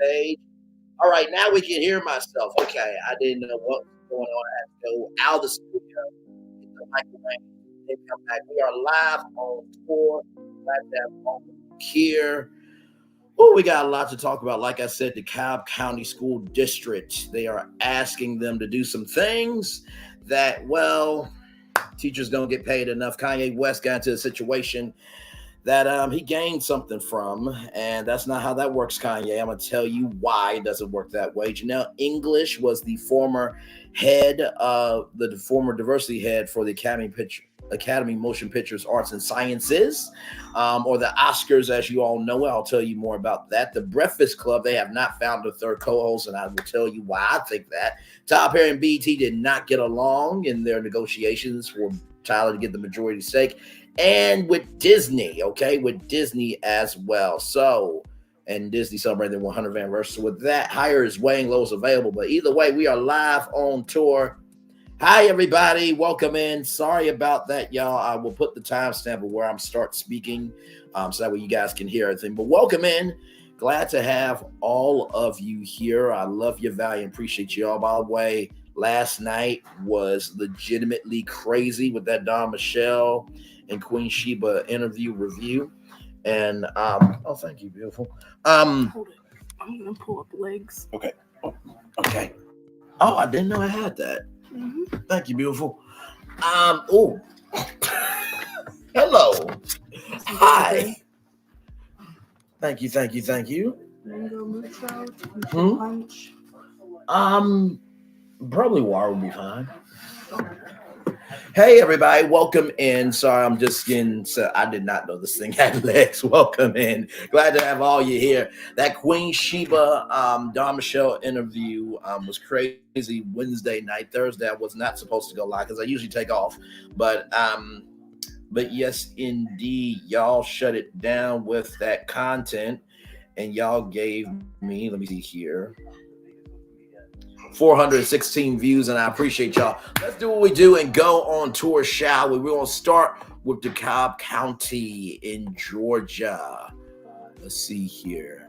Stage. All right, now we can hear myself. Okay, I didn't know what was going on. I had to go out of the studio, get the microphone, then come back. We are live on tour. Glad to have all of you here. Oh, we got a lot to talk about. Like I said, the Dekalb County School District, they are asking them to do some things that, well, teachers don't get paid enough. Kayne West got into a situation that he gained something from, and that's not how that works, Kanye. I'm gonna tell you why it doesn't work that way. Jeanell English was the former the former diversity head for the Academy Motion Pictures Arts and Sciences, or the Oscars, as you all know. I'll tell you more about that. The Breakfast Club, they have not found a third co-host, and I will tell you why I think that. Tyler Perry and BET did not get along in their negotiations for Tyler to get the majority stake, and with Disney, okay, with Disney as well. So, and Disney celebrated their 100th anniversary. So with that, higher is weighing, low is available. But either way, we are live on tour. Hi, everybody. Welcome in. Sorry about that, y'all. I will put the timestamp of where I'm start speaking, so that way you guys can hear everything. But welcome in. Glad to have all of you here. I love your value and appreciate you all. By the way, last night was legitimately crazy with that Don Michelle and Queen Sheba interview review. And oh, thank you, beautiful. Hold it. I'm gonna pull up legs. Okay. Okay. Oh, I didn't know I had that. Mm-hmm. Thank you, beautiful. Oh. Hello. Hi. Thank you. Mango mood salad. Punch. Probably water would be fine. Hey, everybody, welcome in. Sorry, I'm just getting, so I did not know this thing had legs. Welcome in. Glad to have all you here. That Queen Sheba, Don Michelle interview was crazy Wednesday night. Thursday, I was not supposed to go live because I usually take off. But yes, indeed, y'all shut it down with that content. And y'all gave me, let me see here, 416 views, and I appreciate y'all. Let's do what we do and go on tour, shall we? We're going to start with Dekalb County in Georgia. Let's see here.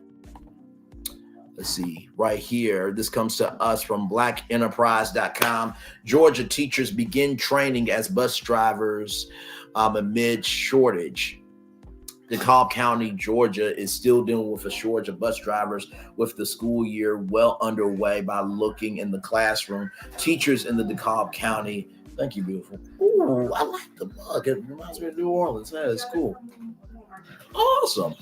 Let's see, right here. This comes to us from blackenterprise.com. Georgia teachers begin training as bus drivers amid shortage. Dekalb County, Georgia is still dealing with a shortage of bus drivers with the school year well underway. By looking in the classroom, teachers in the Dekalb County, thank you, beautiful. Ooh, I like the mug. It reminds me of New Orleans. That is cool. Awesome.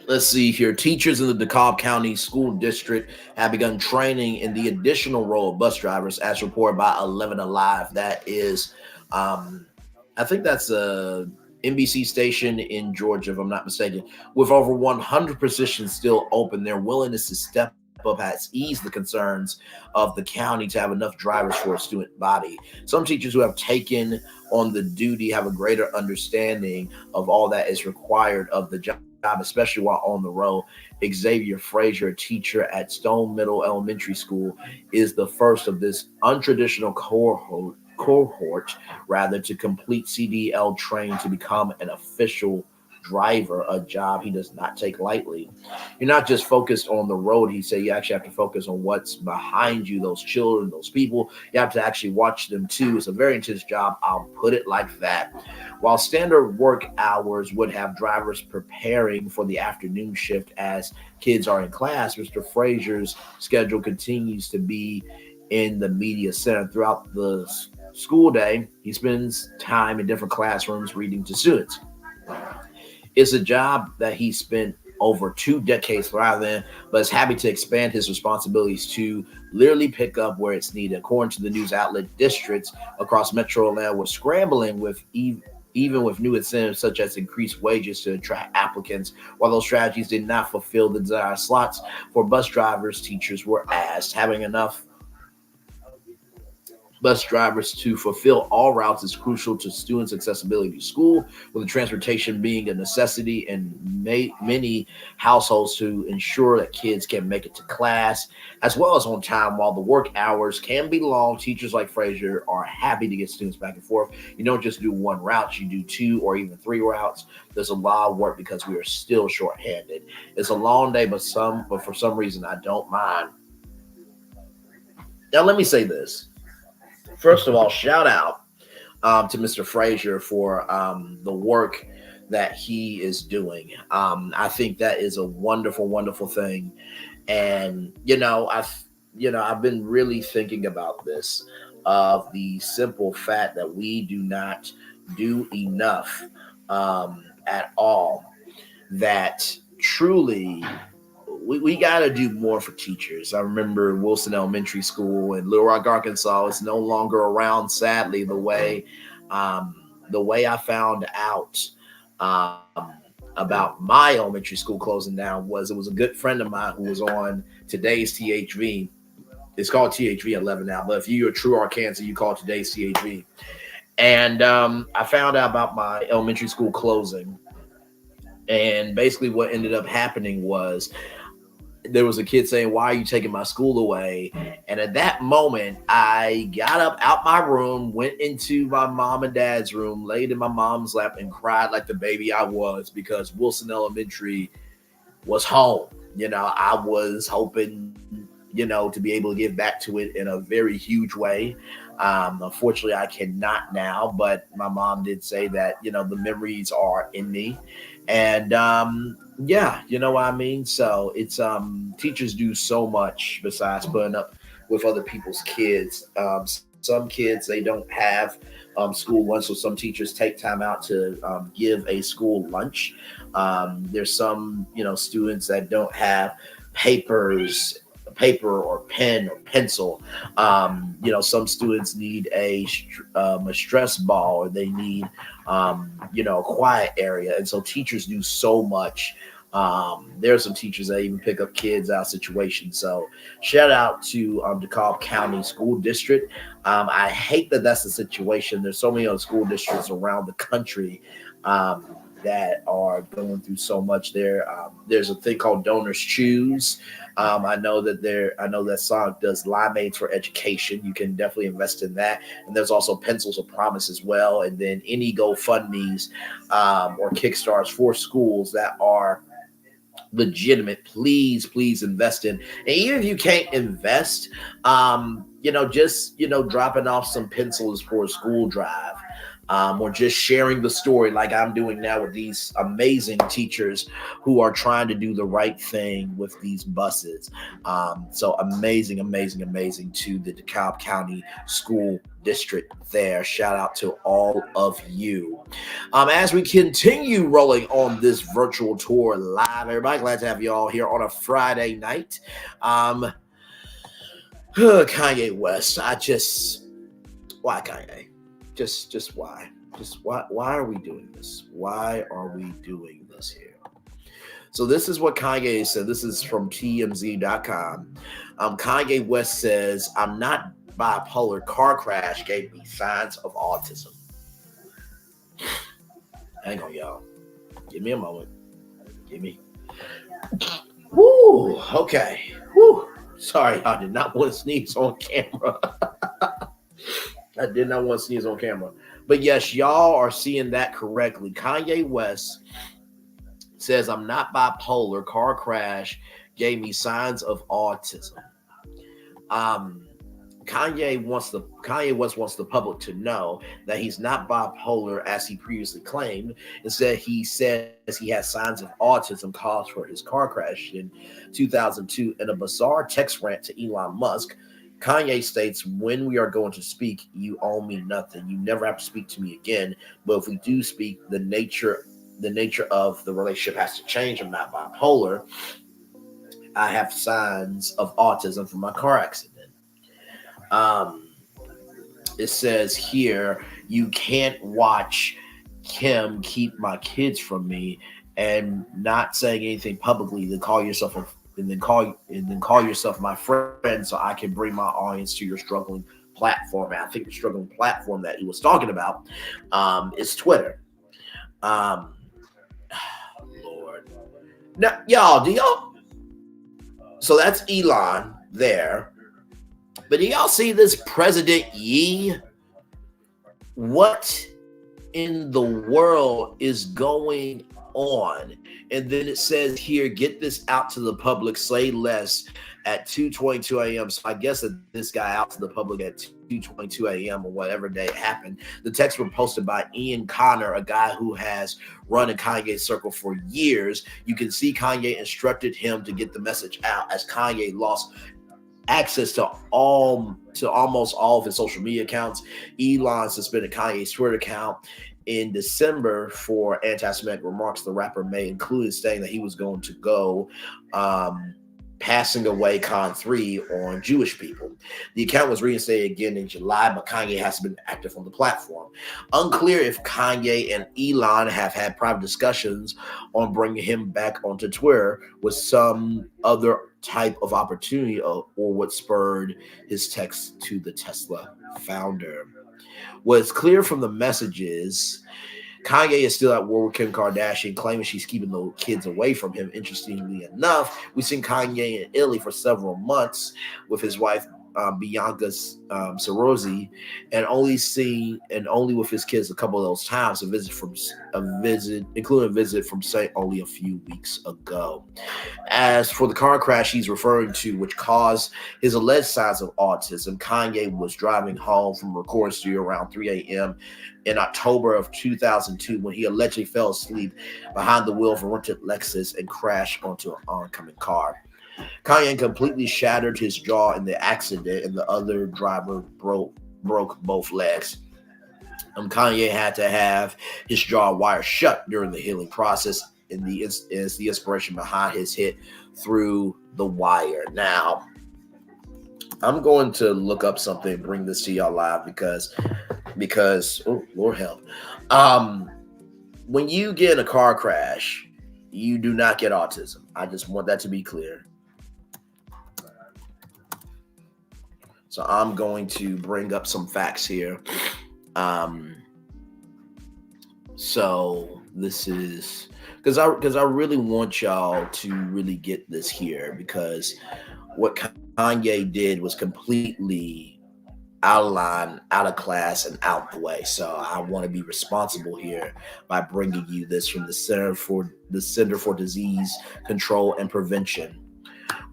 Let's see here. Teachers in the Dekalb County School District have begun training in the additional role of bus drivers, as reported by 11 Alive. That is, I think that's a NBC station in Georgia, if I'm not mistaken. With over 100 positions still open, their willingness to step up has eased the concerns of the county to have enough drivers for a student body. Some teachers who have taken on the duty have a greater understanding of all that is required of the job, especially while on the road. Xavier Frazier, a teacher at Stone Middle Elementary School, is the first of this untraditional cohort rather to complete CDL training to become an official driver, a job he does not take lightly. You're not just focused on the road, he said. You actually have to focus on what's behind you, those children, those people. You have to actually watch them too. It's a very intense job, I'll put it like that. While standard work hours would have drivers preparing for the afternoon shift as kids are in class, Mr. Frazier's schedule continues to be in the media center. Throughout the school day, he spends time in different classrooms reading to students. It's a job that he spent over 2 decades thriving in, but is happy to expand his responsibilities to literally pick up where it's needed. According to the news outlet, districts across Metro Atlanta were scrambling with even with new incentives such as increased wages to attract applicants. While those strategies did not fulfill the desired slots for bus drivers, teachers were asked, having enough bus drivers to fulfill all routes is crucial to students' accessibility to school, with the transportation being a necessity in many households to ensure that kids can make it to class as well as on time. While the work hours can be long, teachers like Frazier are happy to get students back and forth. You don't just do one route, you do two or even three routes. There's a lot of work because we are still shorthanded. It's a long day, but for some reason I don't mind. Now let me say this. First of all, shout out to Mr. Frazier for the work that he is doing. I think that is a wonderful, wonderful thing. And I've been really thinking about this of the simple fact that we do not do enough at all. That truly we got to do more for teachers. I remember Wilson Elementary School in Little Rock, Arkansas. It's no longer around, sadly. The way I found out um, about my elementary school closing down was it was a good friend of mine who was on today's THV. It's called THV 11 now, but if you're a true Arkansas, you call it today's THV. And I found out about my elementary school closing. And basically, what ended up happening was there was a kid saying, "Why are you taking my school away?" And at that moment, I got up out my room, went into my mom and dad's room, laid in my mom's lap, and cried like the baby I was because Wilson Elementary was home. I was hoping, to be able to give back to it in a very huge way. Unfortunately, I cannot now, but my mom did say that, the memories are in me. And yeah, you know what I mean? So it's teachers do so much besides putting up with other people's kids. Some kids they don't have school lunch, so some teachers take time out to give a school lunch. There's some students that don't have papers paper or pen or pencil. Some students need a stress ball, or they need a quiet area, and so teachers do so much. There are some teachers that even pick up kids out of situations. So shout out to Dekalb County School District. I hate that that's the situation. There's so many other school districts around the country that are going through so much there. There's a thing called Donors Choose. I know that SOG does limeades for education. You can definitely invest in that. And there's also Pencils of Promise as well. And then any GoFundMe's or Kickstarts for schools that are legitimate, please invest in. And even if you can't invest, just dropping off some pencils for a school drive, or just sharing the story like I'm doing now with these amazing teachers who are trying to do the right thing with these buses. So amazing to the DeKalb County School District there. Shout out to all of you. As we continue rolling on this virtual tour live, everybody, glad to have you all here on a Friday night. Kayne West, why Kayne? Just why? Why are we doing this? Why are we doing this here? So this is what Kayne said. This is from TMZ.com. Kayne West says, "I'm not bipolar. Car crash gave me signs of autism." Hang on, y'all. Give me a moment. Woo. Okay. Woo. Sorry, I did not want to sneeze on camera. I did not want to sneeze on camera. But yes, y'all are seeing that correctly. Kayne West says, "I'm not bipolar. Car crash gave me signs of autism." Kayne West wants the public to know that he's not bipolar as he previously claimed. Instead, he says he has signs of autism caused for his car crash in 2002. In a bizarre text rant to Elon Musk, Kayne states, "When we are going to speak, you owe me nothing. You never have to speak to me again. But if we do speak, the nature of the relationship has to change. I'm not bipolar. I have signs of autism from my car accident." It says here, "You can't watch Kim keep my kids from me and not saying anything publicly, then call yourself my friend so I can bring my audience to your struggling platform. And I think the struggling platform that he was talking about is Twitter. Um, Lord. Now, y'all, so that's Elon there. But do y'all see this President Yi? What in the world is going on? And then it says here, get this out to the public, say less at 2:22 a.m. So I guess that this guy out to the public at 2:22 a.m. or whatever day it happened. The text was posted by Ian Connor, a guy who has run a Kanye circle for years. You can see Kanye instructed him to get the message out as Kanye lost access to almost all of his social media accounts. Elon suspended Kanye's Twitter account in December for anti-Semitic remarks the rapper made, including saying that he was going to go passing away Con 3 on Jewish people. The account was reinstated again in July, but Kanye hasn't been active on the platform. Unclear if Kanye and Elon have had private discussions on bringing him back onto Twitter with some other type of opportunity or what spurred his text to the Tesla founder. What's clear from the messages, Kanye is still at war with Kim Kardashian, claiming she's keeping the kids away from him. Interestingly enough, we've seen Kanye in Italy for several months with his wife, Bianca Sorozzi, and only with his kids a couple of those times, including a visit from St. only a few weeks ago. As for the car crash he's referring to, which caused his alleged signs of autism, Kanye was driving home from a recording studio around 3 a.m. in October of 2002 when he allegedly fell asleep behind the wheel of a rented Lexus and crashed onto an oncoming car. Kanye completely shattered his jaw in the accident, and the other driver broke both legs. Kanye had to have his jaw wired shut during the healing process, and is the inspiration behind his hit through the wire. Now, I'm going to look up something and bring this to y'all live because oh Lord help. When you get in a car crash, you do not get autism. I just want that to be clear. So I'm going to bring up some facts here. So this is because I really want y'all to really get this here, because what Kanye did was completely out of line, out of class, and out the way. So I want to be responsible here by bringing you this from the Center for Disease Control and Prevention.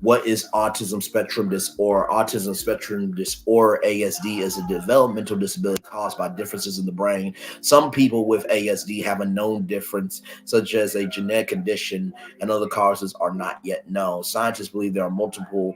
What is autism spectrum disorder? Autism spectrum disorder, ASD, is a developmental disability caused by differences in the brain. Some people with ASD have a known difference, such as a genetic condition, and other causes are not yet known. Scientists believe there are multiple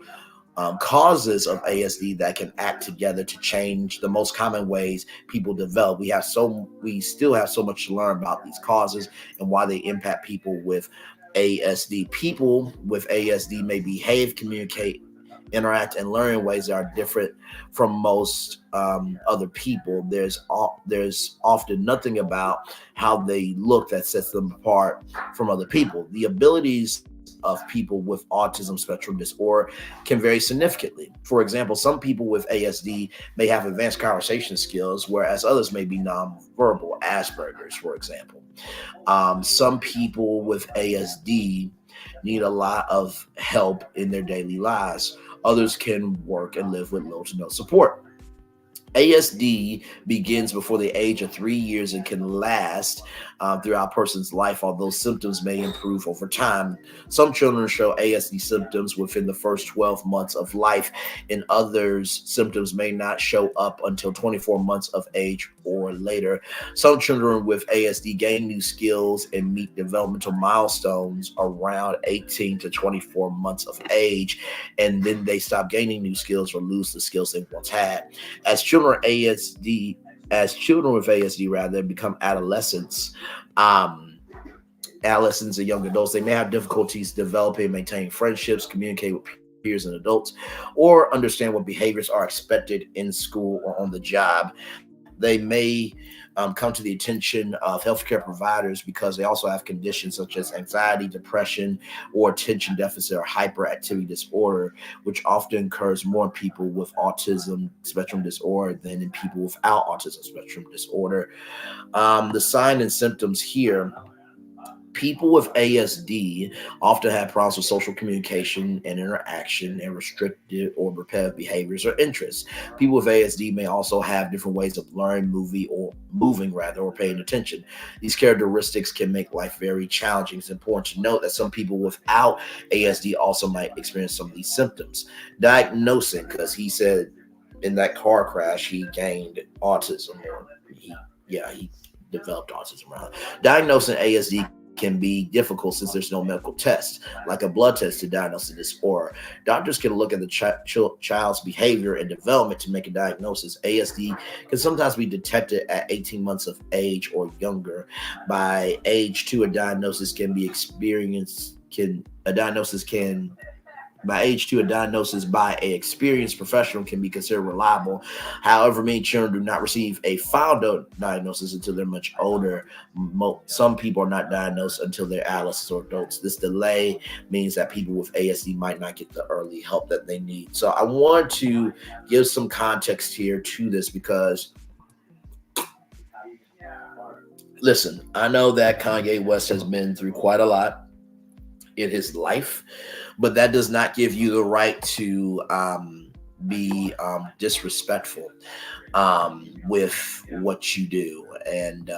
causes of ASD that can act together to change the most common ways people develop. We still have so much to learn about these causes and why they impact people with ASD. People with ASD may behave, communicate, interact, and learn in ways that are different from most other people. There's often nothing about how they look that sets them apart from other people. The abilities of people with autism spectrum disorder can vary significantly. For example, some people with ASD may have advanced conversation skills, whereas others may be nonverbal, Asperger's, for example. Some people with ASD need a lot of help in their daily lives. Others can work and live with little to no support. ASD begins before the age of 3 years and can last throughout a person's life, although symptoms may improve over time. Some children show ASD symptoms within the first 12 months of life, and others' symptoms may not show up until 24 months of age or later. Some children with ASD gain new skills and meet developmental milestones around 18 to 24 months of age, and then they stop gaining new skills or lose the skills they once had. As children with ASD become adolescents and young adults, they may have difficulties developing and maintaining friendships, communicate with peers and adults, or understand what behaviors are expected in school or on the job. they may come to the attention of healthcare providers because they also have conditions such as anxiety, depression, or attention deficit or hyperactivity disorder, which often occurs more in people with autism spectrum disorder than in people without autism spectrum disorder. The sign and symptoms here: people with ASD often have problems with social communication and interaction and restricted or repetitive behaviors or interests. People with ASD may also have different ways of learning, moving rather, or paying attention. These characteristics can make life very challenging. It's important to note that some people without ASD also might experience some of these symptoms. Diagnosing, because he said in that car crash he gained autism, or he developed autism. Rather. Diagnosing ASD can be difficult since there's no medical test, like a blood test, to diagnose the disorder. Doctors can look at the child's behavior and development to make a diagnosis. ASD can sometimes be detected at 18 months of age or younger. By age 2, a diagnosis can be experienced. A diagnosis can By age 2, a diagnosis by an experienced professional can be considered reliable. However, many children do not receive a final diagnosis until they're much older. Some people are not diagnosed until they're adolescents or adults. This delay means that people with ASD might not get the early help that they need. So I want to give some context here to this because, listen, I know that Kanye West has been through quite a lot in his life, but that does not give you the right to be disrespectful with what you do. And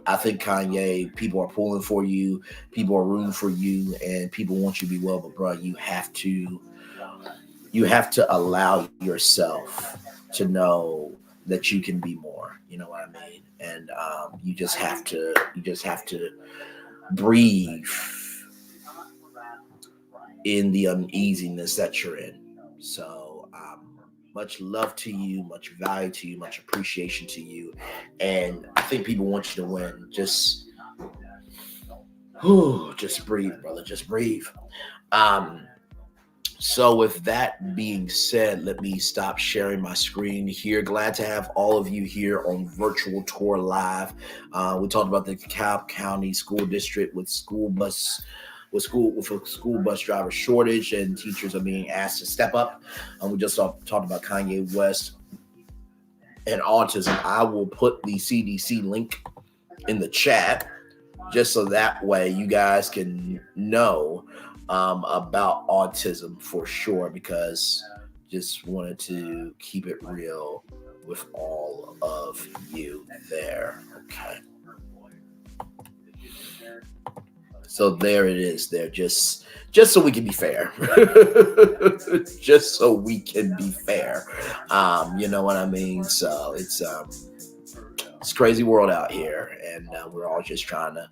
I think Kanye, people are pulling for you, people are rooting for you, and people want you to be well. But bro, you have to allow yourself to know that you can be more. You know what I mean? And you just have to breathe in the uneasiness that you're in. So much love to you, much value to you, much appreciation to you. And I think people want you to win. Just breathe, brother. Just breathe. So with that being said, let me stop sharing my screen here. Glad to have all of you here on Virtual Tour Live. We talked about the Dekalb County School District with a school bus driver shortage, and teachers are being asked to step up. We just talked about Kanye West and autism. I will put the CDC link in the chat just so that way you guys can know about autism for sure, because just wanted to keep it real with all of you there. Okay. So there it is there, just so we can be fair. Just so we can be fair. You know what I mean? So it's a crazy world out here, and we're all just trying to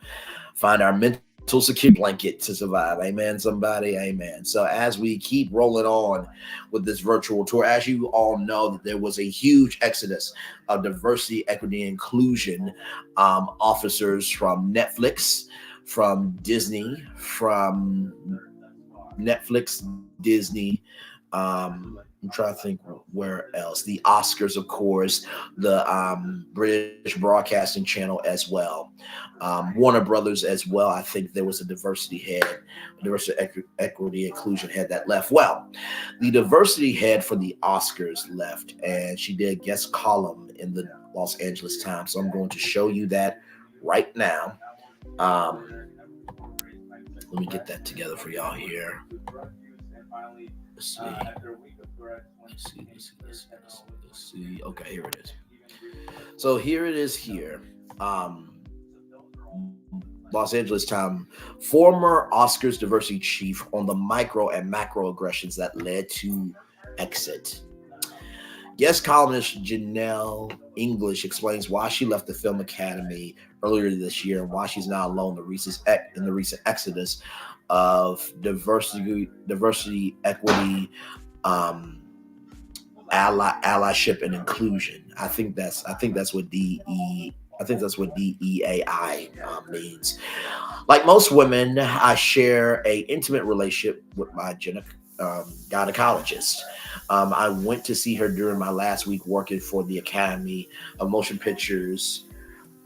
find our mental security blanket to survive. Amen, somebody. Amen. So as we keep rolling on with this virtual tour, as you all know, that there was a huge exodus of diversity, equity, and inclusion officers from Netflix, from Disney, Disney. I'm trying to think where else. The Oscars, of course, the British Broadcasting Channel as well. Warner Brothers as well. I think there was a diversity head, diversity, equity, inclusion head that left. Well, the diversity head for the Oscars left, and she did a guest column in the Los Angeles Times. So I'm going to show you that right now. Let me get that together for y'all here. Let's see. Okay, here it is. So here it is here. Los Angeles Times, former Oscars diversity chief on the micro and macro aggressions that led to exit. Guest columnist Jeanell English explains why she left the Film Academy earlier this year and why she's not alone in the recent exodus of diversity, equity, allyship, and inclusion. I think that's what DEAI means. Like most women, I share a intimate relationship with my gynecologist. I went to see her during my last week working for the Academy of Motion Pictures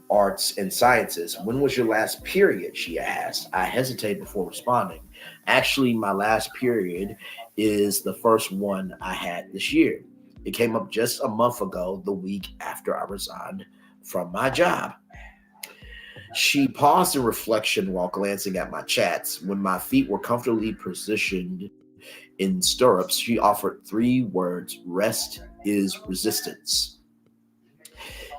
Arts and Sciences. When was your last period? She asked. I hesitated before responding. Actually, my last period is the first one I had this year. It came up just a month ago, the week after I resigned from my job. She paused in reflection while glancing at my chats. When my feet were comfortably positioned in stirrups, she offered three words: rest is resistance.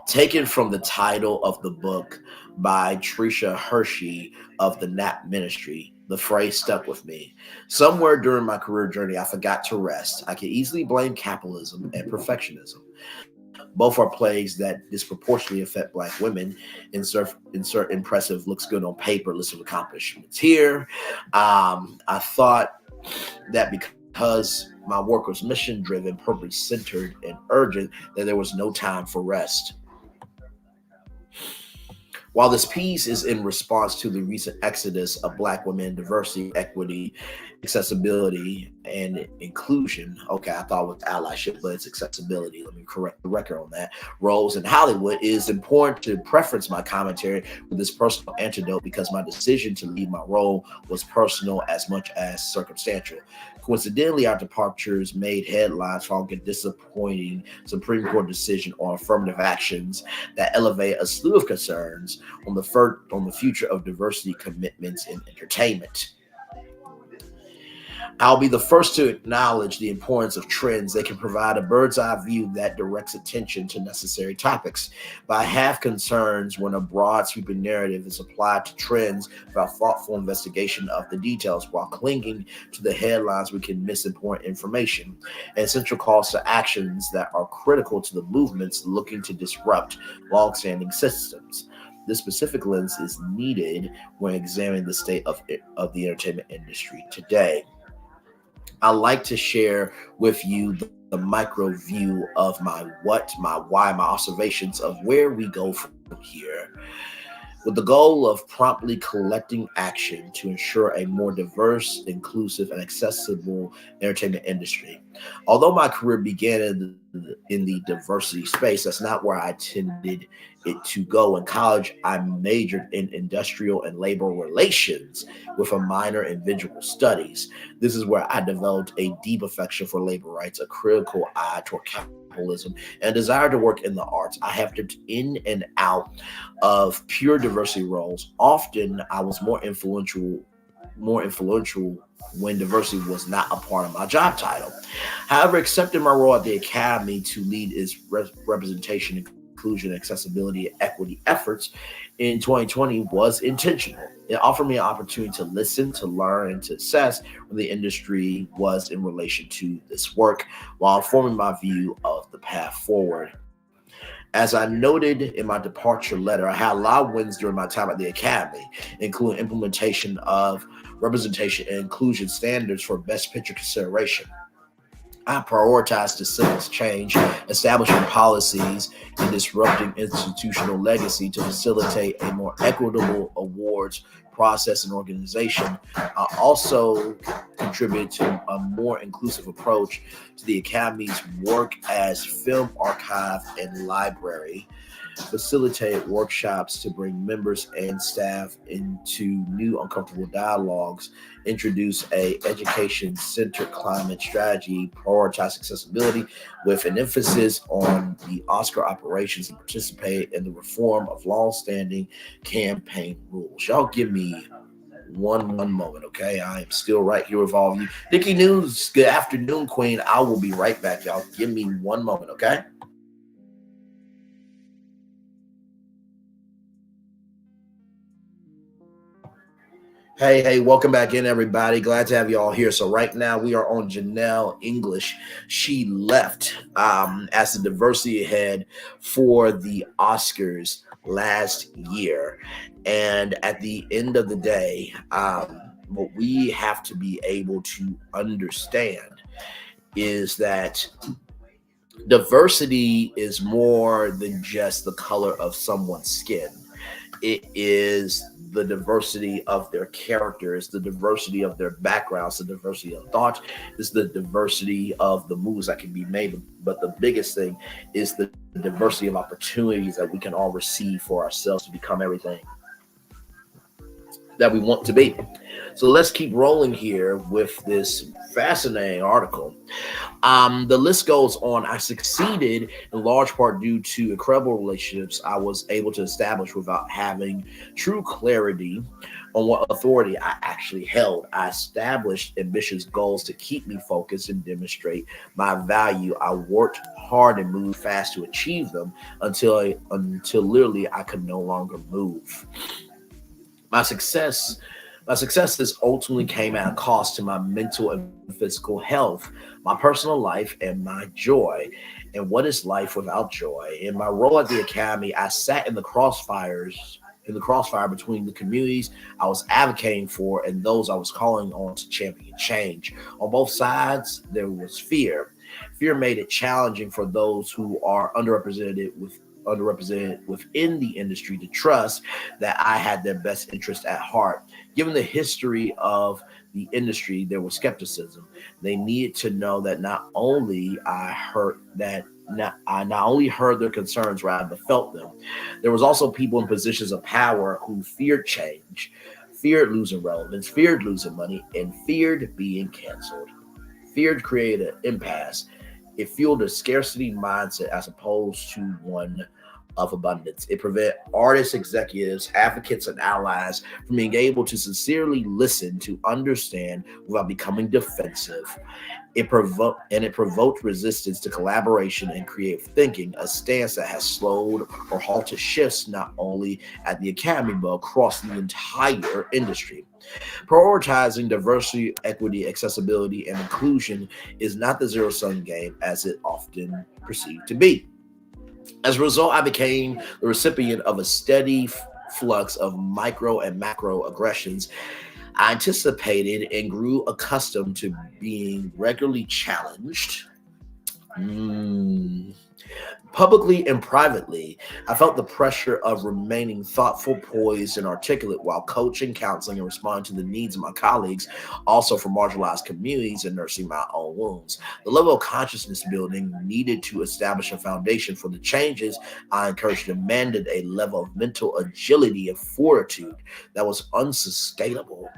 Taken from the title of the book by Tricia Hershey of the Nap Ministry. The phrase stuck with me. Somewhere during my career journey, I forgot to rest. I could easily blame capitalism and perfectionism. Both are plagues that disproportionately affect Black women. Insert impressive, looks good on paper, list of accomplishments here. I thought that because my work was mission driven, purpose centered, and urgent, that there was no time for rest. While this piece is in response to the recent exodus of Black women, diversity, equity, accessibility, and inclusion. Okay, I thought it was allyship, but it's accessibility. Let me correct the record on that. Roles in Hollywood, it is important to preference my commentary with this personal antidote because my decision to leave my role was personal as much as circumstantial. Coincidentally, our departures made headlines following a disappointing Supreme Court decision on affirmative actions that elevate a slew of concerns on the future of diversity commitments in entertainment. I'll be the first to acknowledge the importance of trends. They can provide a bird's eye view that directs attention to necessary topics. But I have concerns when a broad sweeping narrative is applied to trends without thoughtful investigation of the details. While clinging to the headlines, we can miss important information and central calls to actions that are critical to the movements looking to disrupt longstanding systems. This specific lens is needed when examining the state of the entertainment industry today. I like to share with you the micro view of my what, my why, my observations of where we go from here, with the goal of promptly collecting action to ensure a more diverse, inclusive, and accessible entertainment industry. Although my career began in the diversity space, that's not where I intended it to go. In college, I majored in industrial and labor relations with a minor in visual studies. This is where I developed a deep affection for labor rights, a critical eye toward capitalism, and a desire to work in the arts. I have dipped in and out of pure diversity roles. Often I was more influential when diversity was not a part of my job title. However, accepting my role at the Academy to lead its representation, inclusion, accessibility, and equity efforts in 2020 was intentional. It offered me an opportunity to listen, to learn, and to assess where the industry was in relation to this work while informing my view of the path forward. As I noted in my departure letter, I had a lot of wins during my time at the Academy, including implementation of representation and inclusion standards for Best Picture consideration. I prioritize systems change, establishing policies, and disrupting institutional legacy to facilitate a more equitable awards process and organization. I also contribute to a more inclusive approach to the Academy's work as film archive and library, facilitate workshops to bring members and staff into new uncomfortable dialogues, introduce a education-centered climate strategy, prioritize accessibility with an emphasis on the Oscar operations, and participate in the reform of long-standing campaign rules. Y'all give me one moment, okay? I am still right here with all of you. Nikki News, good afternoon, Queen. I will be right back, y'all. Give me one moment, okay? Hey, welcome back in, everybody. Glad to have you all here. So right now we are on Jeanell English. She left as the diversity head for the Oscars last year. And at the end of the day, what we have to be able to understand is that diversity is more than just the color of someone's skin. It is the diversity of their characters, the diversity of their backgrounds, the diversity of thought, is the diversity of the moves that can be made. But the biggest thing is the diversity of opportunities that we can all receive for ourselves to become everything that we want to be. So let's keep rolling here with this fascinating article. The list goes on. I succeeded in large part due to incredible relationships I was able to establish without having true clarity on what authority I actually held. I established ambitious goals to keep me focused and demonstrate my value. I worked hard and moved fast to achieve them until literally I could no longer move. My success my successes ultimately came at a cost to my mental and physical health, my personal life, and my joy. And what is life without joy? In my role at the academy, I sat in the crossfire between the communities I was advocating for and those I was calling on to champion change. On both sides, there was fear. Fear made it challenging for those who are underrepresented within the industry to trust that I had their best interest at heart. Given the history of the industry, there was skepticism. They needed to know that I not only heard their concerns, rather but felt them. There was also people in positions of power who feared change, feared losing relevance, feared losing money, and feared being canceled. Feared created an impasse. It fueled a scarcity mindset as opposed to one of abundance. It prevented artists, executives, advocates, and allies from being able to sincerely listen to understand without becoming defensive. It provoked resistance to collaboration and creative thinking, a stance that has slowed or halted shifts not only at the academy but across the entire industry. Prioritizing diversity, equity, accessibility, and inclusion is not the zero sum game as it often perceived to be. As a result, I became the recipient of a steady flux of micro and macro aggressions. I anticipated and grew accustomed to being regularly challenged. Mm. Publicly and privately, I felt the pressure of remaining thoughtful, poised, and articulate while coaching, counseling, and responding to the needs of my colleagues, also from marginalized communities and nursing my own wounds. The level of consciousness building needed to establish a foundation for the changes I encouraged demanded a level of mental agility and fortitude that was unsustainable.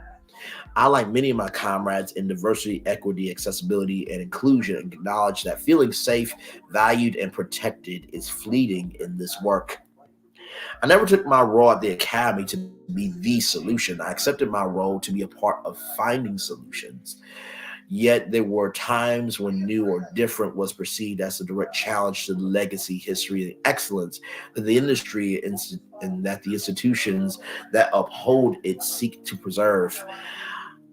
I, like many of my comrades in diversity, equity, accessibility, and inclusion, acknowledge that feeling safe, valued, and protected is fleeting in this work. I never took my role at the academy to be the solution. I accepted my role to be a part of finding solutions. Yet there were times when new or different was perceived as a direct challenge to the legacy, history, and excellence that the and that the institutions that uphold it seek to preserve.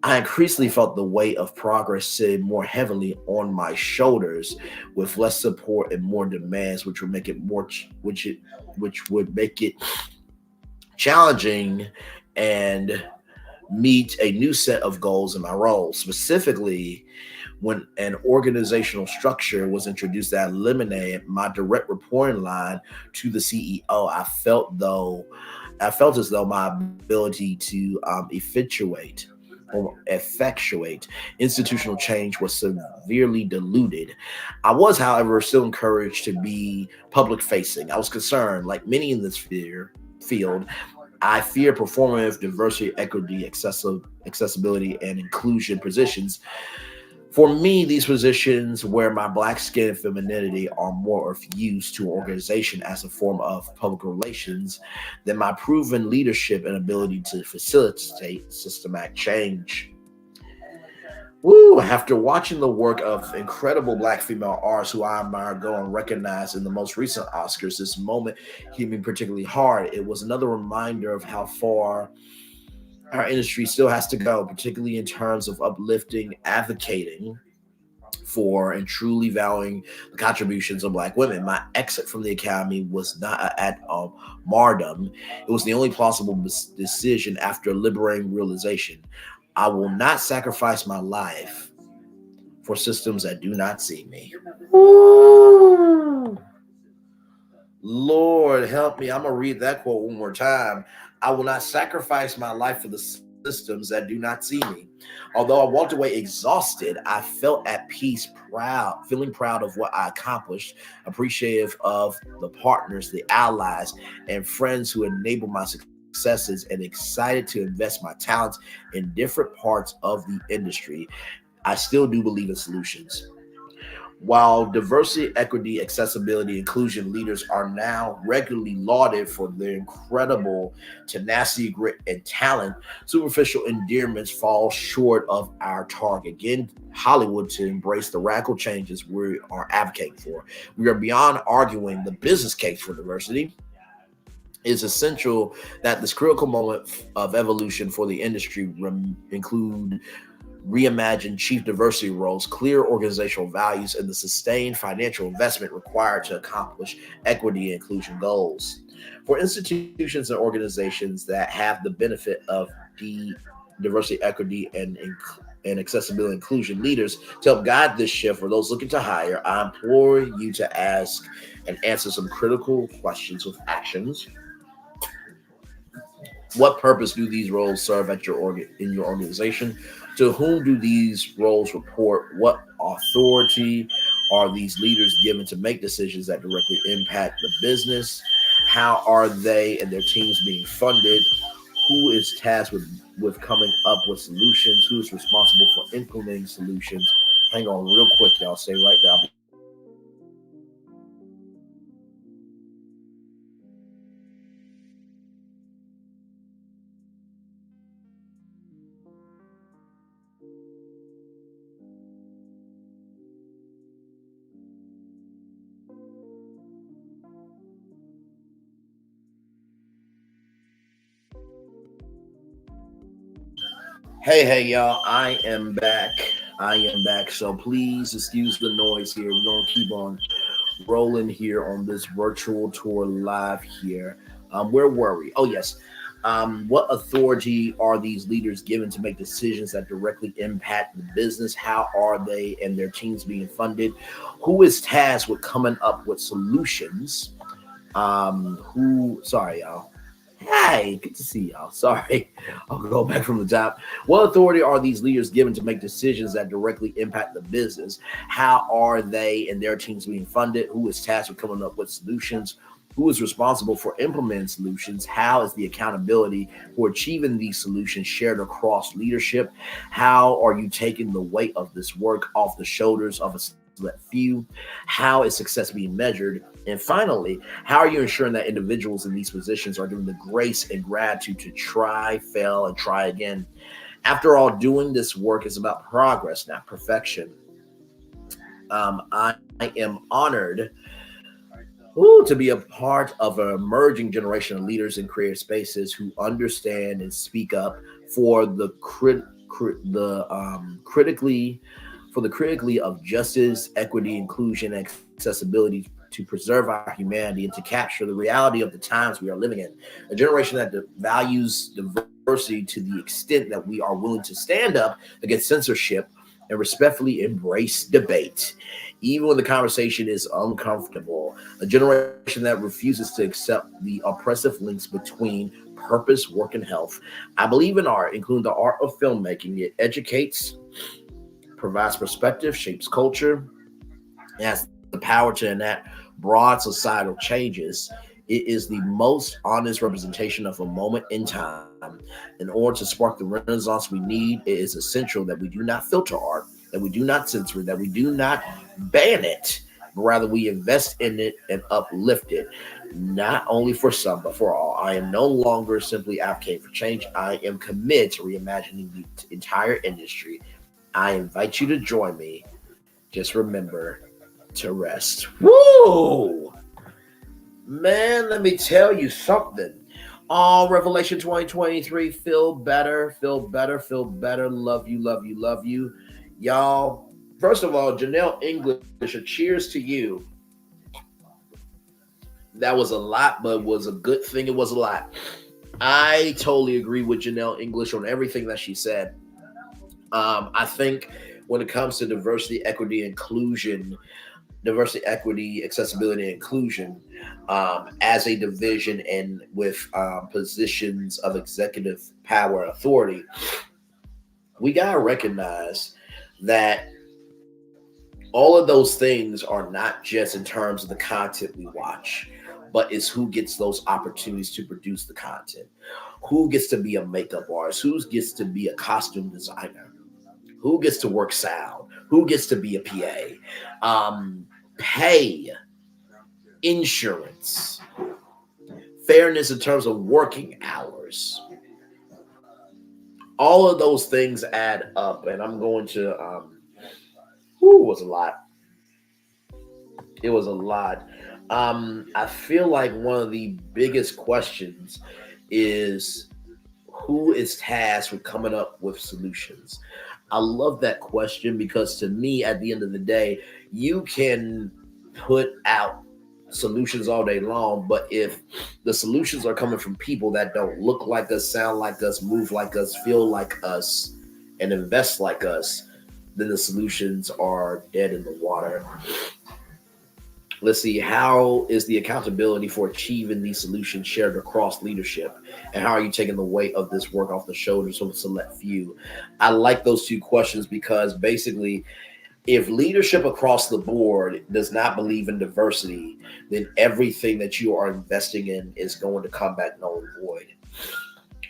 I increasingly felt the weight of progress sitting more heavily on my shoulders, with less support and more demands, which would make it which would make it challenging and meet a new set of goals in my role. Specifically, when an organizational structure was introduced that eliminated my direct reporting line to the CEO, I felt as though my ability to effectuate institutional change was severely diluted. I was, however, still encouraged to be public facing. I was concerned, like many in this field, I fear performative diversity, equity, accessibility, and inclusion positions. For me, these positions where my black skin and femininity are more of use to an organization as a form of public relations than my proven leadership and ability to facilitate systematic change. Woo! After watching the work of incredible black female artists who I admire go unrecognized in the most recent Oscars, this moment hit me particularly hard. It was another reminder of how far our industry still has to go, particularly in terms of uplifting, advocating for, and truly valuing the contributions of Black women. My exit from the academy was not an act of martyrdom. It was the only plausible decision after liberating realization. I will not sacrifice my life for systems that do not see me. Ooh. Lord help me. I'm going to read that quote one more time. I will not sacrifice my life for the systems that do not see me. Although I walked away exhausted, I felt at peace, proud, feeling proud of what I accomplished, appreciative of the partners, the allies, and friends who enabled my successes, and excited to invest my talents in different parts of the industry. I still do believe in solutions. While diversity, equity, accessibility, inclusion leaders are now regularly lauded for their incredible tenacity, grit, and talent, superficial endearments fall short of our target. Again, Hollywood to embrace the radical changes we are advocating for. We are beyond arguing the business case for diversity. It's essential that this critical moment of evolution for the industry include reimagine chief diversity roles, clear organizational values, and the sustained financial investment required to accomplish equity and inclusion goals. For institutions and organizations that have the benefit of the diversity, equity, and accessibility inclusion leaders to help guide this shift for those looking to hire, I implore you to ask and answer some critical questions with actions. What purpose do these roles serve at in your organization? To whom do these roles report? What authority are these leaders given to make decisions that directly impact the business? How are they and their teams being funded? Who is tasked with coming up with solutions? Who is responsible for implementing solutions? Hang on real quick, y'all. Stay right there. I'll be right back. Hey, y'all. I am back. I am back. So please excuse the noise here. We're going to keep on rolling here on this virtual tour live here. Where were we? Oh, yes. What authority are these leaders given to make decisions that directly impact the business? How are they and their teams being funded? Who is tasked with coming up with solutions? Sorry, y'all. Hey, good to see y'all. Sorry, I'll go back from the top. What authority are these leaders given to make decisions that directly impact the business? How are they and their teams being funded? Who is tasked with coming up with solutions? Who is responsible for implementing solutions? How is the accountability for achieving these solutions shared across leadership? How are you taking the weight of this work off the shoulders of a select few? How is success being measured? And finally, how are you ensuring that individuals in these positions are given the grace and gratitude to try, fail, and try again? After all, doing this work is about progress, not perfection. I am honored to be a part of an emerging generation of leaders in creative spaces who understand and speak up for critically for the critically of justice, equity, inclusion, and accessibility to preserve our humanity and to capture the reality of the times we are living in. A generation that values diversity to the extent that we are willing to stand up against censorship and respectfully embrace debate, even when the conversation is uncomfortable. A generation that refuses to accept the oppressive links between purpose, work, and health. I believe in art, including the art of filmmaking. It educates, provides perspective, shapes culture, and has the power to enact broad societal changes. It is the most honest representation of a moment in time. In order to spark the renaissance we need, it is essential that we do not filter art, that we do not censor it, that we do not ban it, but rather we invest in it and uplift it, not only for some, but for all. I am no longer simply advocating for change. I am committed to reimagining the entire industry. I invite you to join me. Just remember to rest. Woo! Man, let me tell you something. All Revelation 2023, feel better, feel better, feel better. Love you, love you, love you. Y'all, first of all, Jeanell English, a cheers to you. That was a lot, but it was a good thing it was a lot. I totally agree with Jeanell English on everything that she said. I think when it comes to diversity, equity, inclusion, diversity, equity, accessibility, and inclusion as a division and with positions of executive power and authority, we got to recognize that all of those things are not just in terms of the content we watch, but it's who gets those opportunities to produce the content, who gets to be a makeup artist, who gets to be a costume designer, who gets to work sound, who gets to be a PA, pay, insurance, fairness in terms of working hours. All of those things add up, and I'm going to. It was a lot. It was a lot. I feel like one of the biggest questions is who is tasked with coming up with solutions. I love that question because to me, at the end of the day, you can put out solutions all day long, but if the solutions are coming from people that don't look like us, sound like us, move like us, feel like us, and invest like us, then the solutions are dead in the water. Let's see, how is the accountability for achieving these solutions shared across leadership? And how are you taking the weight of this work off the shoulders of a select few? I like those two questions because basically, if leadership across the board does not believe in diversity, then everything that you are investing in is going to come back null and void.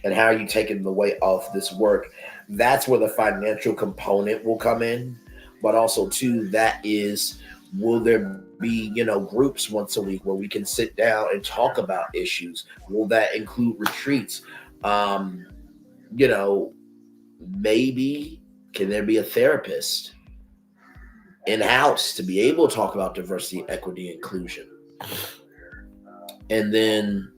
And how are you taking the weight off this work? That's where the financial component will come in. But also, too, that is, will there be, groups once a week where we can sit down and talk about issues? Will that include retreats? Um, you know, maybe can there be a therapist in-house to be able to talk about diversity, equity, inclusion? And then,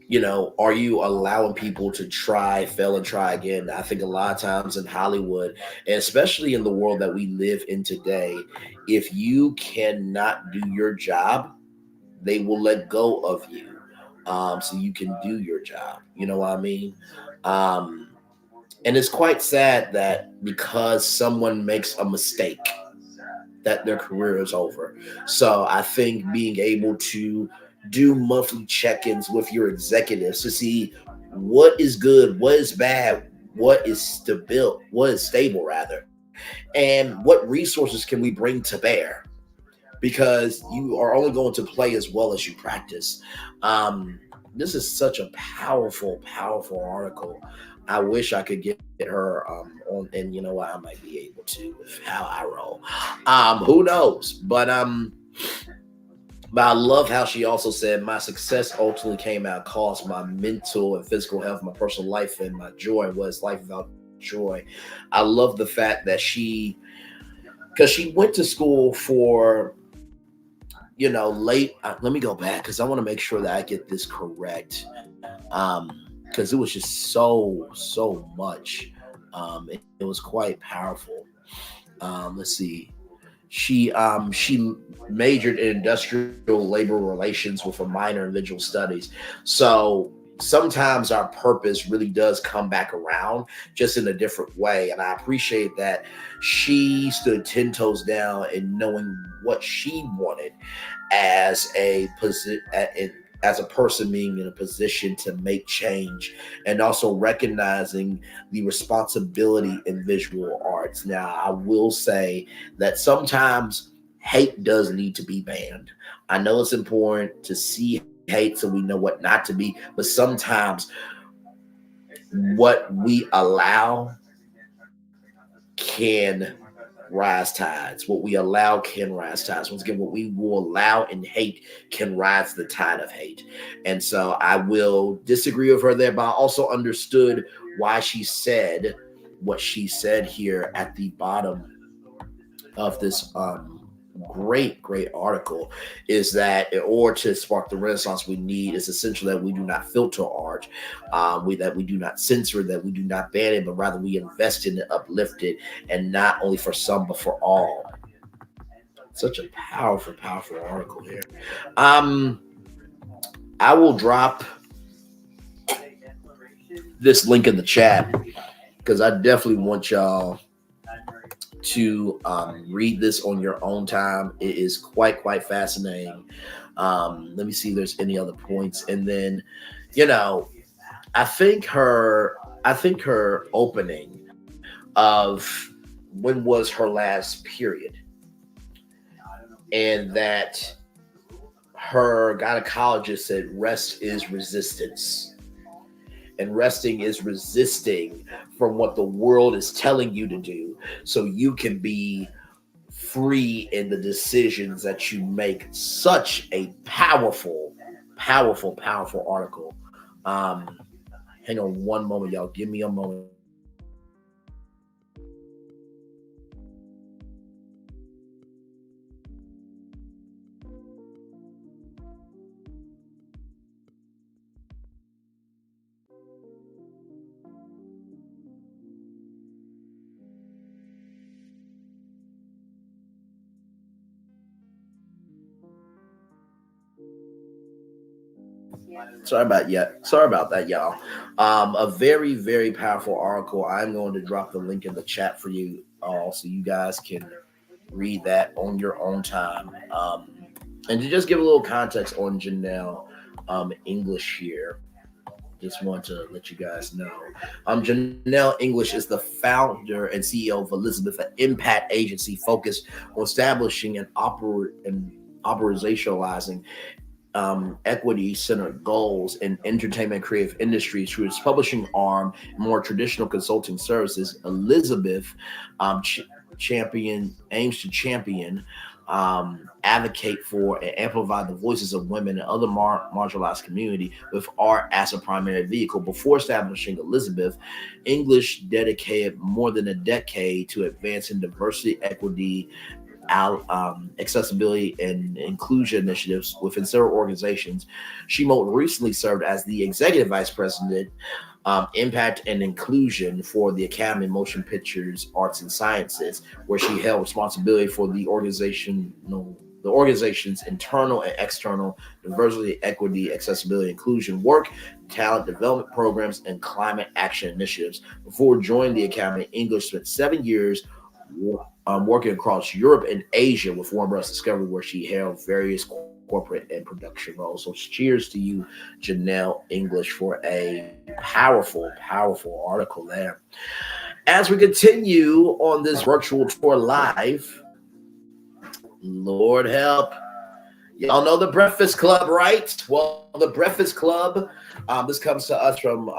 are you allowing people to try, fail, and try again? I think a lot of times in Hollywood, and especially in the world that we live in today, if you cannot do your job, they will let go of you, so you can do your job. You know what I mean? Um, and it's quite sad that because someone makes a mistake, that their career is over. So I think being able to do monthly check-ins with your executives to see what is good, what is bad, what is stable rather, and what resources can we bring to bear, because you are only going to play as well as you practice. Um, this is such a powerful, powerful article. I wish I could get her on, and you know what, I might be able to with how I roll. Who knows? But I love how she also said, my success ultimately came at cost, my mental and physical health, my personal life, and my joy was life without joy. I love the fact that because she went to school for, late. Let me go back because I want to make sure that I get this correct. Because it was just so much. It was quite powerful. Let's see. She majored in industrial labor relations with a minor in visual studies. So sometimes our purpose really does come back around, just in a different way. And I appreciate that she stood 10 toes down in knowing what she wanted as as a person being in a position to make change, and also recognizing the responsibility in visual arts. Now, I will say that sometimes hate does need to be banned. I know it's important to see hate so we know what not to be, but sometimes what we allow can rise tides. What we allow can rise tides. Once again, what we will allow in hate can rise the tide of hate. And so I will disagree with her there, but I also understood why she said what she said here at the bottom of this great article, is that in order to spark the renaissance we need, it's essential that we do not filter art, that we do not censor it, that we do not ban it, but rather we invest in it, uplift it, and not only for some but for all. Such a powerful article here. I will drop this link in the chat because I definitely want y'all to read this on your own time. It is quite fascinating. Let me see if there's any other points, and then, you know, I think her opening of when was her last period, and that her gynecologist said rest is resistance, and resting is resisting from what the world is telling you to do, so you can be free in the decisions that you make. Such a powerful article. Um, Hang on one moment, y'all. Give me a moment. Sorry about that, y'all. A very powerful article. I'm going to drop the link in the chat for you all, so you guys can read that on your own time. And to just give a little context on Jeanell English here, just want to let you guys know. Jeanell English is the founder and CEO of Elizabeth, an impact agency focused on establishing and operationalizing equity-centered goals in entertainment creative industries through its publishing arm and more traditional consulting services. Elizabeth aims to champion, advocate for, and amplify the voices of women and other marginalized community with art as a primary vehicle. Before establishing Elizabeth, English dedicated more than a decade to advancing diversity, equity, accessibility, and inclusion initiatives within several organizations. She most recently served as the executive vice president, impact and inclusion for the Academy of Motion Pictures Arts and Sciences, where she held responsibility for the organization's internal and external diversity, equity, accessibility, inclusion work, talent development programs, and climate action initiatives. Before joining the Academy, English spent 7 years working across Europe and Asia with Warner Bros. Discovery, where she held various corporate and production roles. So cheers to you, Jeanell English, for a powerful article there. As we continue on this virtual tour live, Lord help, y'all know the Breakfast Club, right? Well, the Breakfast Club, this comes to us from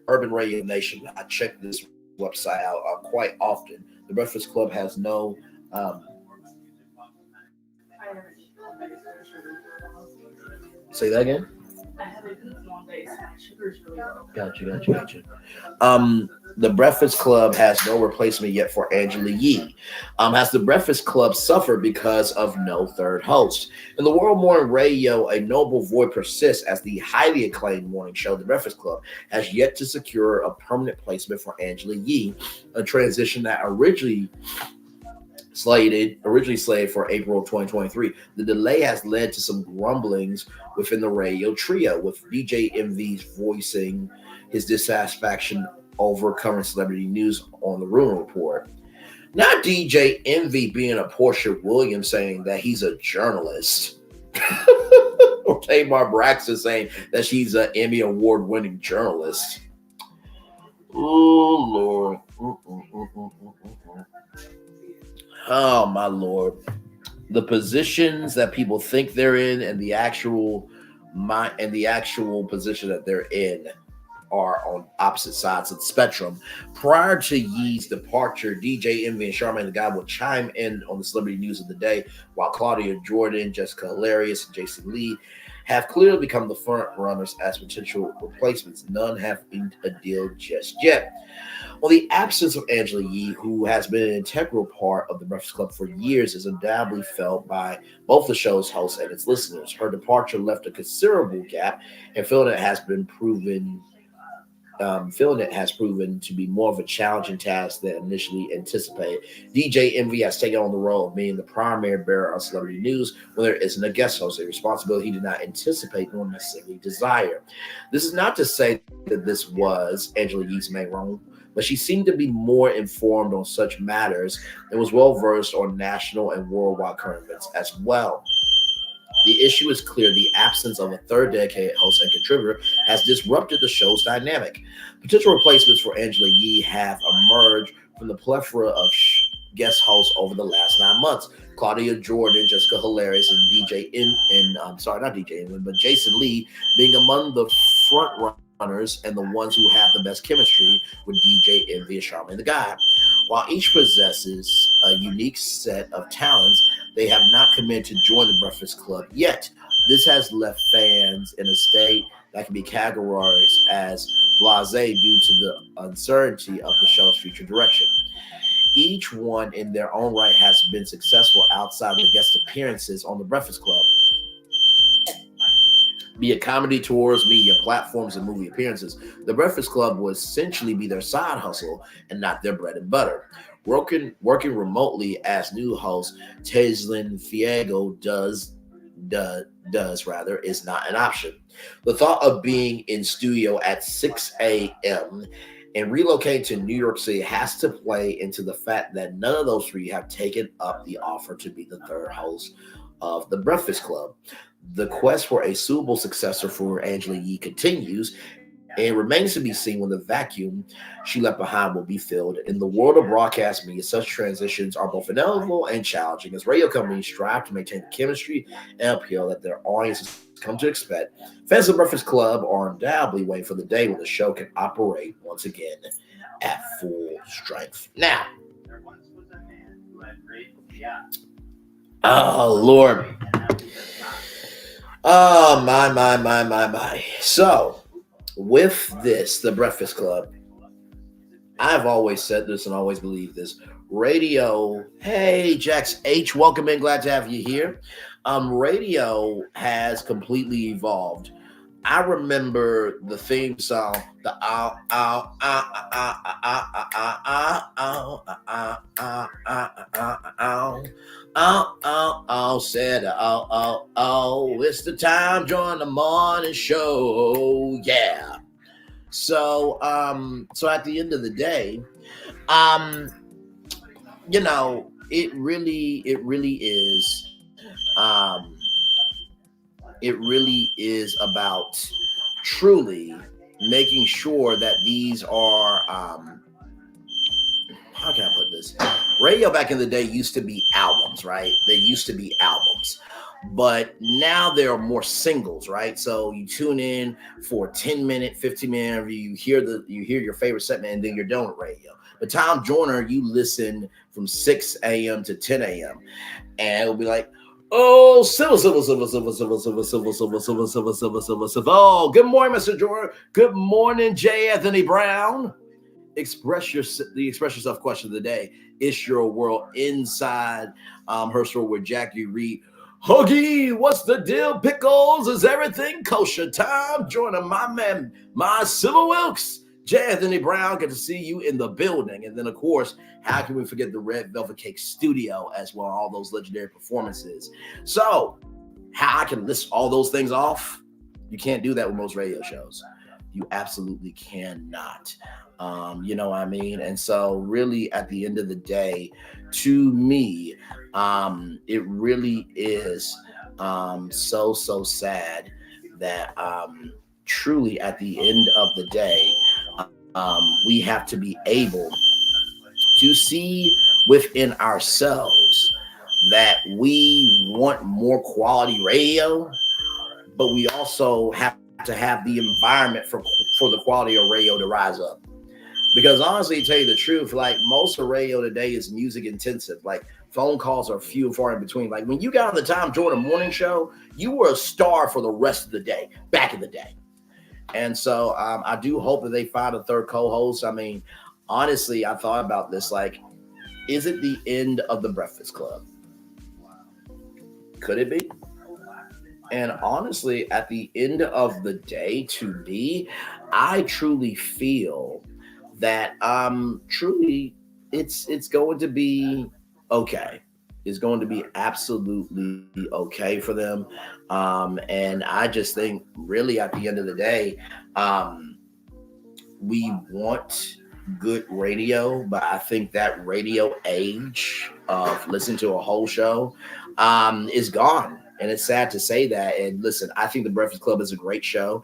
Urban Radio Nation. I check this website out quite often. The Breakfast Club has no say that again. I haven't eaten all day, so my sugar's really low. Gotcha. The Breakfast Club has no replacement yet for Angela Yee. Has the Breakfast Club suffered because of no third host? In the world morning radio, a noble void persists as the highly acclaimed morning show. The Breakfast Club has yet to secure a permanent placement for Angela Yee, a transition that originally slated for April of 2023. The delay has led to some grumblings within the radio trio, with DJ MV's voicing his dissatisfaction over current celebrity news on the Rumor Report. Not DJ MV being a Portia Williams saying that he's a journalist, or Tamar Braxton saying that she's an Emmy Award-winning journalist. Oh Lord. Oh my Lord. The positions that people think they're in and the actual position that they're in are on opposite sides of the spectrum. Prior to Yee's departure, DJ Envy and Charmaine the God will chime in on the celebrity news of the day, while Claudia Jordan, Jessica Hilarious, and Jason Lee have clearly become the front runners as potential replacements. None have inked a deal just yet. Well, the absence of Angela Yee, who has been an integral part of the Breakfast Club for years, is undoubtedly felt by both the show's hosts and its listeners. Her departure left a considerable gap, and filling it has proven to be more of a challenging task than initially anticipated. DJ Envy has taken on the role of being the primary bearer of celebrity news when there isn't a guest host, a responsibility he did not anticipate nor necessarily desire. This is not to say that this was Angela Yee's main role, but she seemed to be more informed on such matters and was well versed on national and worldwide current events as well. The issue is clear: the absence of a third dedicated host and contributor has disrupted the show's dynamic. Potential replacements for Angela Yee have emerged from the plethora of guest hosts over the last 9 months. Claudia Jordan, Jessica Hilarious, and DJ in sorry, not DJ Inman, but Jason Lee being among the front runners and the ones who have the best chemistry with DJ Envy and Charlamagne the God. While each possesses a unique set of talents, they have not committed to join the Breakfast Club yet. This has left fans in a state that can be categorized as blasé due to the uncertainty of the show's future direction. Each one in their own right has been successful outside the guest appearances on the Breakfast Club, be it comedy tours, media platforms, and movie appearances. The Breakfast Club will essentially be their side hustle and not their bread and butter. Working remotely as new host Tezlyn Fiego does rather is not an option. The thought of being in studio at 6 a.m. and relocating to New York City has to play into the fact that none of those three have taken up the offer to be the third host of the Breakfast Club. The quest for a suitable successor for Angela Yee continues, and remains to be seen when the vacuum she left behind will be filled. In the world of broadcast media, such transitions are both inevitable and challenging as radio companies strive to maintain the chemistry and appeal that their audiences come to expect. Fans of Breakfast Club are undoubtedly waiting for the day when the show can operate once again at full strength. Now, oh Lord, oh my. So, with this, the Breakfast Club, I've always said this and always believed this. Radio, hey, Jax H, welcome in. Glad to have you here. Radio has completely evolved. I remember the theme song, the ow, ow, ow, ow, ow, ow, ow, ow, ow, ow, ow, ow, ow, ow, said, oh, it's the time, join the morning show, yeah. So at the end of the day, it really is about truly making sure that these are how can I put this? Radio back in the day used to be albums, right? They used to be albums. But now there are more singles, right? So you tune in for a 10-minute, 15-minute interview, you hear your favorite segment, and then you're done with radio. But Tom Joyner, you listen from 6 a.m. to 10 a.m. and it'll be like, oh, civil. Oh, good morning, Mr. Jordan. Good morning, J. Anthony Brown. Express yourself question of the day. It's your world inside her store with Jackie Reed. Huggy, what's the deal? Pickles, is everything kosher? Time joining my man, my Civil Wilkes, J. Anthony Brown. Good to see you in the building. And then, of course, how can we forget the Red Velvet Cake Studio as well? All those legendary performances. So, how I can list all those things off? You can't do that with most radio shows. You absolutely cannot. You know what I mean? And so really at the end of the day, to me, it really is so sad that truly at the end of the day, we have to be able to see within ourselves that we want more quality radio, but we also have to have the environment for the quality of radio to rise up. Because honestly, to tell you the truth, like most of radio today is music intensive. Like phone calls are few and far in between. Like when you got on the Tom Jordan morning show, you were a star for the rest of the day, back in the day. And so I do hope that they find a third co-host. I mean, honestly, I thought about this. Like, is it the end of the Breakfast Club? Could it be? And honestly, at the end of the day, to me, I truly feel that truly it's going to be okay. It's going to be absolutely okay for them. And I just think really at the end of the day, we want good radio, but I think that radio age of listening to a whole show is gone. And it's sad to say that. And listen, I think The Breakfast Club is a great show.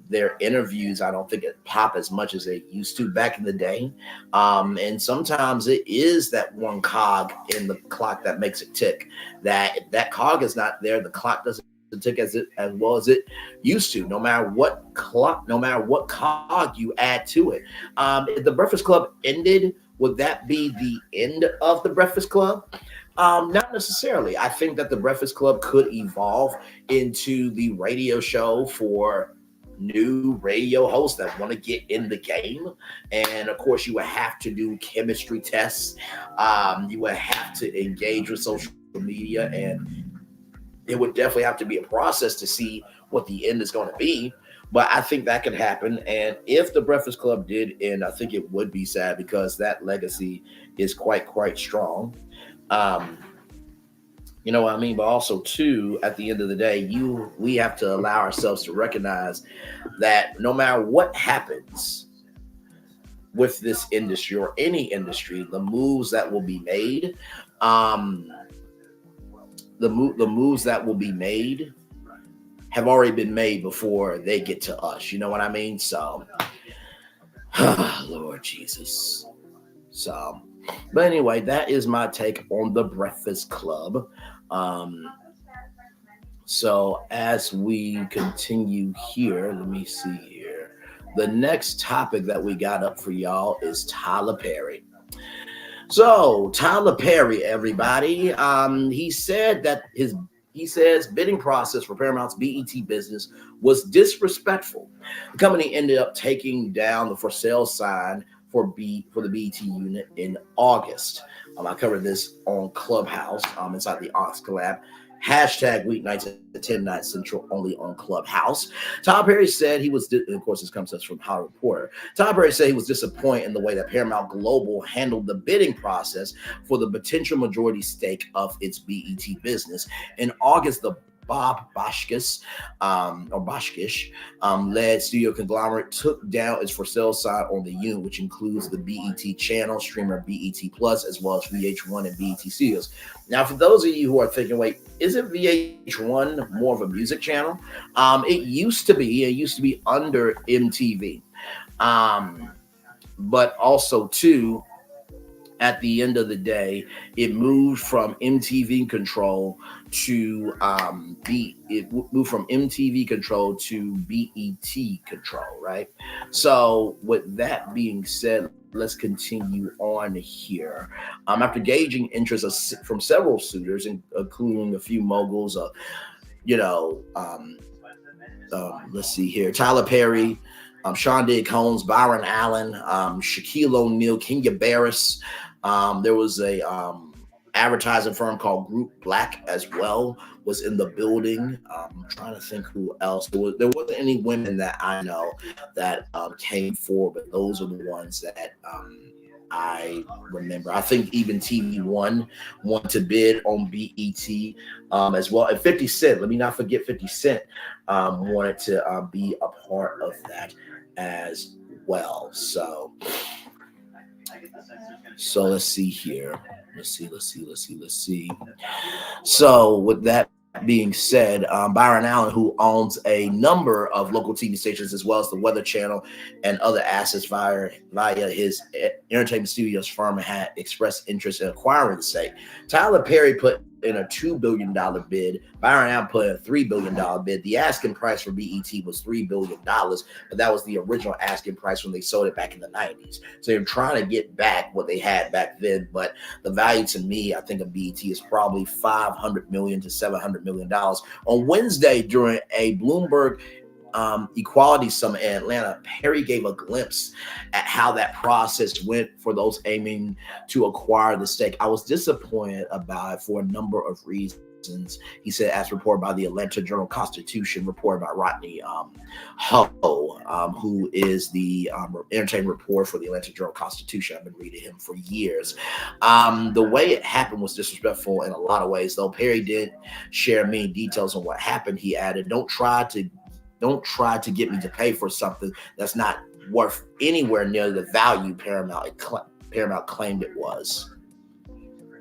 Their interviews, I don't think it pop as much as they used to back in the day. And sometimes it is that one cog in the clock that makes it tick. That if that cog is not there, the clock doesn't tick as well as it used to. No matter what clock, no matter what cog you add to it. If the Breakfast Club ended, would that be the end of the Breakfast Club? Not necessarily. I think that the Breakfast Club could evolve into the radio show for new radio hosts that want to get in the game. And of course, you would have to do chemistry tests. You would have to engage with social media, and it would definitely have to be a process to see what the end is going to be. But I think that could happen. And if the Breakfast Club did end, I think it would be sad because that legacy is quite strong. Um, you know what I mean? But also, too, at the end of the day, we have to allow ourselves to recognize that no matter what happens with this industry or any industry, the moves that will be made, um, the moves that will be made have already been made before they get to us. You know what I mean? So, Lord Jesus. So, but anyway, that is my take on the Breakfast Club. Um, so as we continue here, let me see here. The next topic that we got up for y'all is Tyler Perry. So Tyler Perry, everybody, he said that he says bidding process for Paramount's BET business was disrespectful. The company ended up taking down the for sale sign for the BET unit in August. I covered this on Clubhouse inside the Ox Collab. Hashtag weeknights at 10 nights central only on Clubhouse. Tyler Perry said he was, of course, this comes to us from Hollywood Reporter. Tyler Perry said he was disappointed in the way that Paramount Global handled the bidding process for the potential majority stake of its BET business. In August, the Bob Boschkish, led studio conglomerate took down its for sale sign on the unit, which includes the BET channel, streamer BET Plus, as well as VH1 and BET Studios. Now, for those of you who are thinking, wait, isn't VH1 more of a music channel? It used to be under MTV. But also, too, at the end of the day, it moved from MTV control to BET control, right? So with that being said, let's continue on here. After gauging interest from several suitors, including a few moguls, let's see here, Tyler Perry, Sean Diddy Combs, Byron Allen, Shaquille O'Neal, Kenya Barris. There was a advertising firm called Group Black as well was in the building. I'm trying to think who else. There wasn't any women that I know that came forward, but those are the ones that I remember. I think even TV One wanted to bid on BET as well. And 50 Cent, let me not forget 50 Cent wanted to be a part of that as well. So let's see here. Let's see. So with that being said, Byron Allen, who owns a number of local TV stations as well as the Weather Channel and other assets via his entertainment studios firm, had expressed interest in acquiring the stake. Tyler Perry put in a $2 billion bid. Byron Allen put in a $3 billion bid. The asking price for BET was $3 billion, but that was the original asking price when they sold it back in the 90s. So they're trying to get back what they had back then, but the value to me, I think, of BET is probably $500 million to $700 million. On Wednesday, during a Bloomberg Equality Summit in Atlanta, Perry gave a glimpse at how that process went for those aiming to acquire the stake. I was disappointed about it for a number of reasons. He said, as reported by the Atlanta Journal-Constitution, reported by Rodney Huddle, who is the entertainment reporter for the Atlanta Journal-Constitution. I've been reading him for years. The way it happened was disrespectful in a lot of ways, though Perry did share many details on what happened. He added, don't try to get me to pay for something that's not worth anywhere near the value Paramount claimed it was.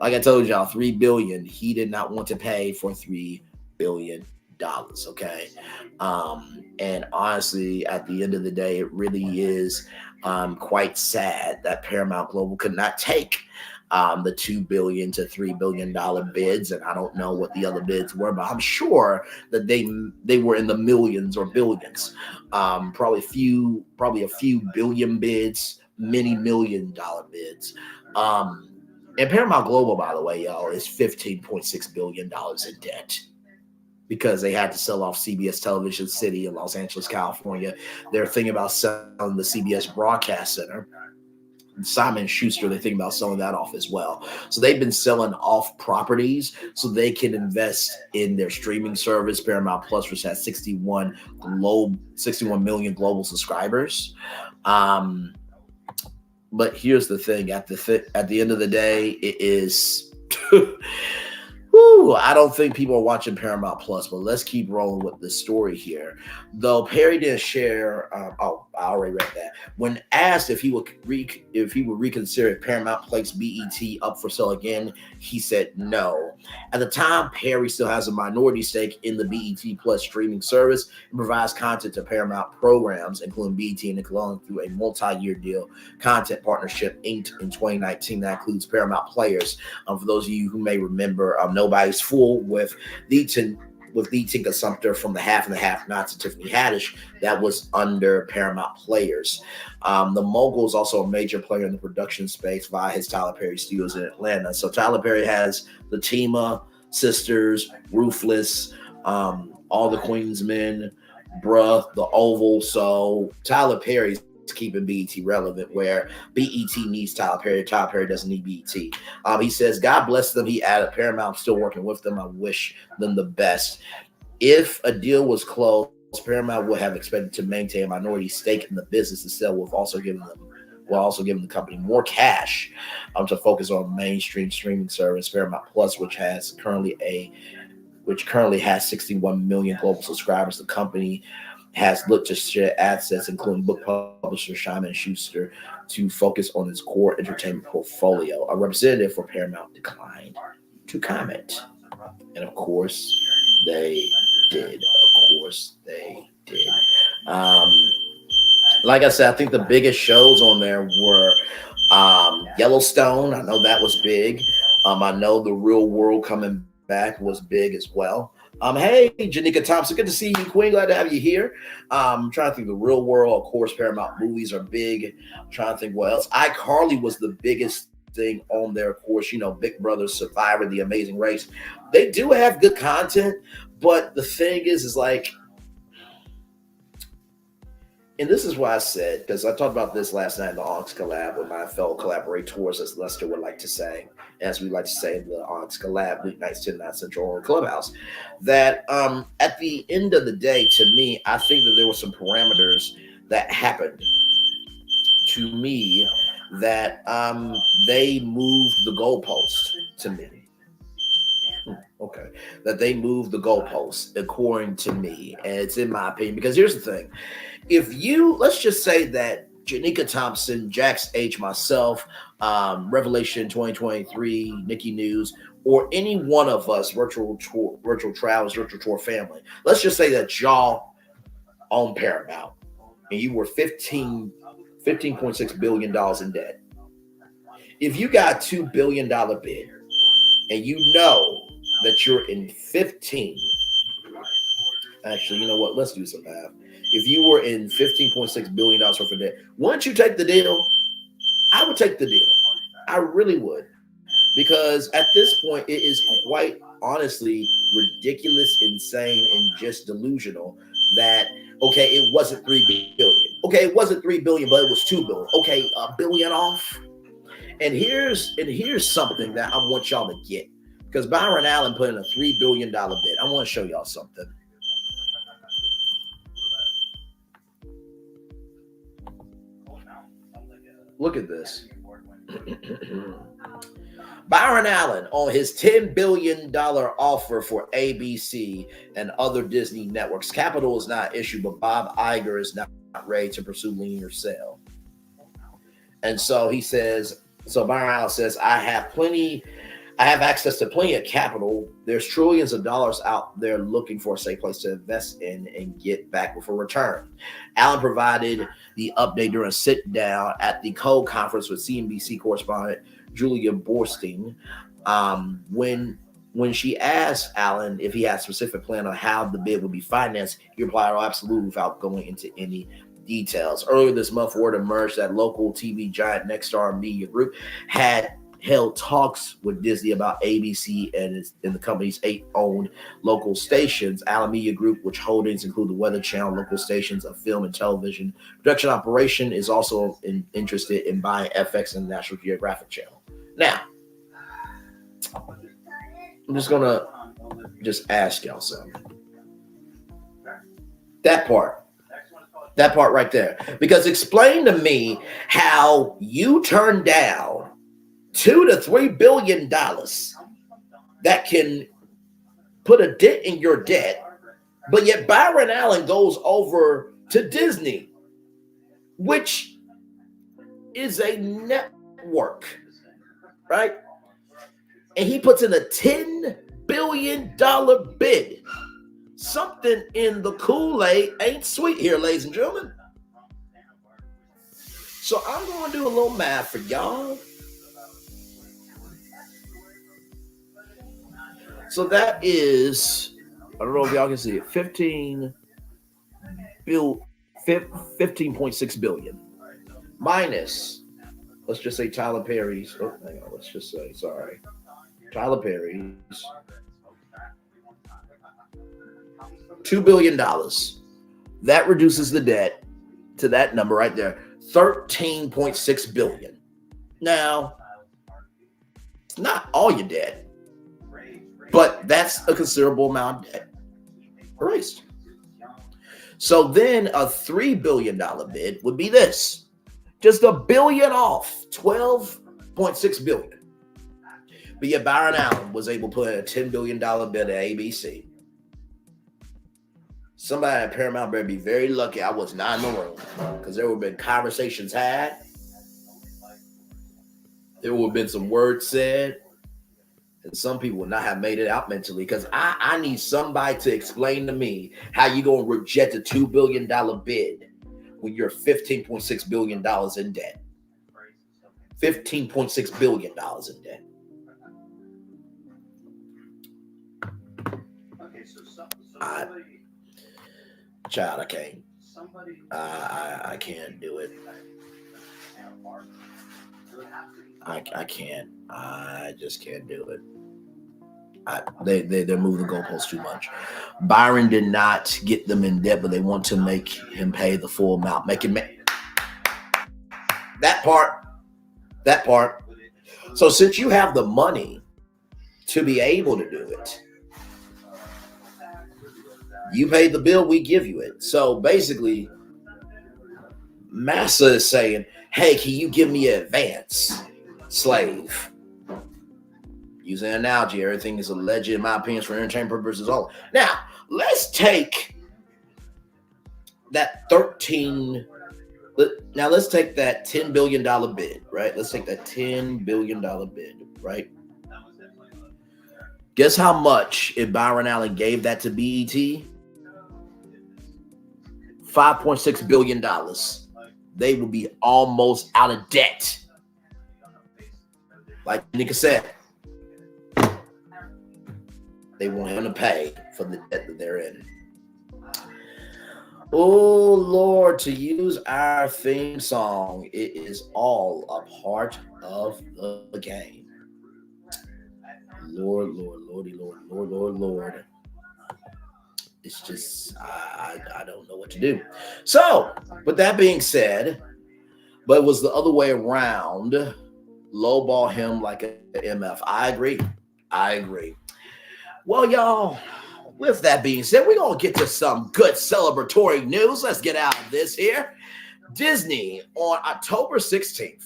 Like I told y'all, $3 billion. He did not want to pay for $3 billion. Okay. And honestly, at the end of the day, it really is quite sad that Paramount Global could not take the $2 billion to $3 billion bids. And I don't know what the other bids were, but I'm sure that they were in the millions or billions. Probably a few billion bids, many $1 million bids. And Paramount Global, by the way, y'all, is $15.6 billion in debt, because they had to sell off CBS Television City in Los Angeles, California. They're thinking about selling the CBS Broadcast Center. Simon Schuster, they're thinking about selling that off as well. So they've been selling off properties so they can invest in their streaming service, Paramount Plus, which has 61 million global subscribers. But here's the thing: at the end of the day, it is. I don't think people are watching Paramount Plus, but let's keep rolling with the story here. Though Perry didn't share, I already read that. When asked if he would reconsider if Paramount placed BET up for sale again, he said no. At the time, Perry still has a minority stake in the BET Plus streaming service and provides content to Paramount programs, including BET and Nickelodeon, through a multi-year deal content partnership inked in 2019 that includes Paramount Players. For those of you who may remember, Nobody's Fool with the Tinka Sumter from the Half and the Half Nots and Tiffany Haddish, that was under Paramount Players. The Mogul is also a major player in the production space via his Tyler Perry Studios in Atlanta. So Tyler Perry has the Tima Sisters, Ruthless, All the Queen's Men, Bruh, The Oval. So Tyler Perry's keeping BET relevant, where BET needs Tyler Perry. Tyler Perry doesn't need BET. He says, God bless them. He added, Paramount, still working with them. I wish them the best. If a deal was closed, Paramount would have expected to maintain a minority stake in the business. Instead, we'll also give the company more cash to focus on mainstream streaming service, Paramount Plus, which currently has 61 million global subscribers. The company has looked to share assets, including book publisher Simon Schuster, to focus on its core entertainment portfolio. A representative for Paramount declined to comment. And of course, they did. Like I said, I think the biggest shows on there were Yellowstone. I know that was big. I know The Real World coming back was big as well. Hey, Janika Thompson, good to see you, Queen. Glad to have you here. I'm trying to think. The Real World, of course, Paramount movies are big. I'm trying to think what else. iCarly was the biggest thing on there, of course. Big Brother, Survivor, The Amazing Race. They do have good content, but the thing is like, and this is why I said, because I talked about this last night in the Onyx collab with my fellow collaborators, as Lester would like to say, as we like to say in the Onyx collab, weeknights 10 9 Central Clubhouse, that at the end of the day, to me, I think that there were some parameters that happened to me that they moved the goalpost to me. Okay, that they moved the goalpost according to me, and it's in my opinion, because here's the thing. Let's just say that Janika Thompson, Jax H, myself, Revelation 2023, Nikki News, or any one of us, Virtual Travels, Virtual Tour family, let's just say that y'all own Paramount and you were $15.6 billion in debt. If you got $2 billion bid and you know that you're in 15, actually, you know what? Let's do some math. If you were in $15.6 billion worth of debt, wouldn't you take the deal? I would take the deal. I really would. Because at this point, it is quite honestly ridiculous, insane, and just delusional that, okay, it wasn't $3 billion. Okay, it wasn't $3 billion, but it was $2 billion. Okay, $1 billion off. And here's something that I want y'all to get. Because Byron Allen put in a $3 billion bid. I want to show y'all something. Look at this. Byron Allen on his $10 billion offer for ABC and other Disney networks. Capital is not issued, but Bob Iger is now ready to pursue linear cell. And so he says, so Byron Allen says, I have access to plenty of capital. There's trillions of dollars out there looking for a safe place to invest in and get back with a return. Allen provided the update during a sit down at the Code Conference with CNBC correspondent Julia Borstein. When she asked Allen if he had a specific plan on how the bid would be financed, he replied, "Oh, absolutely," without going into any details. Earlier this month, word emerged that local TV giant Nexstar Media Group had held talks with Disney about ABC and the company's 8 owned local stations. Allen Media Group, which holdings include the Weather Channel, local stations of film and television production operation, is also interested in buying FX and National Geographic Channel. Now, I'm just gonna ask y'all something. That part right there, because explain to me how you turn down $2 to $3 billion that can put a dent in your debt, but yet Byron Allen goes over to Disney, which is a network, right? And he puts in a $10 billion bid. Something in the Kool-Aid ain't sweet here, ladies and gentlemen. So I'm going to do a little math for y'all. So that is, I don't know if y'all can see it, 15.6 billion minus, let's just say Tyler Perry's, Tyler Perry's $2 billion. That reduces the debt to that number right there, 13.6 billion. Now, it's not all your debt, but that's a considerable amount of debt erased. So then a $3 billion bid would be this, just $1 billion off, 12.6 billion. But yet Byron Allen was able to put a $10 billion bid at ABC. Somebody at Paramount better be very lucky I was not in the room, because there would have been conversations had. There would have been some words said, and some people would not have made it out mentally, because I need somebody to explain to me how you going to reject a $2 billion bid when you're $15.6 billion in debt. $15.6 billion in debt. Child, I can't. I can't do it. I can't. I just can't do it. They're moving the goalposts too much. Byron did not get them in debt, but they want to make him pay the full amount. That part. So since you have the money to be able to do it, you pay the bill, we give you it. So basically, Massa is saying, hey, can you give me an advance, slave? Using an analogy, everything is alleged, in my opinion, for entertainment purposes only. Now, let's take that $10 billion bid, right? Let's take that $10 billion bid, right? Guess how much if Byron Allen gave that to BET? $5.6 billion. They would be almost out of debt. Like Nika said, they want him to pay for the debt that they're in. Oh, Lord, to use our theme song, it is all a part of the game. Lord, Lordy, Lord. It's just, I don't know what to do. So, with that being said, but it was the other way around, lowball him like an MF. I agree. Well, y'all, with that being said, we're going to get to some good celebratory news. Let's get out of this here. Disney, on October 16th,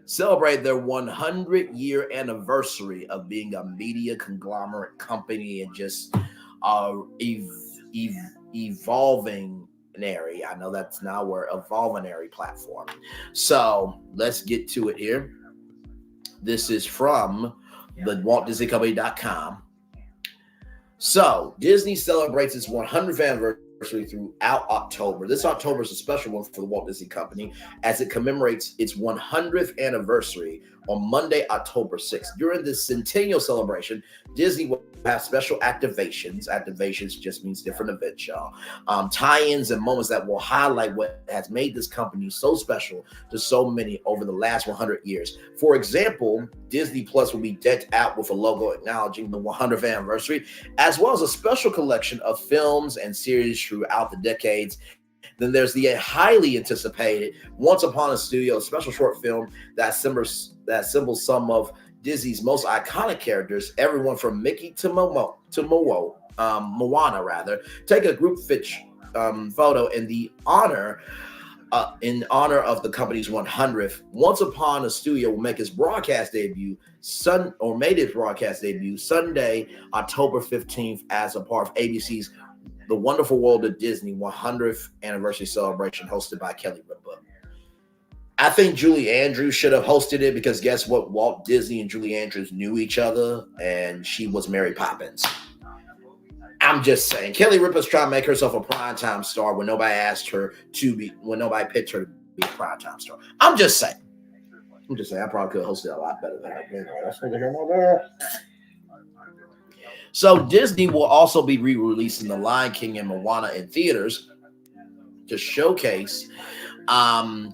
celebrated their 100-year anniversary of being a media conglomerate company and just evolving I know that's now we're evolvinary platform. So let's get to it here. This is from the WaltDisneyCompany.com. So Disney celebrates its 100th anniversary throughout October. This October is a special one for the Walt Disney Company as it commemorates its 100th anniversary on Monday, October 6th. During this centennial celebration, Disney will have special activations. Activations just means different events, y'all. Tie-ins and moments that will highlight what has made this company so special to so many over the last 100 years. For example, Disney Plus will be decked out with a logo acknowledging the 100th anniversary, as well as a special collection of films and series throughout the decades. Then there's the highly anticipated Once Upon a Studio special short film that assembles some of Disney's most iconic characters, everyone from Mickey to Moana rather. Take a group photo in honor of the company's 100th. Once Upon a Studio will make its broadcast debut Sunday, October 15th, as a part of ABC's The Wonderful World of Disney 100th anniversary celebration hosted by Kelly Ripa. I think Julie Andrews should have hosted it because guess what? Walt Disney and Julie Andrews knew each other, and she was Mary Poppins. I'm just saying. Kelly Ripa's trying to make herself a primetime star when nobody picked her to be a primetime star. I'm just saying. I probably could have hosted it a lot better than her. So Disney will also be re-releasing The Lion King and Moana in theaters to showcase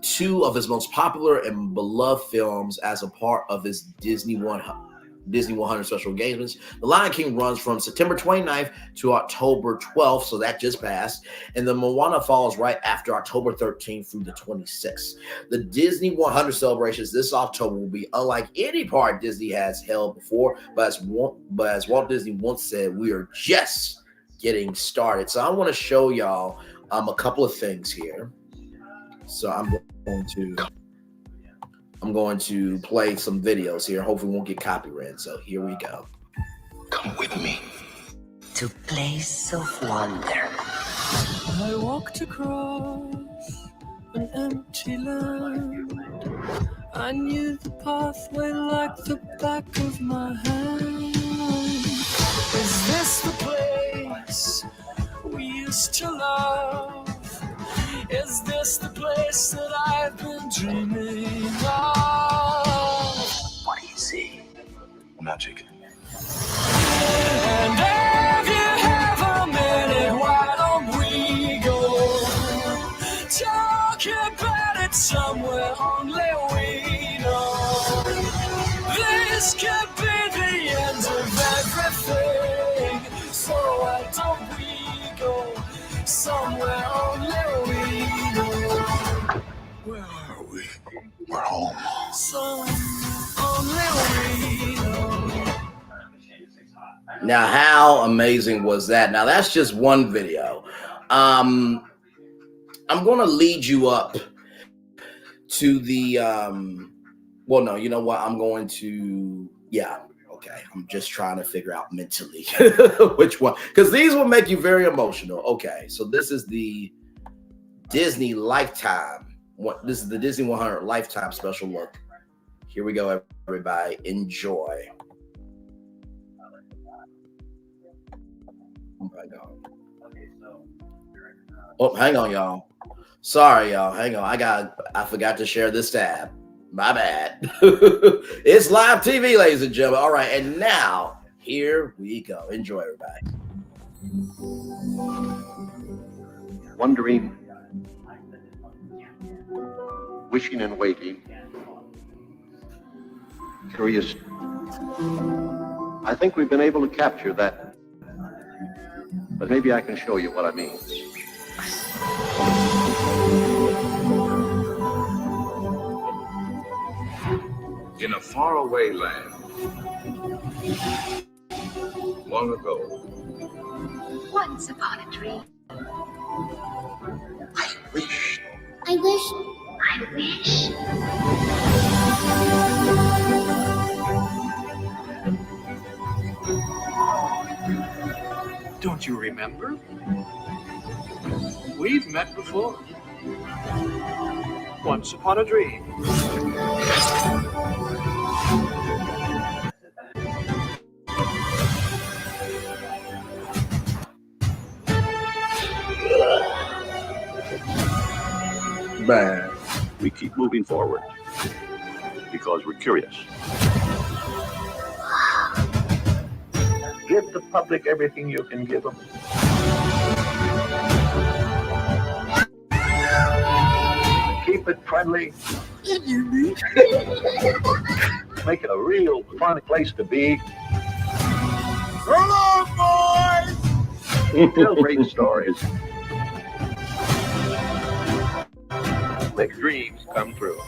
two of his most popular and beloved films as a part of his Disney 100 special engagements. The Lion King runs from September 29th to October 12th, so that just passed. And the Moana falls right after October 13th through the 26th. The Disney 100 celebrations this October will be unlike any part Disney has held before, but as Walt Disney once said, we are just getting started. So I want to show y'all a couple of things here. So I'm going to play some videos here. Hopefully we won't get copyrighted. So here we go. Come with me to place of wonder. I walked across an empty land. I knew the pathway like the back of my hand. Is this the place we used to love? Is this the place that I've been dreaming of? What do you see? Magic. And if you have a minute, why don't we go talk about it somewhere only we know? This could be the end of everything, so why don't we go somewhere only we know? Where are we? We're home. Somewhere only we know. Now, how amazing was that? Now, that's just one video. I'm going to lead you up to the, well, no, you know what? I'm going to, okay. I'm just trying to figure out mentally which one, because these will make you very emotional. Okay, so this is the Disney Lifetime. This is the Disney 100 Lifetime special look. Here we go, everybody. Enjoy. Oh, hang on, y'all. Sorry, y'all. Hang on. I forgot to share this tab. My bad. It's live TV, ladies and gentlemen. All right, and now here we go. Enjoy, everybody. Wondering, wishing and waiting, curious. I think we've been able to capture that, but maybe I can show you what I mean. In a faraway land, long ago, Once upon a dream. I wish. I wish. I wish. Don't you remember? We've met before. Once upon a dream. Bad. We keep moving forward because we're curious. Give the public everything you can give them. Keep it friendly. Make it a real fun place to be. Hello, boys! Tell great stories. Make dreams come true.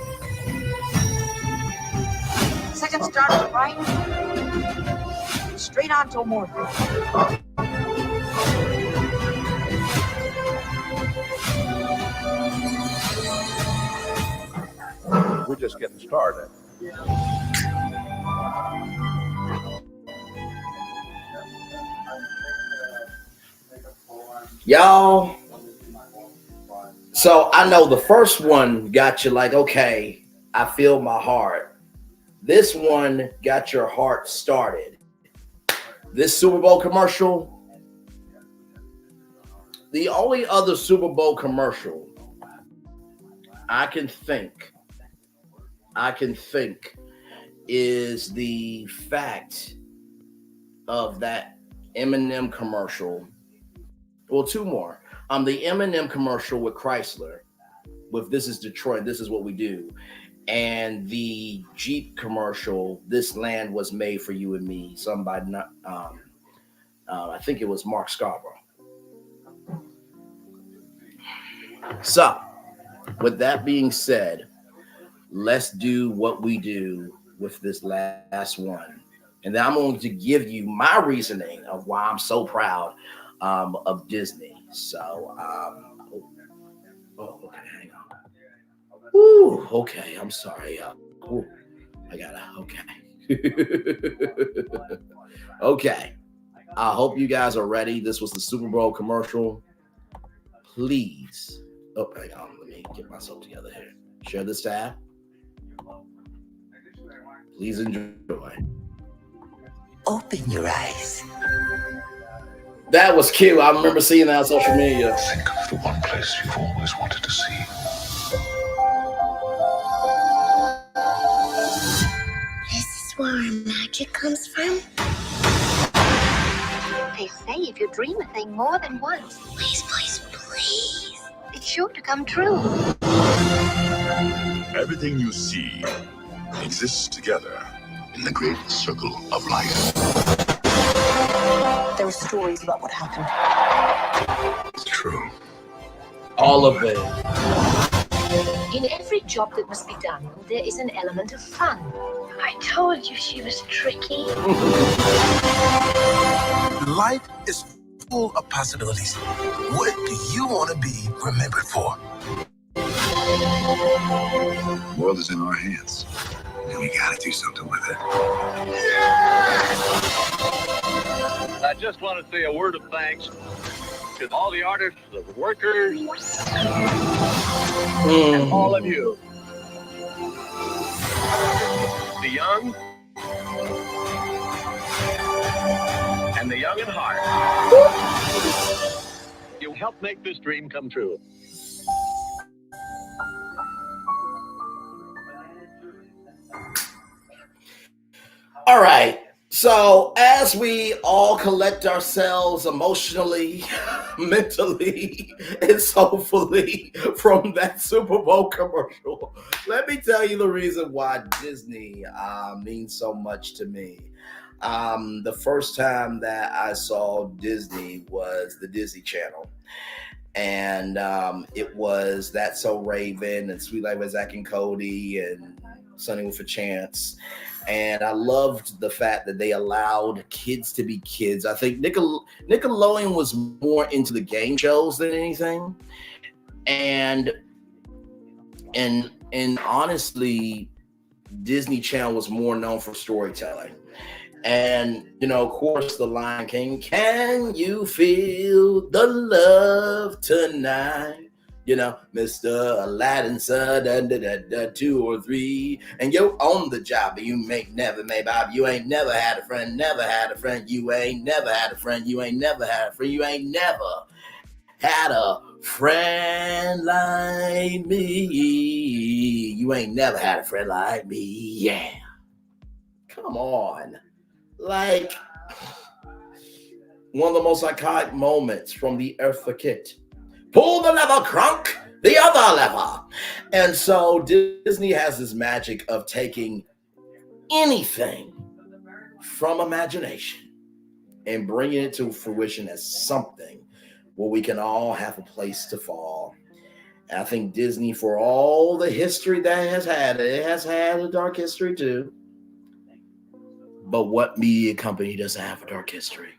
Second start right. Straight on till Morphin. We're just getting started. Y'all, so I know the first one got you like, okay, I feel my heart. This one got your heart started. This Super Bowl commercial, the only other Super Bowl commercial I can think is the fact of that Eminem commercial. Well, two more. The Eminem commercial with Chrysler, with "This is Detroit, this is what we do," and the Jeep commercial, "This land was made for you and me." Somebody, I think it was Mark Scarborough. So, with that being said, let's do what we do with this last one, and then I'm going to give you my reasoning of why I'm so proud of Disney. So, okay, hang on. Ooh, okay, I'm sorry. I gotta, okay. Okay, I hope you guys are ready. This was the Super Bowl commercial. Please, hang on, let me get myself together here. Share this tab. Please enjoy. Open your eyes. That was cute. I remember seeing that on social media. Think of the one place you've always wanted to see. This is where our magic comes from. They say if you dream a thing more than once, please, please, please, it's sure to come true. Everything you see exists together in the great circle of life. There were stories about what happened. It's true. All of it. In every job that must be done, there is an element of fun. I told you she was tricky. Life is full of possibilities. What do you want to be remembered for? The world is in our hands, and we gotta do something with it. I just want to say a word of thanks to all the artists, the workers, and all of you. The young and the young at heart. You helped make this dream come true. All right. So as we all collect ourselves emotionally, mentally, and soulfully from that Super Bowl commercial, let me tell you the reason why Disney means so much to me. The first time that I saw Disney was the Disney Channel. And it was That's So Raven and Sweet Life of Zack and Cody and Sunny with a Chance. And I loved the fact that they allowed kids to be kids. I think Nickelodeon was more into the game shows than anything. And honestly, Disney Channel was more known for storytelling. And, of course, the Lion King, can you feel the love tonight? Mr. Aladdin, son, 2 or 3, and you're on the job, but you may never, you ain't never had a friend, never had a friend, you ain't never had a friend, you ain't never had a friend, you ain't never had a friend like me. You ain't never had a friend like me, yeah. Come on. Like, one of the most iconic moments from the Eartha Kitt. Pull the lever, Crunk, the other lever. And so Disney has this magic of taking anything from imagination and bringing it to fruition as something where we can all have a place to fall. And I think Disney, for all the history that it has had a dark history too. But what media company doesn't have a dark history?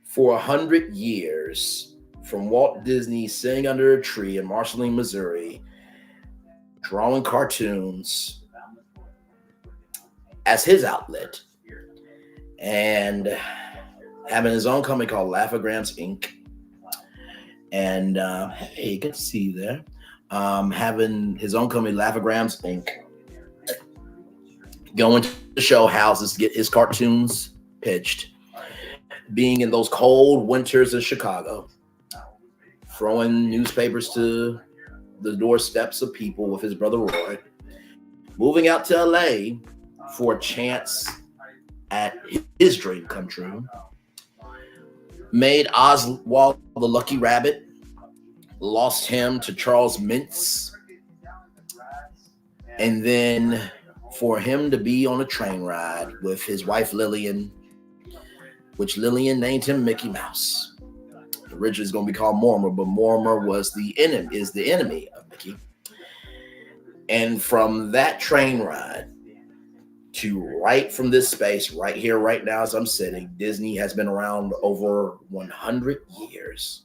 For 100 years, from Walt Disney sitting under a tree in Marceline, Missouri, drawing cartoons as his outlet, and having his own company called Laugh-O-Grams Inc. And hey, good to see you there. Having his own company, Laugh-O-Grams Inc. Going to show houses to get his cartoons pitched. Being in those cold winters in Chicago. Throwing newspapers to the doorsteps of people with his brother Roy. Moving out to LA for a chance at his dream come true. Made Oswald the Lucky Rabbit. Lost him to Charles Mintz. And then for him to be on a train ride with his wife Lillian, which Lillian named him Mickey Mouse. Originally it's going to be called Mortimer, but Mortimer is the enemy of Mickey. And from that train ride to right from this space, right here, right now as I'm sitting, Disney has been around over 100 years.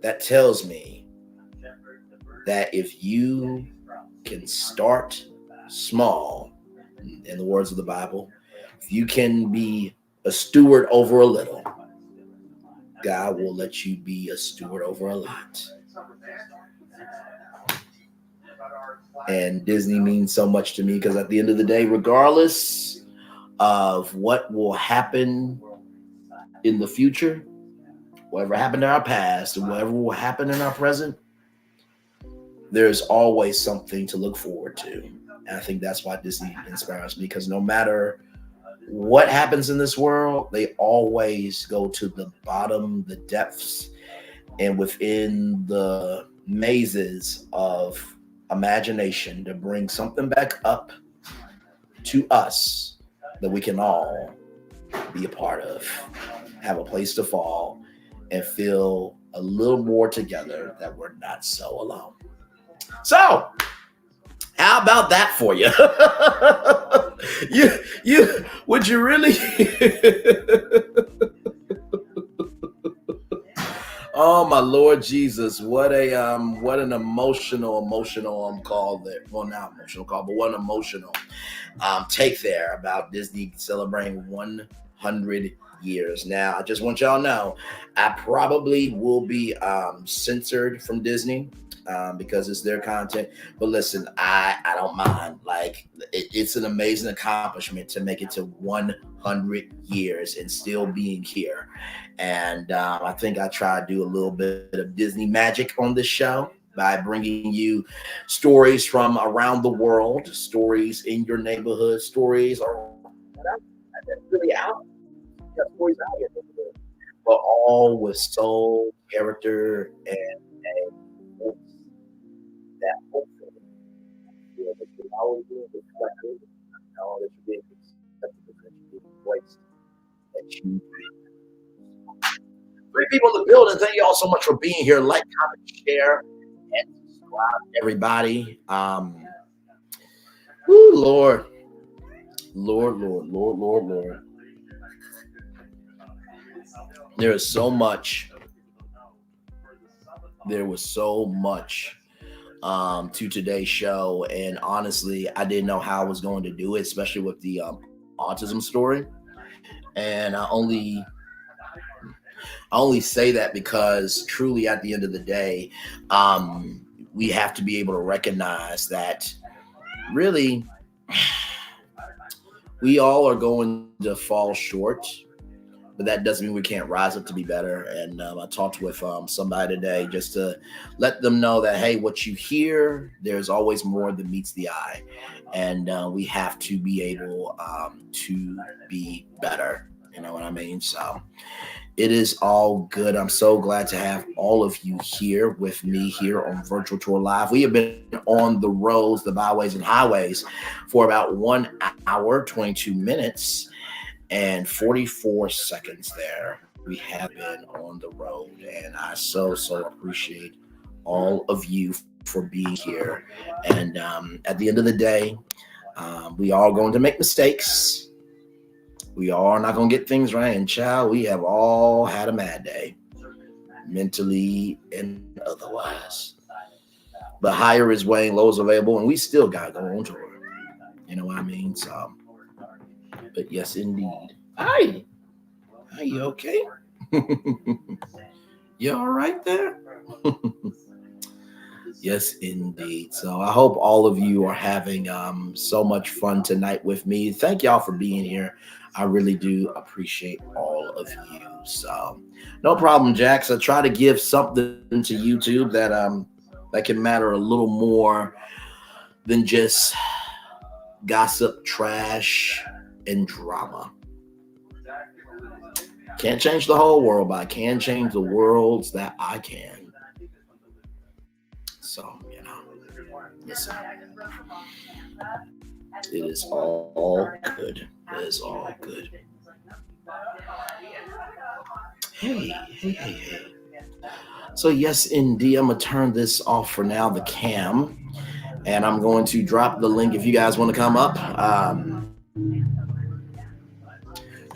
That tells me that if you can start small, in the words of the Bible, if you can be a steward over a little, God will let you be a steward over a lot. And Disney means so much to me because at the end of the day, regardless of what will happen in the future, whatever happened in our past and whatever will happen in our present, there's always something to look forward to. And I think that's why Disney inspires me, because no matter what happens in this world, they always go to the bottom, the depths, and within the mazes of imagination to bring something back up to us that we can all be a part of, have a place to fall, and feel a little more together, that we're not so alone. So, how about that for you? you would you really? Oh my Lord Jesus! What an emotional call there. Well, not emotional call, but what an emotional take there about Disney celebrating 100 years. Now, I just want y'all to know, I probably will be censored from Disney. Because it's their content. But listen, I don't mind. Like, it's an amazing accomplishment to make it to 100 years and still being here. And I think I try to do a little bit of Disney magic on this show by bringing you stories from around the world, stories in your neighborhood, stories are really out. Stories out here, but all with soul, character, and that hopefully, that you always be reflected, that you're being accepted, that you're being embraced, that you. Three people in the building. Thank you all so much for being here. Like, comment, share, and subscribe, everybody. Lord. There is so much. There was so much to today's show, and honestly, I didn't know how I was going to do it, especially with the autism story. And I only say that because truly at the end of the day, we have to be able to recognize that really we all are going to fall short, but that doesn't mean we can't rise up to be better. And I talked with somebody today just to let them know that, hey, what you hear, there's always more than meets the eye. And we have to be able to be better. You know what I mean? So it is all good. I'm so glad to have all of you here with me here on Virtual Tour Live. We have been on the roads, the byways, and highways for about 1 hour, 22 minutes, and 44 seconds there. We have been on the road, and I so appreciate all of you for being here. And at the end of the day, we are going to make mistakes. We are not going to get things right. And child, we have all had a mad day, mentally and otherwise. But higher is weighing, low is available, and we still got to go on tour. You know what I mean? So, but yes, indeed. Hi. Are you okay? You all right there? Yes, indeed. So I hope all of you are having so much fun tonight with me. Thank y'all for being here. I really do appreciate all of you. So no problem, Jax. I try to give something to YouTube that can matter a little more than just gossip, trash, and drama. Can't change the whole world, but I can change the worlds that I can. So, listen. It is all good. It is all good. Hey. So, yes, indeed, I'm going to turn this off for now, the cam. And I'm going to drop the link if you guys want to come up.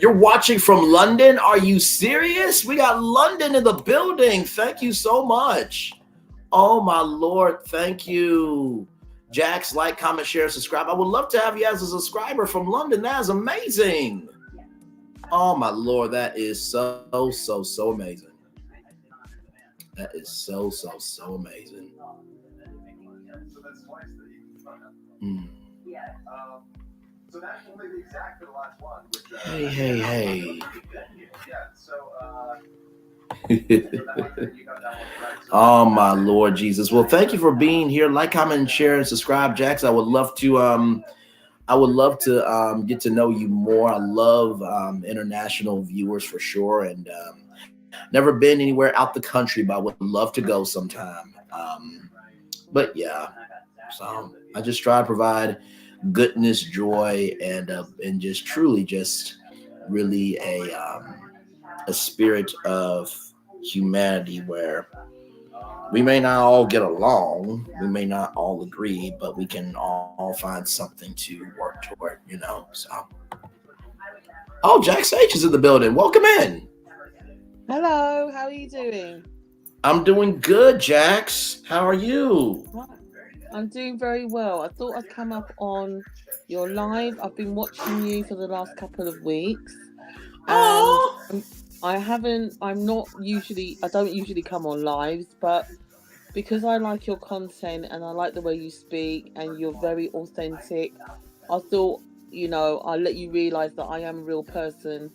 You're watching from London? Are you serious? We got London in the building. Thank you so much. Oh, my Lord. Thank you. Jax, like, comment, share, subscribe. I would love to have you as a subscriber from London. That is amazing. Oh, my Lord. That is so amazing. That is so amazing. Hey. Oh my Lord Jesus. Well, thank you for being here. Like, comment, and share, and subscribe, Jax. I would love to get to know you more. I love international viewers for sure, and never been anywhere out the country, but I would love to go sometime. But yeah, so I just try to provide goodness, joy, and just truly just really a spirit of humanity where we may not all get along, we may not all agree, but we can all find something to work toward, so. Oh, Jax H is in the building. Welcome in. Hello, how are you doing? I'm doing good, Jax. How are you? I'm doing very well. I thought I'd come up on your live. I've been watching you for the last couple of weeks. And I don't usually come on lives, but because I like your content and I like the way you speak and you're very authentic, I thought, I'll let you realize that I am a real person.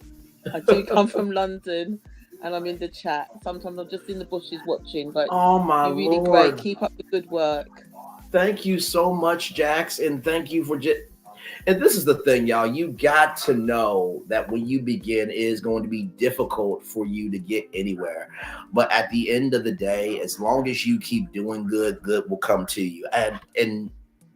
I do come from London and I'm in the chat. Sometimes I'm just in the bushes watching, but you're really great. Keep up the good work. Thank you so much, Jax, and thank you for and this is the thing, y'all. You got to know that when you begin, it is going to be difficult for you to get anywhere. But at the end of the day, as long as you keep doing good will come to you. And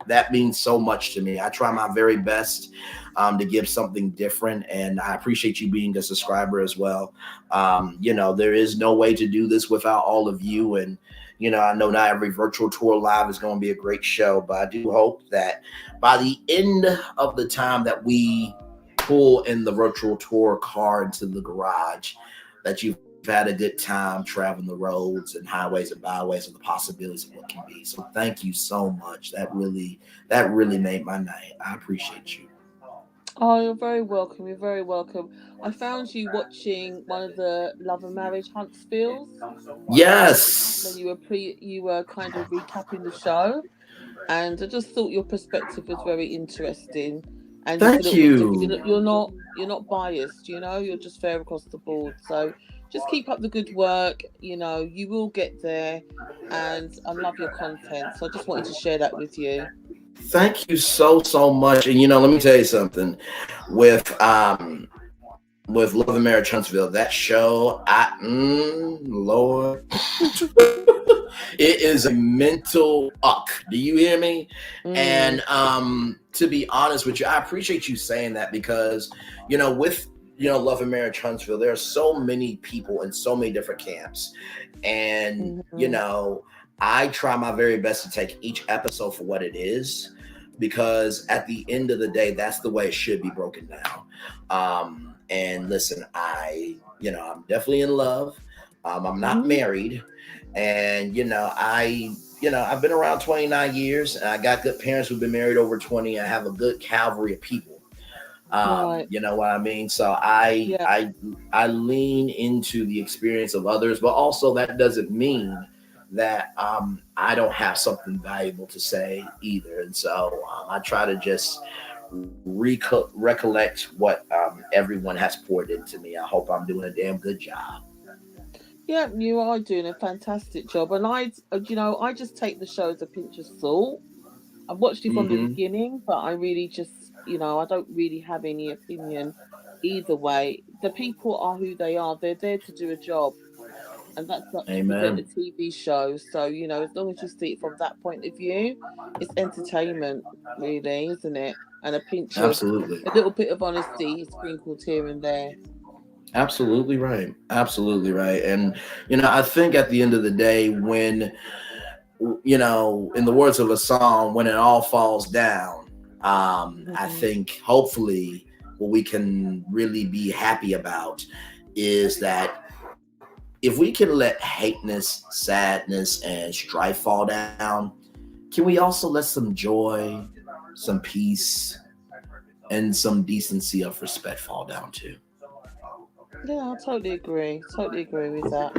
that means so much to me. I try my very best to give something different, and I appreciate you being a subscriber as well. There is no way to do this without all of you, and I know not every virtual tour live is going to be a great show, but I do hope that by the end of the time that we pull in the virtual tour car into the garage, that you've had a good time traveling the roads and highways and byways and the possibilities of what can be. So thank you so much. That really made my night. I appreciate you. Oh, you're very welcome. You're very welcome. I found you watching one of the Love and Marriage Huntsvilles when Yes. you were kind of recapping the show, and I just thought your perspective was very interesting and just a Thank little bit different. you. You're not biased. You're just fair across the board. So just keep up the good work. You will get there, and I love your content. So I just wanted to share that with you. Thank you so much. And let me tell you something. With Love and Marriage Huntsville, that show, Lord, it is a mental uck. Do you hear me? And to be honest with you, I appreciate you saying that because, with Love and Marriage Huntsville, there are so many people in so many different camps. And, I try my very best to take each episode for what it is, because at the end of the day, that's the way it should be broken down. And listen, I'm definitely in love. I'm not married, and I've been around 29 years, and I got good parents who've been married over 20. I have a good cavalry of people. Right. You know what I mean? So I lean into the experience of others, but also that doesn't mean that I don't have something valuable to say either. And so I try to just recollect what everyone has poured into me. I hope I'm doing a damn good job. Yeah, you are doing a fantastic job, and I just take the show as a pinch of salt. I've watched it from the beginning, but I really just, I don't really have any opinion either way. The people are who they are. They're there to do a job, and that's not to present a Amen. TV show. So, as long as you see it from that point of view, it's entertainment, really, isn't it? And Absolutely. a little bit of honesty sprinkled here and there. Absolutely right. Absolutely right. And, I think at the end of the day, when, in the words of a song, when it all falls down, I think hopefully what we can really be happy about is that if we can let hateness, sadness, and strife fall down, can we also let some joy, some peace, and some decency of respect fall down too? Yeah, I totally agree. Totally agree with that.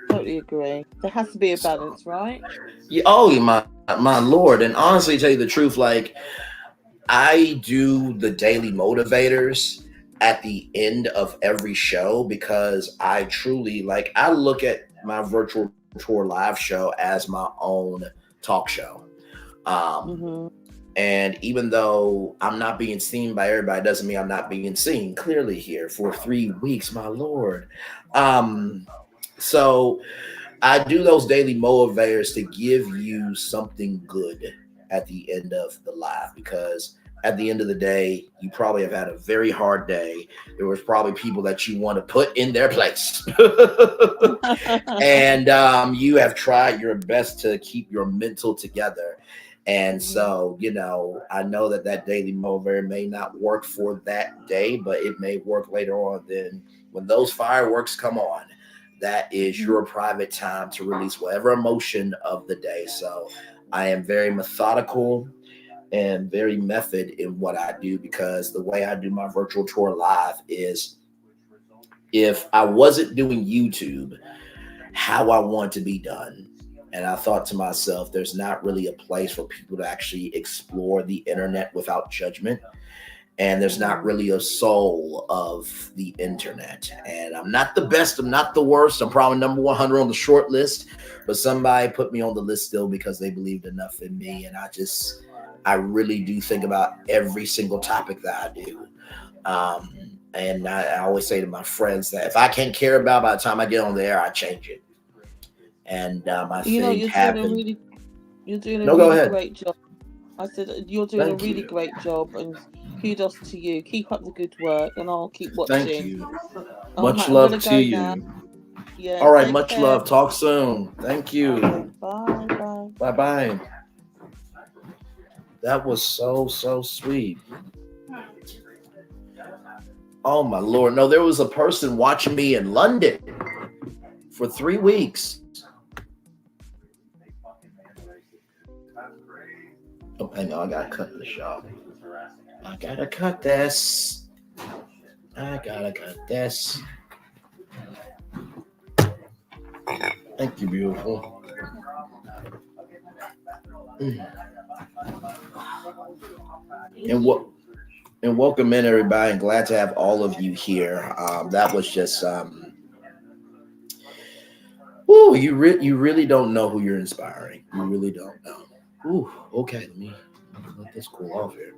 Totally agree. There has to be a balance, right? Yeah, oh my lord. And honestly, tell you the truth, like I do the daily motivators at the end of every show because I truly I look at my virtual tour live show as my own talk show. And even though I'm not being seen by everybody, doesn't mean I'm not being seen clearly here for 3 weeks, my lord. So I do those daily motivators to give you something good at the end of the live, because at the end of the day, you probably have had a very hard day. There was probably people that you want to put in their place. And you have tried your best to keep your mental together. And so, I know that daily motivator may not work for that day, but it may work later on. Then when those fireworks come on, that is your private time to release whatever emotion of the day. So I am very methodical and very method in what I do, because the way I do my virtual tour live is, if I wasn't doing YouTube, how I want to be done. And I thought to myself, there's not really a place for people to actually explore the internet without judgment. And there's not really a soul of the internet. And I'm not the best. I'm not the worst. I'm probably number 100 on the short list. But somebody put me on the list still because they believed enough in me. And I really do think about every single topic that I do. And I always say to my friends that if I can't care about by the time I get on the air, I change it. And I think you're doing a really great job. I said you're doing a really great job, and kudos to you. Keep up the good work, and I'll keep watching. Thank you. Much love to you. Yeah. All right, much love. Talk soon. Thank you. Bye. Bye. That was so sweet. Oh my lord. No, there was a person watching me in London for 3 weeks. Oh, hang on, I gotta cut this off. I gotta cut this. I gotta cut this. Thank you, beautiful. And welcome in, everybody, and glad to have all of you here. That was just you really don't know who you're inspiring. You really don't know. Ooh, okay, let me let this cool off here.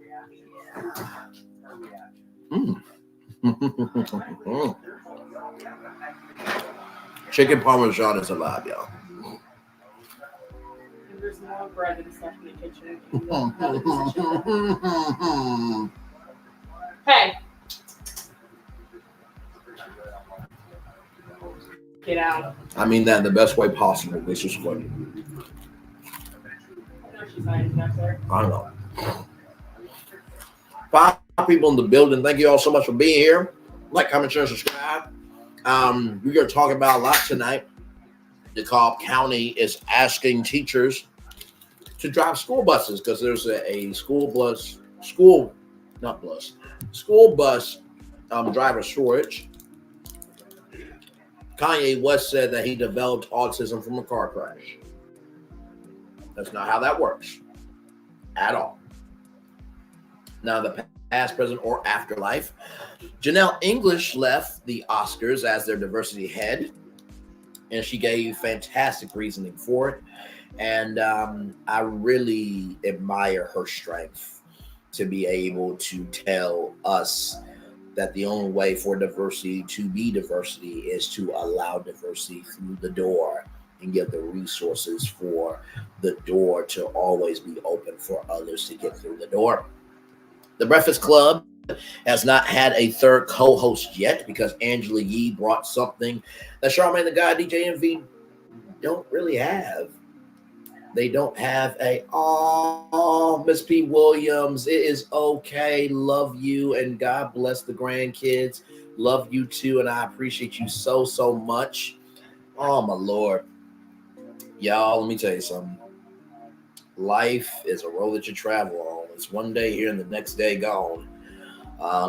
Chicken parmesan is alive, y'all. There's more bread and stuff in the kitchen. Hey! Get out. I mean that in the best way possible. This is funny. I don't know. 5 people in the building. Thank you all so much for being here. Like, comment, share, subscribe. We're going to talk about a lot tonight. Dekalb County is asking teachers to drive school buses because there's a school bus driver shortage. Kayne West said that he developed autism from a car crash. That's not how that works at all. Now, the past, present, or afterlife. Jeanell English left the Oscars as their diversity head, and she gave fantastic reasoning for it. And I really admire her strength to be able to tell us that the only way for diversity to be diversity is to allow diversity through the door and give the resources for the door to always be open for others to get through the door. The Breakfast Club has not had a third co-host yet because Angela Yee brought something that Charmaine the God, DJ Envy don't really have. They don't have Miss P. Williams, it is okay. Love you and God bless the grandkids. Love you too, and I appreciate you so, so much. Oh, my Lord. Y'all, let me tell you something. Life is a road that you travel on. It's one day here and the next day gone.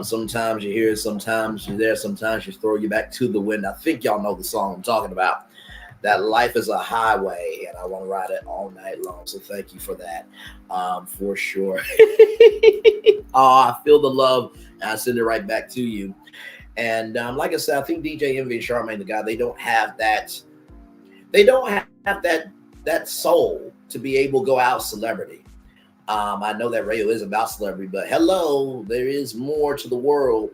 Sometimes you're here, sometimes you're there, sometimes you throw you back to the wind. I think y'all know the song I'm talking about. That life is a highway, and I want to ride it all night long. So thank you for that, for sure. I feel the love, and I send it right back to you. And like I said, I think DJ Envy and Charmaine the God, they don't have that. They don't have that soul to be able to go out celebrity. I know that radio is about celebrity, but hello, there is more to the world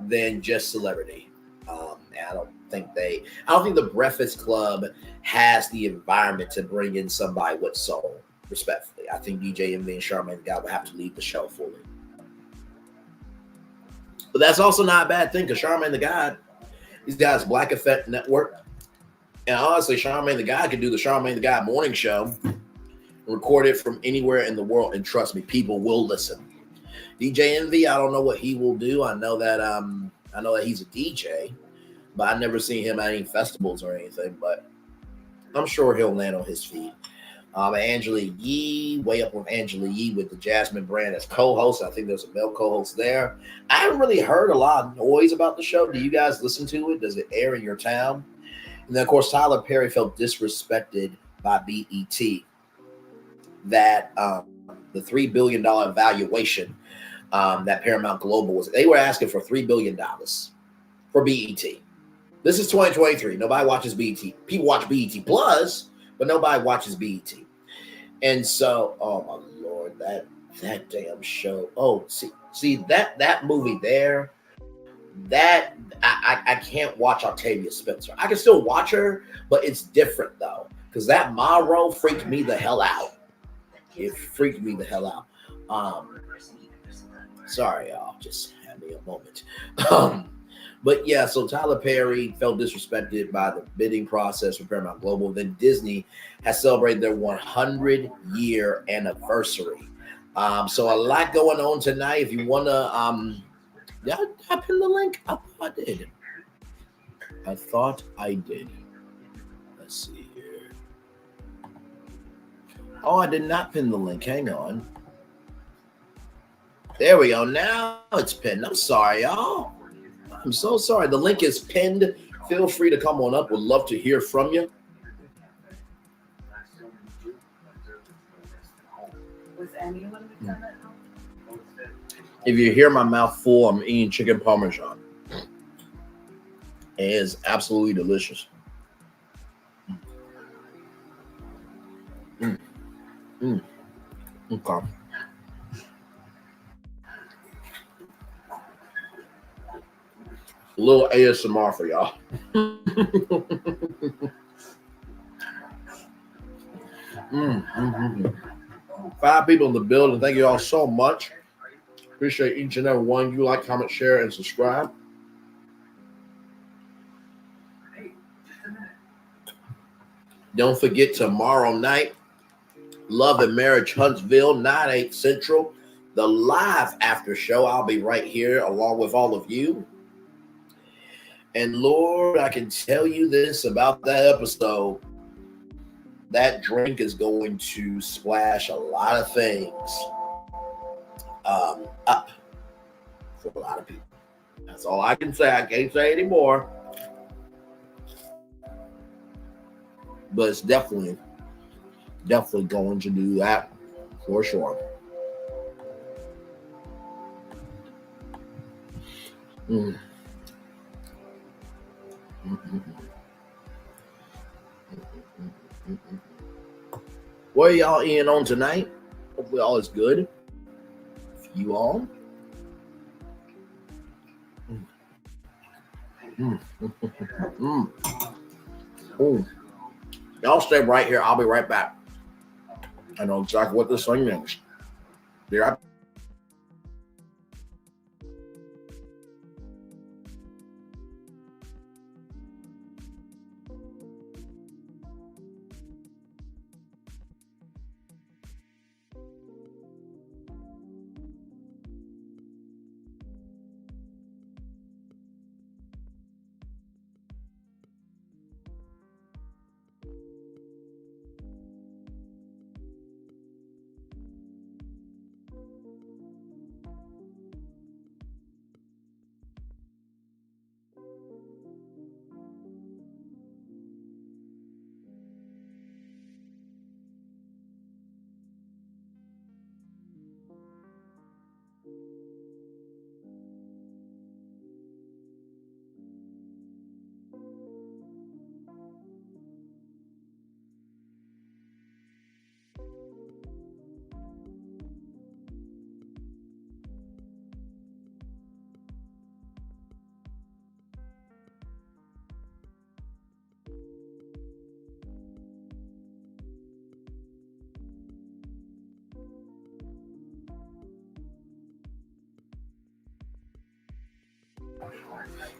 than just celebrity. I don't think the Breakfast Club has the environment to bring in somebody with soul, respectfully. I think DJ Envy and Charmaine the God will have to lead the show fully. But that's also not a bad thing because Charmaine the God, he's got his Black Effect Network. And honestly, Charmaine the God can do the Charmaine the God morning show, record it from anywhere in the world, and trust me, people will listen. DJ Envy, I don't know what he will do. I know that he's a DJ, but I've never seen him at any festivals or anything. But I'm sure he'll land on his feet. Angela Yee, way up with Angela Yee with the Jasmine brand as co-host. I think there's a male co-host there. I haven't really heard a lot of noise about the show. Do you guys listen to it? Does it air in your town? And then, of course, Tyler Perry felt disrespected by BET. That the $3 billion valuation that Paramount Global was, they were asking for $3 billion for BET. This is 2023. Nobody watches BET. People watch BET Plus, but nobody watches BET. And so, oh my Lord, that damn show. Oh, see that movie there. That I can't watch Octavia Spencer. I can still watch her, but it's different though, because that Ma role freaked me the hell out. It freaked me the hell out. Sorry, y'all. Just had me a moment. But yeah, so Tyler Perry felt disrespected by the bidding process for Paramount Global. Then Disney has celebrated their 100-year anniversary. So a lot going on tonight. If you want to, I pinned the link. I thought I did. Let's see here. Oh, I did not pin the link. Hang on. There we go. Now it's pinned. I'm sorry, y'all. I'm so sorry. The link is pinned. Feel free to come on up. Would love to hear from you. If you hear my mouth full, I'm eating chicken parmesan. It is absolutely delicious. Okay. A little ASMR for y'all. 5 people in the building. Thank you all so much. Appreciate each and every one. You like, comment, share, and subscribe. Don't forget tomorrow night, Love and Marriage Huntsville, 9/8 Central, the live after show. I'll be right here along with all of you. And Lord, I can tell you this about that episode. That drink is going to splash a lot of things up for a lot of people. That's all I can say. I can't say anymore. But it's definitely going to do that for sure. What are y'all in on tonight? Hopefully all is good for you all. Y'all stay right here. I'll be right back. I know exactly what this thing means. Be right back.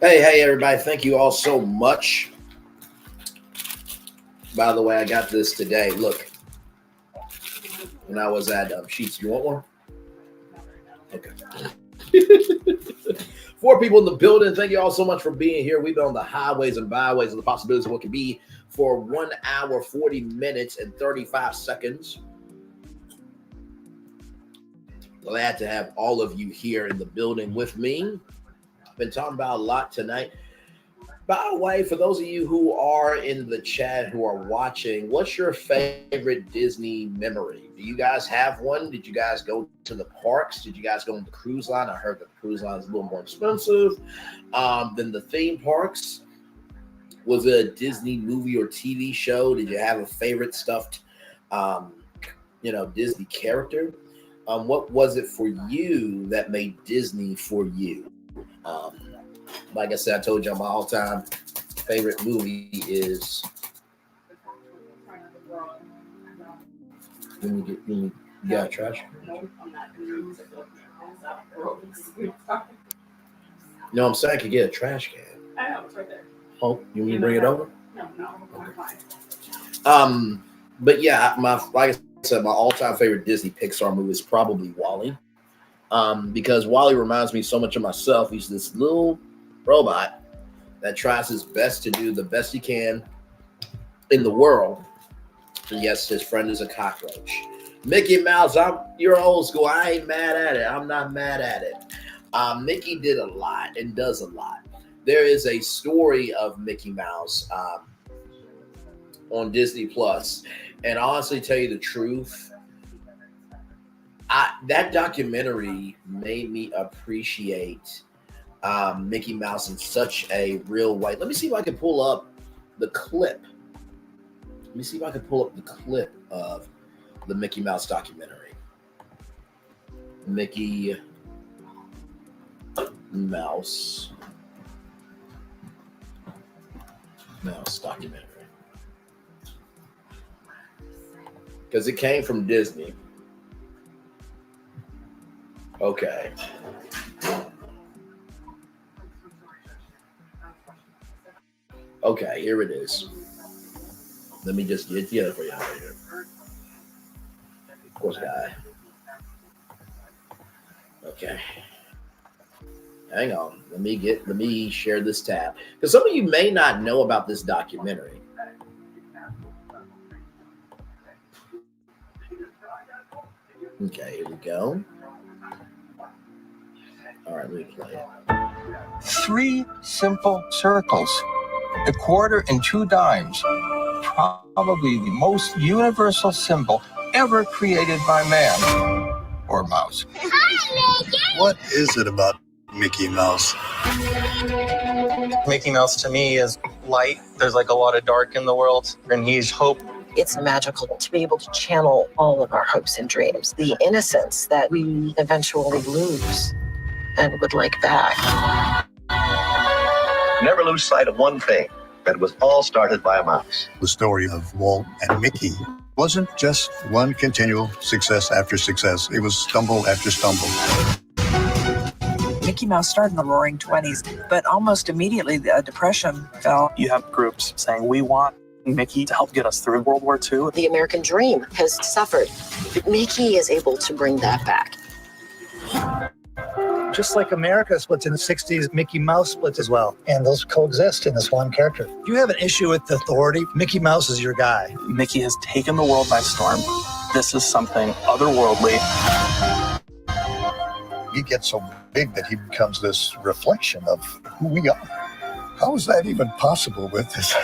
Hey, everybody. Thank you all so much. By the way, I got this today. Look, when I was at Sheets. You want one? Okay. 4 people in the building. Thank you all so much for being here. We've been on the highways and byways of the possibilities of what could be for 1 hour, 40 minutes, and 35 seconds. Glad to have all of you here in the building with me. Been talking about a lot tonight. By the way, for those of you who are in the chat, who are watching, what's your favorite Disney memory? Do you guys have one? Did you guys go to the parks? Did you guys go on the cruise line? I heard that the cruise line is a little more expensive than the theme parks. Was it a Disney movie or TV show? Did you have a favorite stuffed, Disney character? What was it for you that made Disney for you? Like I said, I told you my all-time favorite movie is. You got trash? No, I'm saying I could get a trash can. I know, it's right there. Oh, you want me to bring it over? No, fine. But yeah, like I said, my all-time favorite Disney Pixar movie is probably WALL-E. Because WALL-E reminds me so much of myself. He's this little robot that tries his best to do the best he can in the world. And yes, his friend is a cockroach. Mickey Mouse, you're old school. I ain't mad at it. I'm not mad at it. Mickey did a lot and does a lot. There is a story of Mickey Mouse on Disney Plus, and honestly, tell you the truth, that documentary made me appreciate Mickey Mouse in such a real way. Let me see if I can pull up the clip. Let me see if I can pull up the clip of the Mickey Mouse documentary. Mickey Mouse documentary. Because it came from Disney. Okay. Okay, here it is. Let me just get the other for you out here. Of course, guy. Okay. Hang on. Let me share this tab. Because some of you may not know about this documentary. Okay, here we go. All right, let me play it. 3 simple circles, a quarter and 2 dimes, probably the most universal symbol ever created by man or mouse. What is it about Mickey Mouse? Mickey Mouse to me is light. There's like a lot of dark in the world, and he's hope. It's magical to be able to channel all of our hopes and dreams, the innocence that we eventually lose and would like back. Never lose sight of one thing, that it was all started by a mouse. The story of Walt and Mickey wasn't just one continual success after success. It was stumble after stumble. Mickey Mouse started in the Roaring 20s, but almost immediately the Depression fell. You have groups saying we want Mickey to help get us through World War II. The American dream has suffered. Mickey is able to bring that back. Just like America splits in the 60s, Mickey Mouse splits as well. And those coexist in this one character. If you have an issue with authority, Mickey Mouse is your guy. Mickey has taken the world by storm. This is something otherworldly. He gets so big that he becomes this reflection of who we are. How is that even possible with this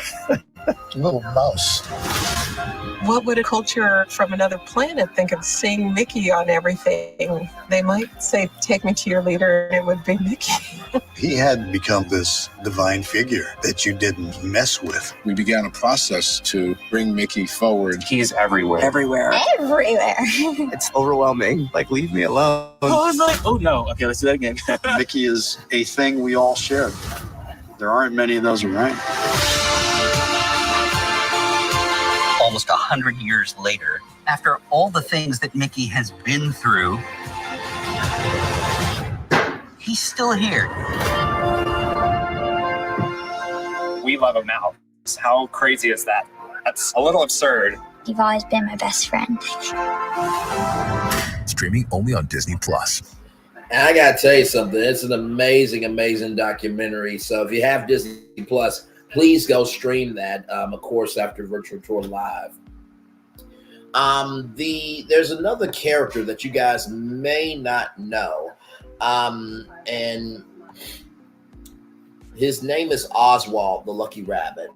little mouse? What would a culture from another planet think of seeing Mickey on everything? They might say, take me to your leader, and it would be Mickey. He had become this divine figure that you didn't mess with. We began a process to bring Mickey forward. He's everywhere. Everywhere. Everywhere. It's overwhelming. Like, leave me alone. Oh, I'm like, oh no. Okay, let's do that again. Mickey is a thing we all share. There aren't many of those around. Almost 100 years later, after all the things that Mickey has been through, he's still here. We love him now. How crazy is that? That's a little absurd. You've always been my best friend. Streaming only on Disney Plus. And I gotta tell you something. It's an amazing, amazing documentary. So if you have Disney Plus, please go stream that. Of course, after Virtual Tour Live. There's another character that you guys may not know, and his name is Oswald the Lucky Rabbit.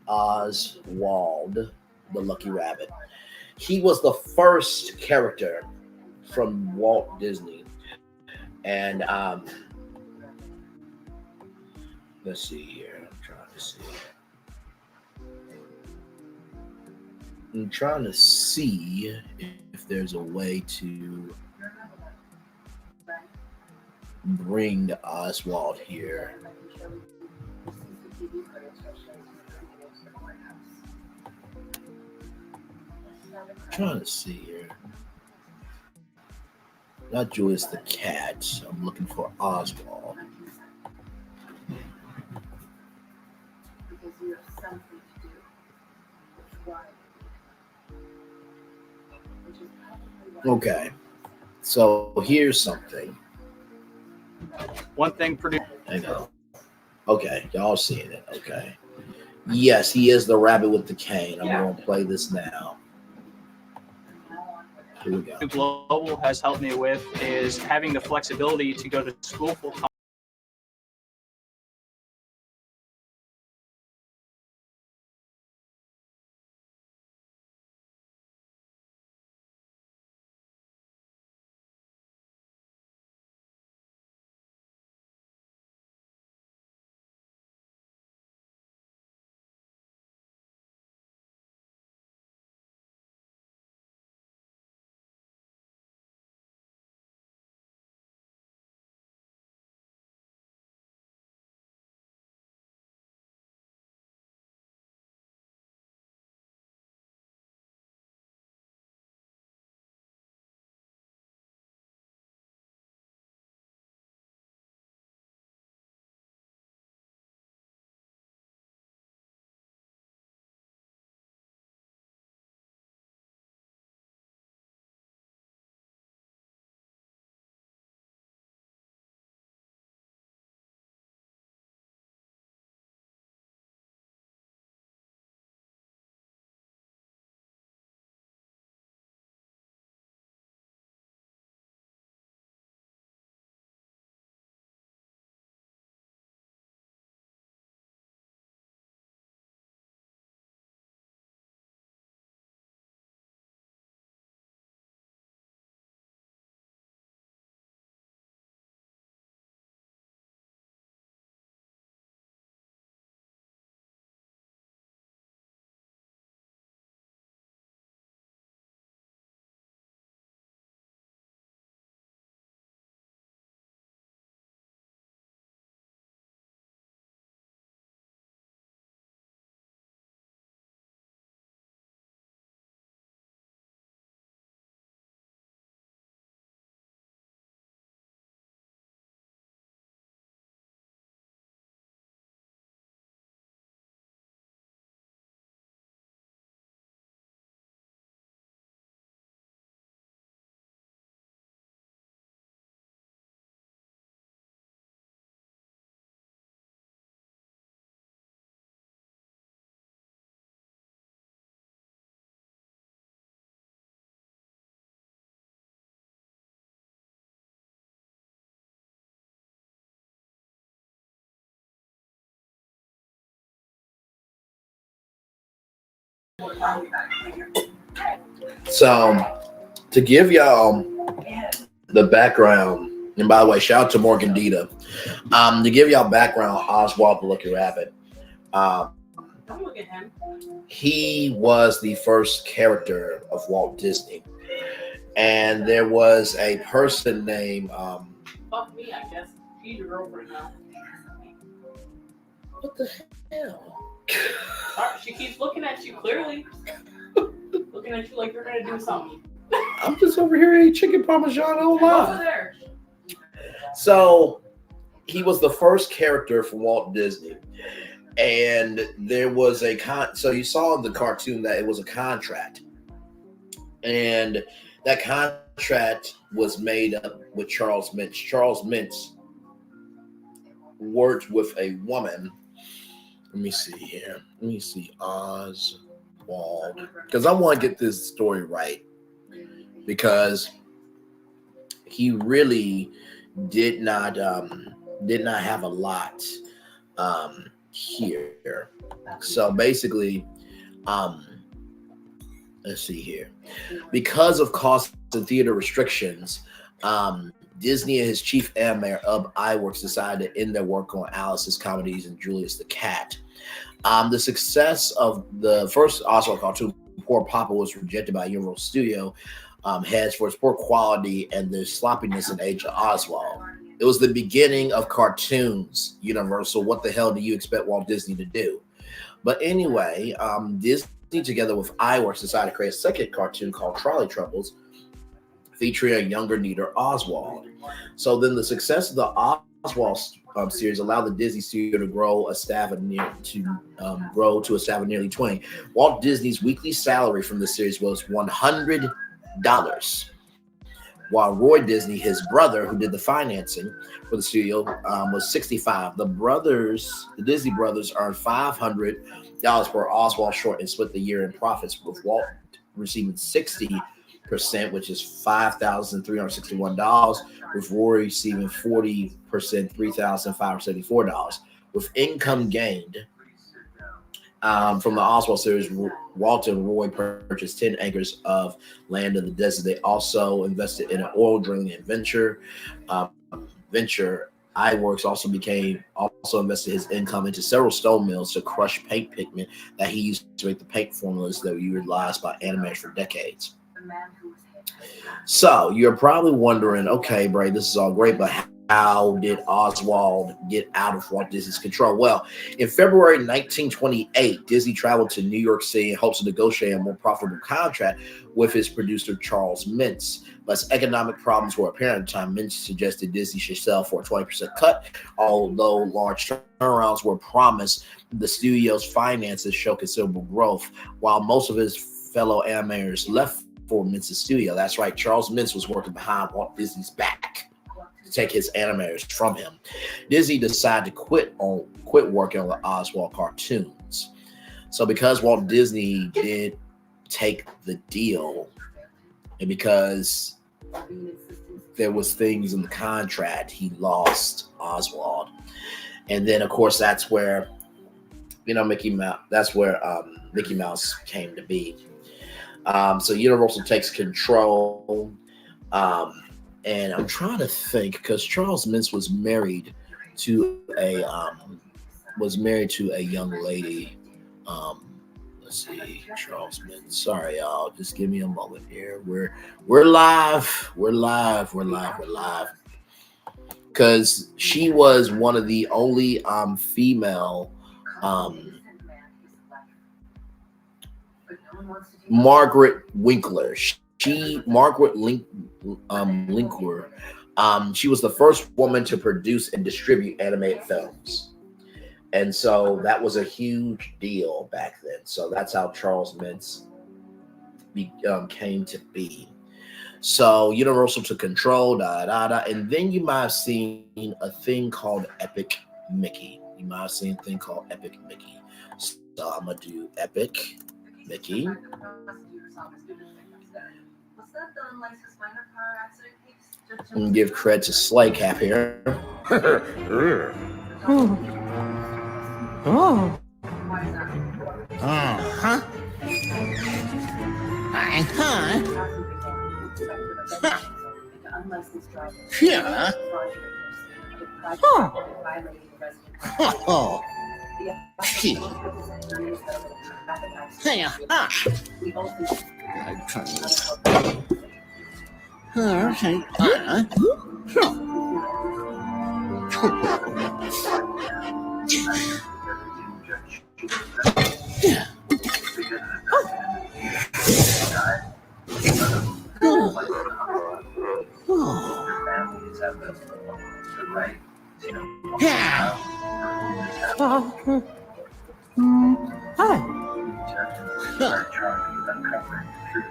Oswald the Lucky Rabbit. He was the first character from Walt Disney. And let's see here. I'm trying to see if there's a way to bring Oswald here. I'm trying to see here. Not Julius the cat. I'm looking for Oswald. Okay. So here's something. One thing pretty. I know. Okay, y'all seeing it. Okay. Yes, he is the rabbit with the cane. I'm going to play this now. Global has helped me with is having the flexibility to go to school full time. So, to give y'all the background, and by the way, shout out to Morgan Dita. To give y'all background, Oswald the Lucky Rabbit. Don't look at him. He was the first character of Walt Disney, and there was a person named Fuck me, I guess. She's your girlfriend now. what the hell? She keeps looking at you clearly. Looking at you like you're gonna do something. I'm just over here eating chicken parmesan all Over live. there. So he was the first character for Walt Disney, and there was a so you saw in the cartoon that it was a contract, and that contract was made up with Charles Mintz. Charles Mintz worked with a woman. Let me see here. Let me see Oswald, because I want to get this story right, because he really did not have a lot here. So basically, let's see here. Because of cost and theater restrictions, Disney and his chief animator Ub Iwerks decided to end their work on Alice's comedies and Julius the Cat. The success of the first Oswald cartoon, Poor Papa, was rejected by Universal Studio heads for its poor quality and the sloppiness and age of Oswald. It was the beginning of cartoons. Universal, what the hell do you expect Walt Disney to do? But anyway, Disney, together with Iwerks, decided to create a second cartoon called Trolley Troubles, featuring a younger, neater Oswald. So then the success of the Oswald series allowed the Disney studio to grow to a staff of nearly 20. Walt Disney's weekly salary from the series was $100, while Roy Disney, his brother, who did the financing for the studio, was $65. The Disney brothers earned $500 per Oswald short and split the year in profits, with Walt receiving $60 which is $5,361, with Rory receiving 40%, $3,574. With income gained from the Oswald series, Walter and Roy purchased 10 acres of land in the desert. They also invested in an oil drilling venture. iWorks also invested his income into several stone mills to crush paint pigment that he used to make the paint formulas that were utilized by animators for decades. So you're probably wondering, okay, Bray, this is all great, but how did Oswald get out of Walt Disney's control? Well, in February 1928, Disney traveled to New York City in hopes of negotiating a more profitable contract with his producer, Charles Mintz. But as economic problems were apparent at the time, Mintz suggested Disney should sell for a 20% cut. Although large turnarounds were promised, the studio's finances showed considerable growth, while most of his fellow animators left for Mintz's studio. That's right, Charles Mintz was working behind Walt Disney's back to take his animators from him. Disney decided to quit working on the Oswald cartoons. So because Walt Disney did take the deal, and because there was things in the contract, he lost Oswald. And then of course that's where Mickey Mouse came to be. So Universal takes control. And I'm trying to think, because Charles Mintz was married to a young lady. Let's see, Charles Mintz. Sorry, y'all. Just give me a moment here. We're live. Because she was one of the only female Margaret Winkler. Margaret Linkwer. She was the first woman to produce and distribute animated films. And so that was a huge deal back then. So that's how Charles Mintz came to be. So Universal took control, and then you might have seen a thing called Epic Mickey. So I'm going to do Epic Mickey. And give credit to Slay Cap here.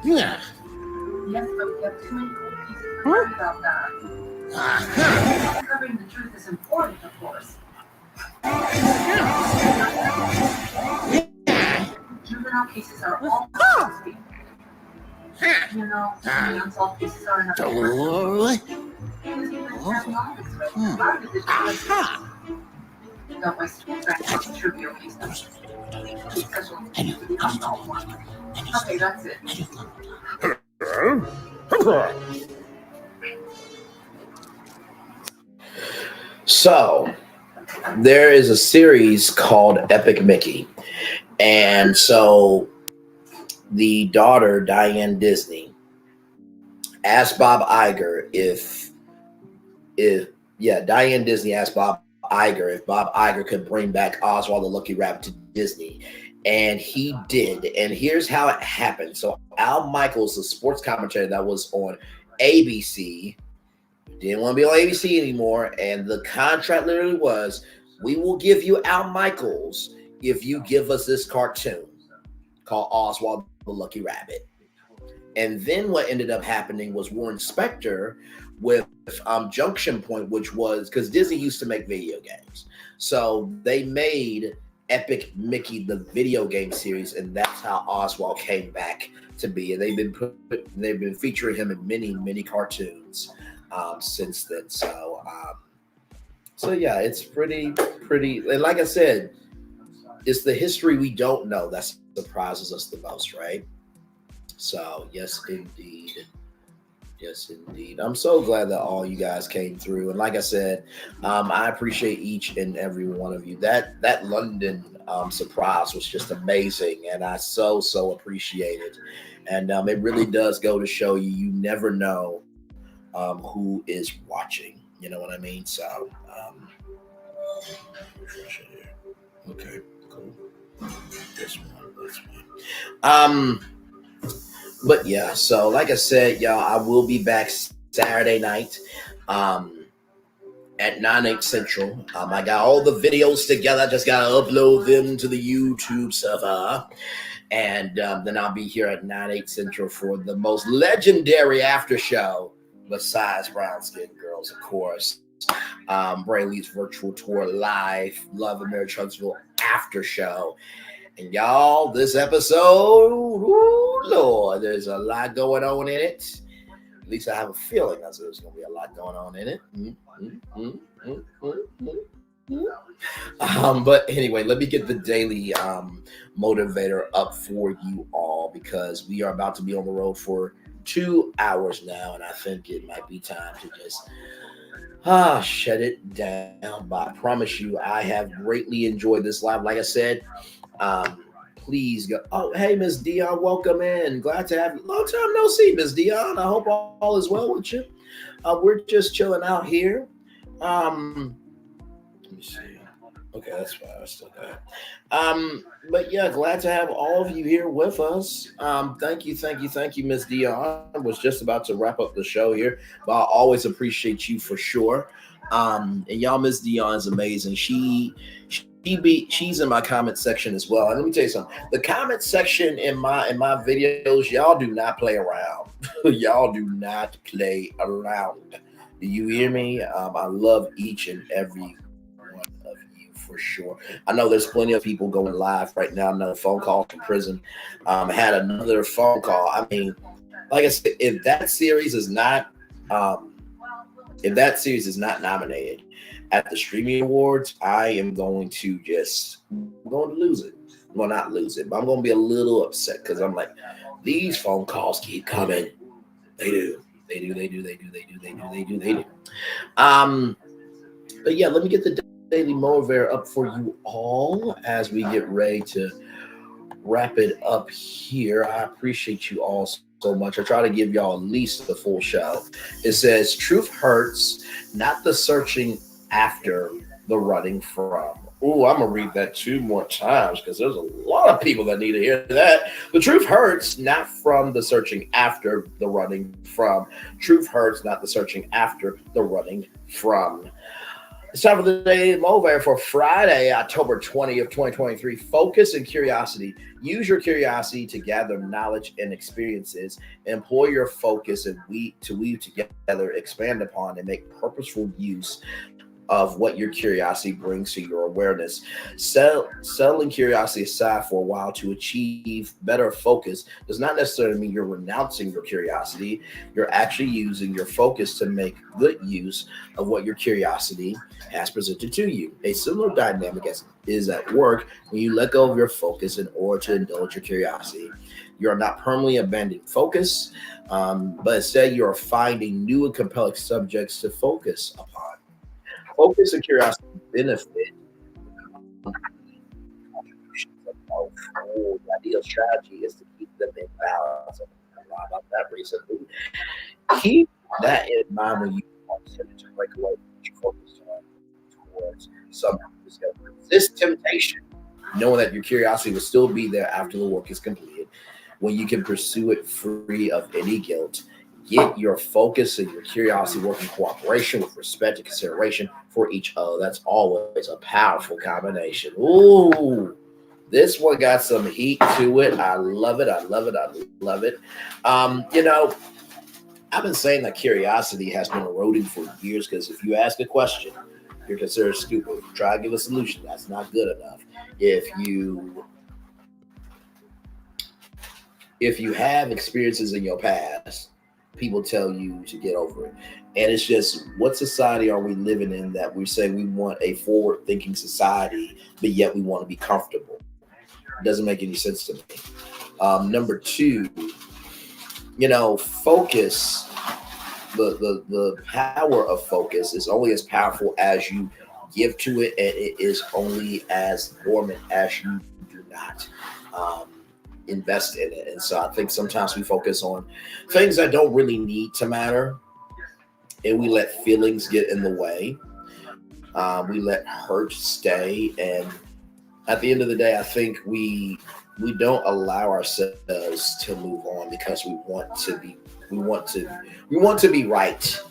Yeah. Yes, but we have too many cool pieces to worry about that. Covering the truth is important, of course. Juvenile cases are all speak. The unsolved cases are enough. Don't waste time trivial cases. Okay, that's it. So there is a series called Epic Mickey, and so the daughter Diane Disney asked Bob Iger Diane Disney asked Bob Iger if Bob Iger could bring back Oswald the Lucky Rabbit to Disney. And he did. And here's how it happened. So Al Michaels, the sports commentator that was on ABC, didn't want to be on ABC anymore. And the contract literally was, we will give you Al Michaels if you give us this cartoon called Oswald the Lucky Rabbit. And then what ended up happening was Warren Spector with Junction Point, which was because Disney used to make video games. So they made Epic Mickey, the video game series, and that's how Oswald came back to be. And they've been featuring him in many cartoons since then. So yeah, it's pretty. And like I said, it's the history we don't know that surprises us the most, right? So yes, indeed. Yes, indeed. I'm so glad that all you guys came through. And like I said, I appreciate each and every one of you. That London surprise was just amazing. And I so appreciate it. And it really does go to show you never know who is watching. You know what I mean? So, okay, cool. This one. But yeah, so like I said, y'all, I will be back Saturday night at 9/8 Central. I got all the videos together. I just got to upload them to the YouTube server. And then I'll be here at 9/8 Central for the most legendary after show, besides Brown Skin Girls, of course. Brayley's virtual tour live, Love and Marriage Huntsville after show. And y'all, this episode, ooh, Lord, there's a lot going on in it. At least I have a feeling that there's going to be a lot going on in it. But anyway, let me get the daily motivator up for you all, because we are about to be on the road for 2 hours now, and I think it might be time to just shut it down. But I promise you, I have greatly enjoyed this live. Like I said, please go. Oh, hey, Miss Dion, welcome in. Glad to have you. Long time no see, Miss Dion. I hope all is well with you. We're just chilling out here. Let me see. Okay, that's fine. I still got it. But yeah, glad to have all of you here with us. Thank you, Miss Dion. I was just about to wrap up the show here, but I always appreciate you for sure. And y'all, Miss Dion is amazing. She's in my comment section as well. And let me tell you something. The comment section in my videos, y'all do not play around. Y'all do not play around. Do you hear me? I love each and every one of you for sure. I know there's plenty of people going live right now. Another phone call from prison. Had another phone call. I mean, like I said, if that series is not nominated at the streaming awards, I am going to lose it. Well, not lose it, but I'm going to be a little upset, because I'm like, these phone calls keep coming. They do. But yeah, let me get the daily motivator up for you all as we get ready to wrap it up here. I appreciate you all so much. I try to give y'all at least the full show. It says, truth hurts, not the searching after, the running from. Ooh, I'm going to read that 2 more times, because there's a lot of people that need to hear that. The truth hurts, not from the searching after, the running from. Truth hurts, not the searching after, the running from. It's time for the daily motivator for Friday, October 20th, 2023. Focus and curiosity. Use your curiosity to gather knowledge and experiences. Employ your focus and to weave together, expand upon, and make purposeful use of what your curiosity brings to your awareness. Settling curiosity aside for a while to achieve better focus does not necessarily mean you're renouncing your curiosity. You're actually using your focus to make good use of what your curiosity has presented to you. A similar dynamic is at work when you let go of your focus in order to indulge your curiosity. You are not permanently abandoning focus, but instead you are finding new and compelling subjects to focus upon. Focus and curiosity benefit. The ideal strategy is to keep them in balance. A lot about that recently. Keep that in mind when you want to break away from your focus towards something. Resist temptation, knowing that your curiosity will still be there after the work is completed, when you can pursue it free of any guilt. Get your focus and your curiosity work in cooperation with respect and consideration for each other. That's always a powerful combination. Ooh, this one got some heat to it. I love it. I've been saying that curiosity has been eroding for years, because if you ask a question, you're considered stupid. Try to give a solution. That's not good enough. If you have experiences in your past, people tell you to get over it. And it's just, what society are we living in that we say we want a forward-thinking society, but yet we want to be comfortable? It doesn't make any sense to me. Number two, focus. The power of focus is only as powerful as you give to it, and it is only as dormant as you do not invest in it. And so I think sometimes we focus on things that don't really need to matter, and we let feelings get in the way. We let hurt stay, and at the end of the day, I think we don't allow ourselves to move on because we want to be right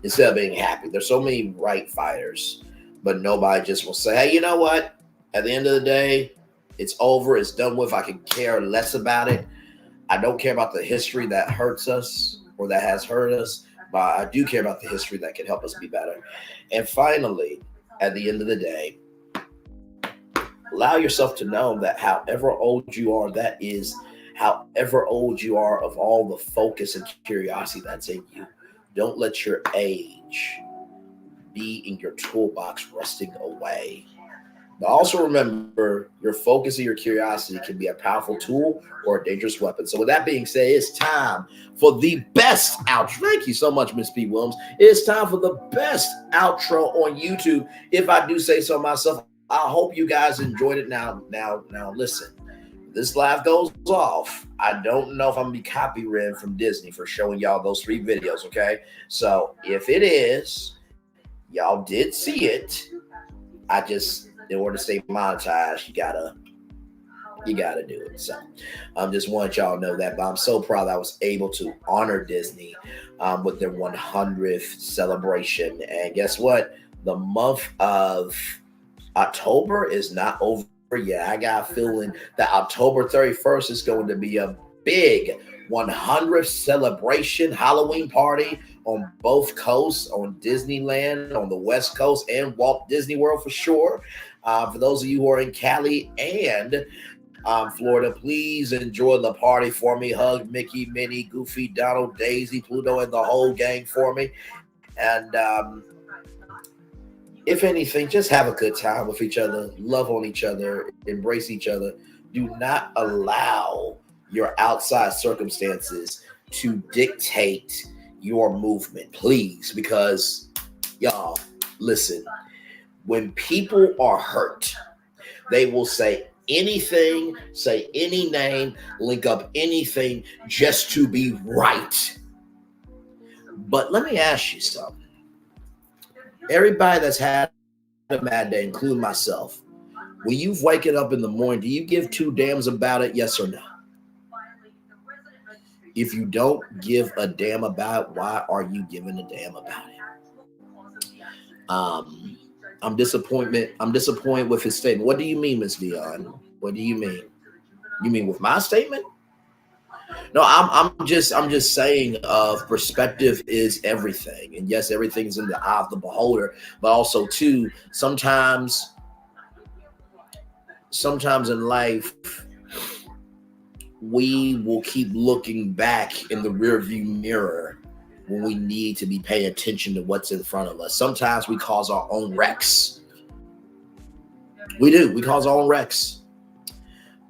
instead of being happy. There's so many right fighters, but nobody just will say, hey, you know what? At the end of the day, it's over. It's done with. I can care less about it. I don't care about the history that hurts us or that has hurt us, but I do care about the history that can help us be better. And finally, at the end of the day, allow yourself to know that however old you are, that is however old you are of all the focus and curiosity that's in you. Don't let your age be in your toolbox rusting away. But also remember, your focus and your curiosity can be a powerful tool or a dangerous weapon. So with that being said, it's time for the best outro. Thank you so much, Miss P. Williams. It's time for the best outro on YouTube. If I do say so myself, I hope you guys enjoyed it. Now, listen. This live goes off. I don't know if I'm going to be copyrighted from Disney for showing y'all those 3 videos, okay? So if it is, y'all did see it. In order to stay monetized, you gotta do it. So just want y'all to know that. But I'm so proud that I was able to honor Disney with their 100th celebration. And guess what? The month of October is not over yet. I got a feeling that October 31st is going to be a big 100th celebration Halloween party on both coasts, on Disneyland, on the West Coast, and Walt Disney World for sure. For those of you who are in Cali and Florida, please enjoy the party for me. Hug Mickey, Minnie, Goofy, Donald, Daisy, Pluto, and the whole gang for me. And if anything, just have a good time with each other, love on each other, embrace each other. Do not allow your outside circumstances to dictate your movement, please, because y'all, listen, when people are hurt, they will say anything, say any name, link up anything just to be right. But let me ask you something. Everybody that's had a bad day, including myself, when you've waken up in the morning, do you give 2 damns about it, yes or no? If you don't give a damn about it, why are you giving a damn about it? I'm disappointed with his statement. What do you mean, Miss Dion? What do you mean? You mean with my statement? No, I'm just saying perspective is everything. And yes, everything's in the eye of the beholder, but also too, sometimes in life, we will keep looking back in the rearview mirror when we need to be paying attention to what's in front of us. Sometimes we cause our own wrecks. We do. We cause our own wrecks.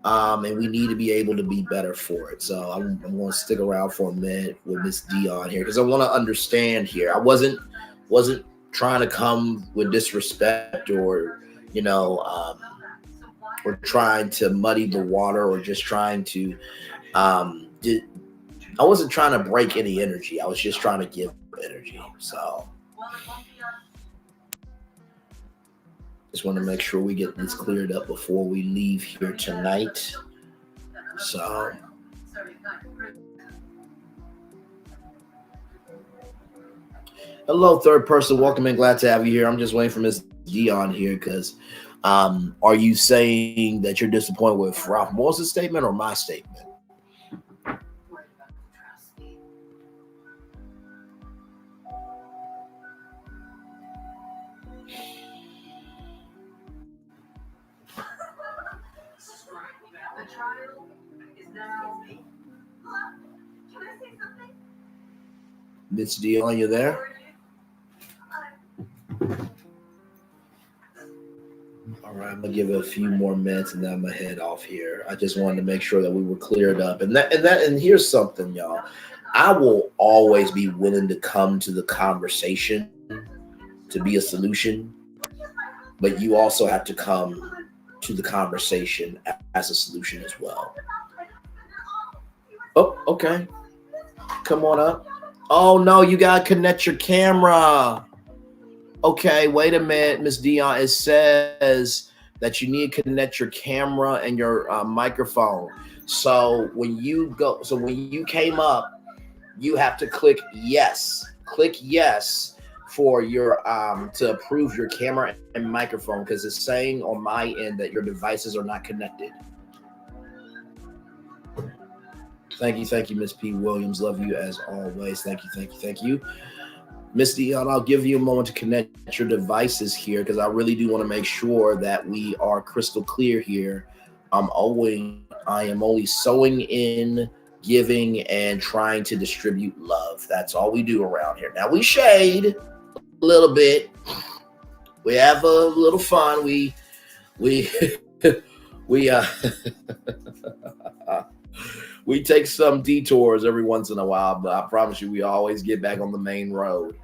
And we need to be able to be better for it. So I'm going to stick around for a minute with Miss Dion here because I want to understand here. I wasn't trying to come with disrespect or, or trying to muddy the water or just trying to, I wasn't trying to break any energy. I was just trying to give energy. So just want to make sure we get this cleared up before we leave here tonight. So hello, third person. Welcome in. Glad to have you here. I'm just waiting for Miss Dion here because are you saying that you're disappointed with Ralph Morris' statement or my statement? Miss Dion, you there? All right, I'm gonna give it a few more minutes and then I'm gonna head off here. I just wanted to make sure that we were cleared up. And here's something, y'all. I will always be willing to come to the conversation to be a solution, but you also have to come to the conversation as a solution as well. Oh, okay. Come on up. Oh no, you gotta connect your camera. Okay, wait a minute, Miss Dion. It says that you need to connect your camera and your microphone. So when you came up, you have to click yes. Click yes for your to approve your camera and microphone, because it's saying on my end that your devices are not connected. Thank you, Miss P. Williams. Love you as always. Thank you. Miss Dion, I'll give you a moment to connect your devices here, because I really do want to make sure that we are crystal clear here. I am only sowing in, giving, and trying to distribute love. That's all we do around here. Now we shade a little bit. We have a little fun. We we take some detours every once in a while, but I promise you, we always get back on the main road.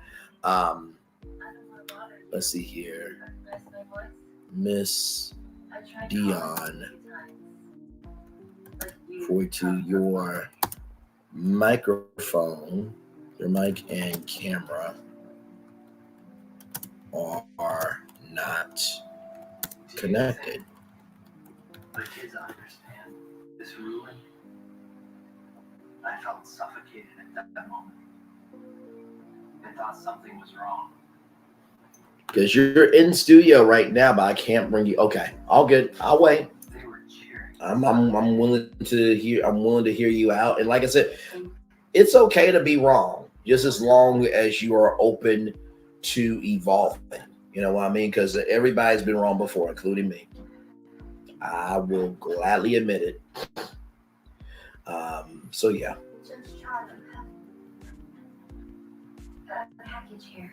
Let's see here. Miss Dion, 42, your microphone, your mic and camera are not connected. My kids understand this ruling. I felt suffocated at that moment. I thought something was wrong. Because you're in studio right now, but I can't bring you. Okay, all good. I'll wait. They were cheering. I'm willing to hear. I'm willing to hear you out. And like I said, it's okay to be wrong, just as long as you are open to evolving. You know what I mean? Because everybody's been wrong before, including me. I will gladly admit it. So yeah. Package here.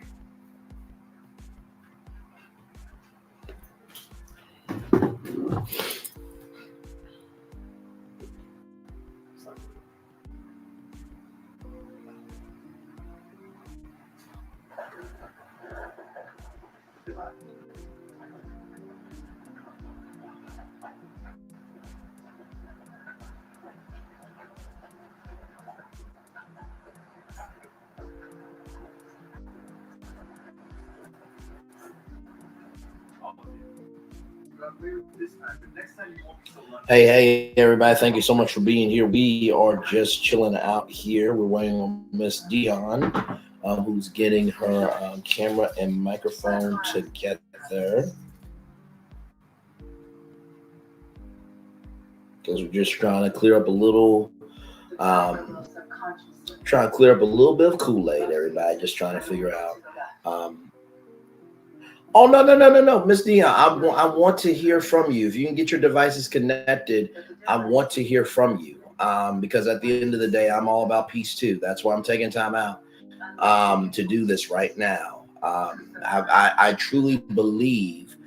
Hey, everybody. Thank you so much for being here. We are just chilling out here. We're waiting on Miss Dion, who's getting her camera and microphone together. Because we're just trying to clear up a little, bit of Kool-Aid, everybody. Just trying to figure out. Oh, no, Miss Dion, I want to hear from you. If you can get your devices connected, I want to hear from you. Because at the end of the day, I'm all about peace too. That's why I'm taking time out to do this right now. I truly believe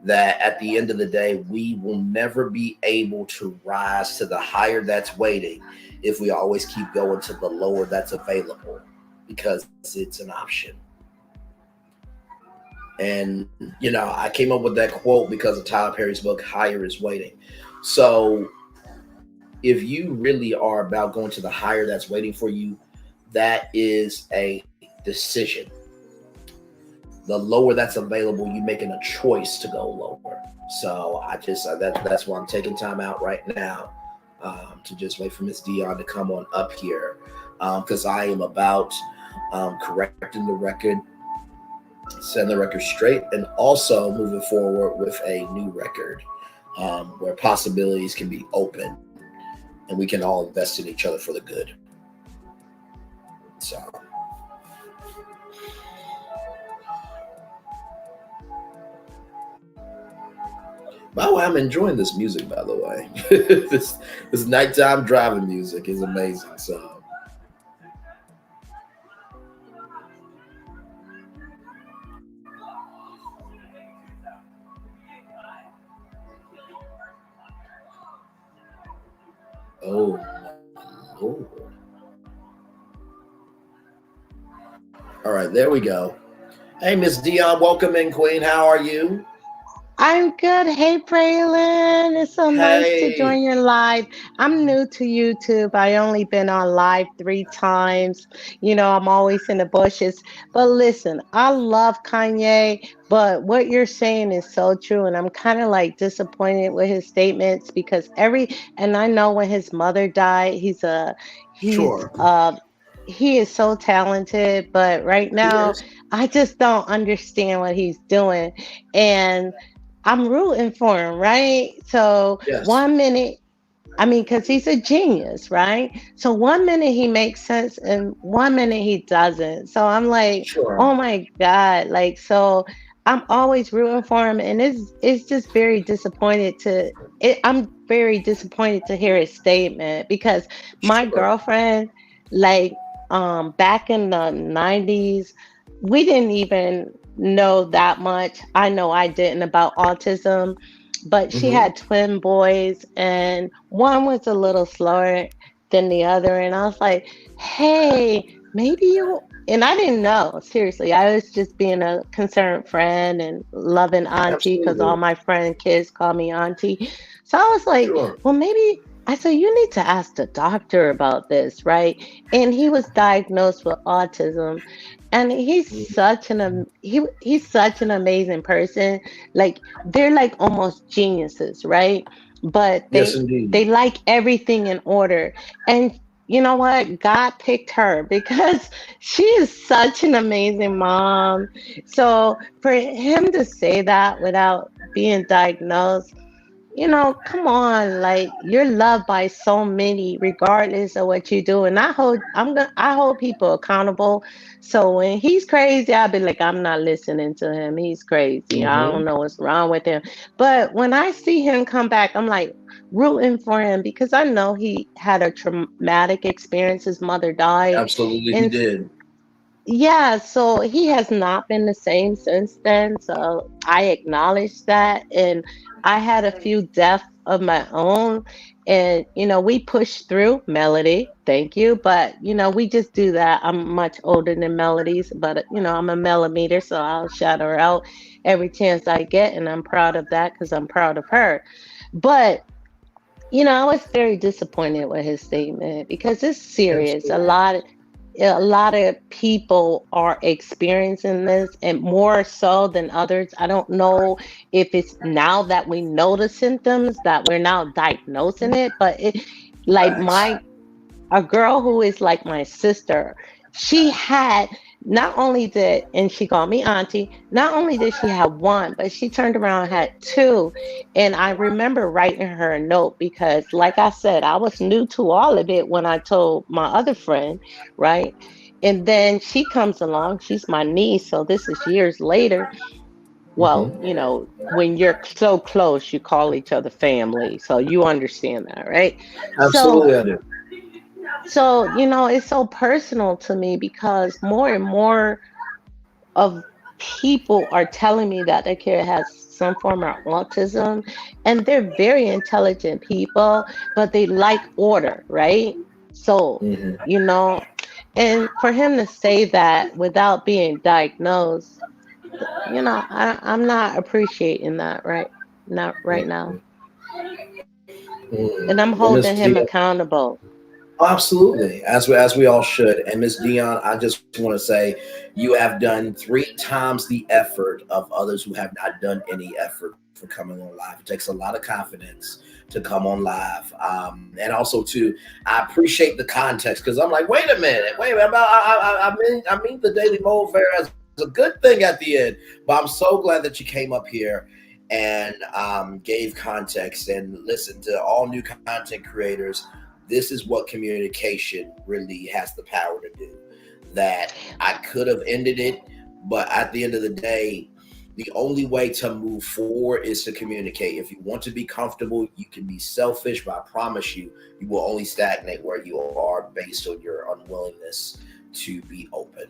that at the end of the day, we will never be able to rise to the higher that's waiting if we always keep going to the lower that's available, because it's an option. And, you know, I came up with that quote because of Tyler Perry's book, Higher is Waiting. So if you really are about going to the higher that's waiting for you, that is a decision. The lower that's available, you're making a choice to go lower. So that's why I'm taking time out right now to just wait for Miss Dion to come on up here, because I am about correcting the record, setting the record straight, and also moving forward with a new record where possibilities can be open and we can all invest in each other for the good. So By the way, I'm enjoying this music, by the way. this nighttime driving music is amazing. So oh, oh. All right, there we go. Hey, Miss Dion, welcome in, Queen. How are you? I'm good. Hey, Braylon. It's so nice to Hey. join your live. I'm new to YouTube. I only been on live 3 times. I'm always in the bushes. But listen, I love Kanye, but what you're saying is so true. And I'm kind of like disappointed with his statements because and I know when his mother died, he's Sure. he is so talented, but right now Yes. I just don't understand what he's doing. And I'm rooting for him, right? So Yes. one minute, I mean, because he's a genius, right? So one minute he makes sense and one minute he doesn't. So I'm like, Sure. oh my God. Like, so I'm always rooting for him. And it's just very disappointed I'm very disappointed to hear his statement because my Sure. girlfriend, like, back in the 90s, we didn't even know that much. I know I didn't about autism, but she Mm-hmm. had twin boys and one was a little slower than the other. And I was like, hey, maybe you, and I didn't know, seriously. I was just being a concerned friend and loving auntie because all Absolutely. my friend kids call me auntie. So I was like, Sure. well, maybe. I said, you need to ask the doctor about this, right? And he was diagnosed with autism. And he's such an amazing person. Like they're like almost geniuses, right? But Yes, they indeed. like everything in order. And you know what? God picked her because she is such an amazing mom. So for him to say that without being diagnosed, come on, like you're loved by so many, regardless of what you do. And I hold people accountable. So when he's crazy, I'll be like, I'm not listening to him. He's crazy. I Mm-hmm. don't know what's wrong with him. But when I see him come back, I'm like rooting for him because I know he had a traumatic experience. His mother died. Absolutely, he And did. yeah, so he has not been the same since then. So I acknowledge that. And I had a few deaths of my own. And, we pushed through Melody. Thank you. But, we just do that. I'm much older than Melody's, but, I'm a millimeter. So I'll shout her out every chance I get. And I'm proud of that because I'm proud of her. But, I was very disappointed with his statement because it's serious. Absolutely. A lot of people are experiencing this and more so than others. I don't know if it's now that we know the symptoms that we're now diagnosing it, but like Facts. a girl who is like my sister, she had not only did, and she called me auntie, not only did she have one, but she turned around and had two. And I remember writing her a note because, like I said, I was new to all of it when I told my other friend, right? And then she comes along, she's my niece, so this is years later. Well, Mm-hmm. when you're so close, you call each other family. So you understand that, right? So Absolutely, I do. it's so personal to me because more and more of people are telling me that their kid has some form of autism and they're very intelligent people, but they like order, right? So, Mm-hmm. and for him to say that without being diagnosed, I'm not appreciating that, right? Not right now. And I'm Mm-hmm. Well, Miss holding him Dion, accountable. absolutely, as we all should. And Miss Dion, I just want to say, you have done 3 times the effort of others who have not done any effort for coming on live. It takes a lot of confidence to come on live, and also too, I appreciate the context because I'm like, wait a minute. I mean the Daily Mo Fair as a good thing at the end, but I'm so glad that you came up here and gave context and listened to all new content creators. This is what communication really has the power to do. That I could have ended it, but at the end of the day, The only way to move forward is to communicate. If you want to be comfortable, you can be selfish, but I promise you, you will only stagnate where you are based on your unwillingness to be open.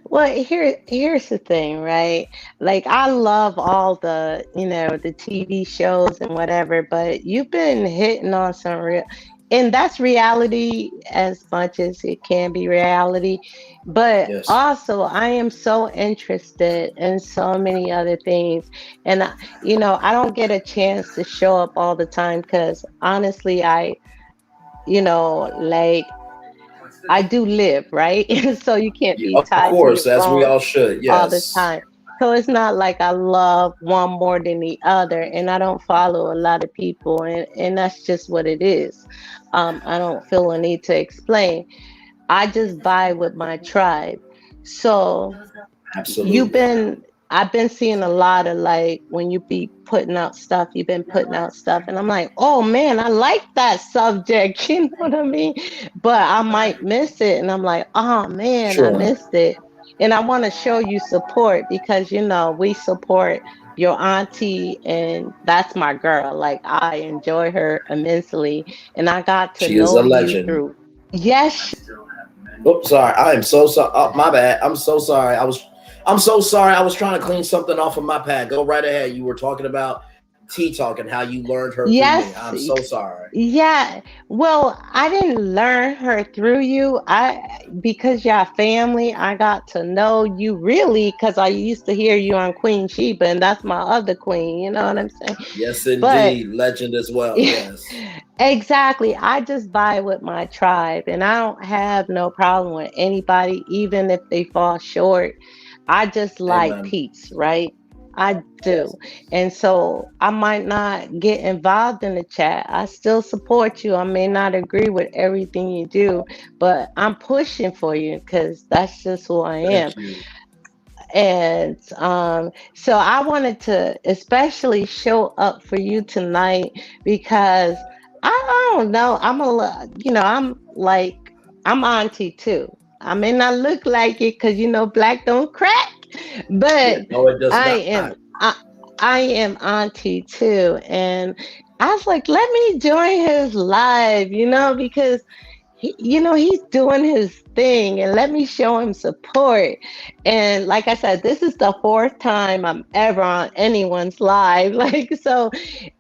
Well, here's the thing, right? Like I love all the, the TV shows and whatever, but you've been hitting on some real, and that's reality as much as it can be reality. But Yes. also, I am so interested in so many other things, and I don't get a chance to show up all the time because honestly, like I do live, right? So you can't be Of tied to your course, as we phone all should. all the Yes. time. So it's not like I love one more than the other, and I don't follow a lot of people, and that's just what it is. I don't feel a need to explain. I just vibe with my tribe. So you've Absolutely. been I've been seeing a lot of like when you be putting out stuff, you've been putting out stuff, and I'm like, oh man, I like that subject, you know what I mean? But I might miss it, and I'm like, oh man, I Sure. missed it. And I want to show you support because we support your auntie, and that's my girl. Like I enjoy her immensely, and I got to She is a know you legend. through. Yes, Oops, sorry. I am so sorry. Oh, my bad. I'm so sorry. I'm so sorry. I was trying to clean something off of my pad. Go right ahead. You were talking about Tea Talk and how you learned her through me. yes, I'm so sorry. yeah. Well, I didn't learn her through you. Because you're family, I got to know you really because I used to hear you on Queen Sheba, and that's my other queen. You know what I'm saying? Yes, But indeed. Legend as well. Yes. exactly, I just buy with my tribe, and I don't have no problem with anybody, even if they fall short. I just like Amen. peace, right? I do. Yes. And so I might not get involved in the chat. I still support you. I may not agree with everything you do, but I'm pushing for you because that's just who I am. Thank you. And so I wanted to especially show up for you tonight because I don't know. I'm like, I'm auntie too. I may not look like it because black don't crack, Yeah. but No, it does I not. am. I am auntie too, and I was like, let me join his live, because he's doing his thing and let me show him support. And like I said, this is the fourth time I'm ever on anyone's live. Like, so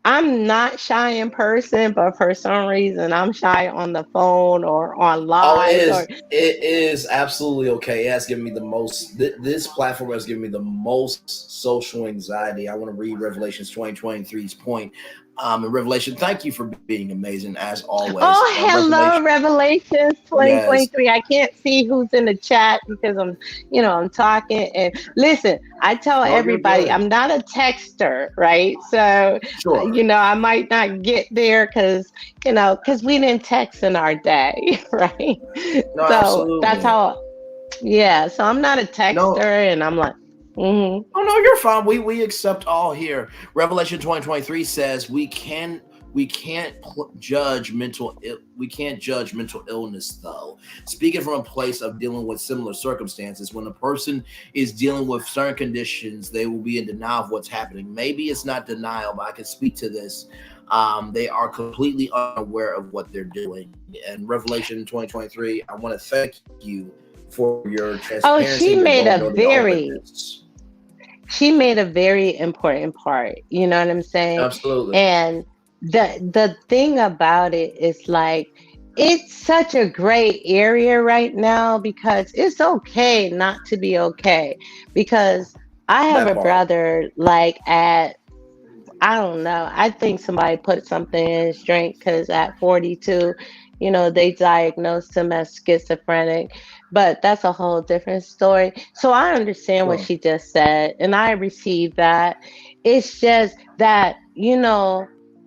I'm not shy in person, but for some reason I'm shy on the phone or on Oh, it live or is. It is absolutely okay. It has given me the most. This platform has given me the most social anxiety. I want to read Revelations 2023's point. And Revelation, thank you for being amazing as always. oh, hello, Revelation, Revelations yes, 2023. I can't see who's in the chat because I'm talking. And listen, I tell no, you're everybody good. I'm not a texter, right? So, Sure. I might not get there because we didn't text in our day, right? No, So that's absolutely. how, yeah. So I'm not a texter, No, and I'm like, mm-hmm. oh no, you're fine. We accept all here. Revelation 2023 says we can't judge we can't judge mental illness though. Speaking from a place of dealing with similar circumstances, when a person is dealing with certain conditions, they will be in denial of what's happening. Maybe it's not denial, but I can speak to this. They are completely unaware of what they're doing. And Revelation 2023, I want to thank you for your Oh, transparency and your vulnerability and openness. she made a very important part. You know what I'm saying? Absolutely. And the thing about it is like it's such a gray area right now because it's okay not to be okay. Because I have That a part. brother like at I don't know. I think somebody put something in his drink because at 42, they diagnosed him as schizophrenic. But that's a whole different story. So I understand what Sure. she just said, and I received that. It's just that,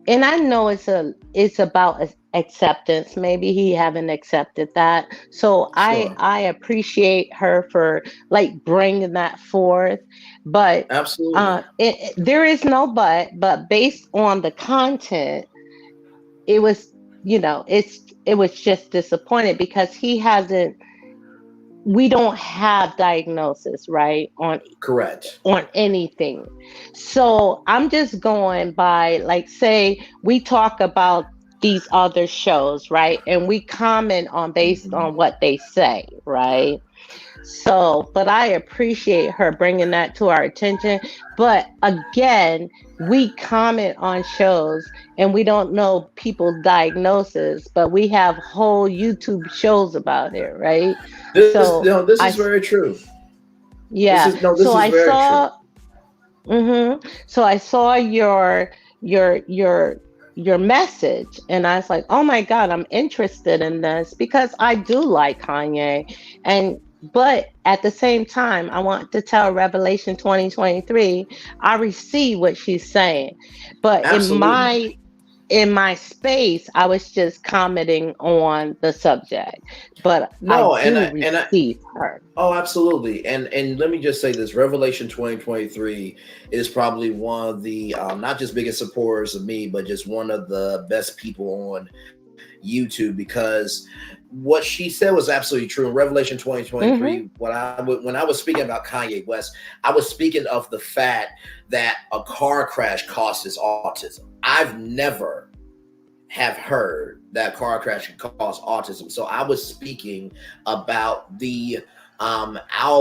and I know it's about acceptance. Maybe he haven't accepted that. So I Sure. I appreciate her for like bringing that forth. But Absolutely. there is no but based on the content, it was, it was just disappointed because he hasn't we don't have diagnosis, right, Correct. on anything. So I'm just going by, like, say we talk about these other shows, right, and we comment on based on what they say, right? So, but I appreciate her bringing that to our attention. But again, we comment on shows and we don't know people's diagnosis, but we have whole YouTube shows about it, right? So This I, is very true. yeah. This So is I very true. saw, so I saw your your message, and I was like, oh my God, I'm interested in this because I do like Kanye. And but at the same time, I want to tell Revelation 2023, I receive what she's saying. But Absolutely. in my space, I was just commenting on the subject. But I No, do and I receive her. oh, absolutely. And let me just say this: Revelation 2023 is probably one of the not just biggest supporters of me, but just one of the best people on YouTube, because what she said was absolutely true. In Revelation 2023, when I was speaking about Kanye West, I was speaking of the fact that a car crash causes autism. I've never have heard that car crash can cause autism. So I was speaking about the out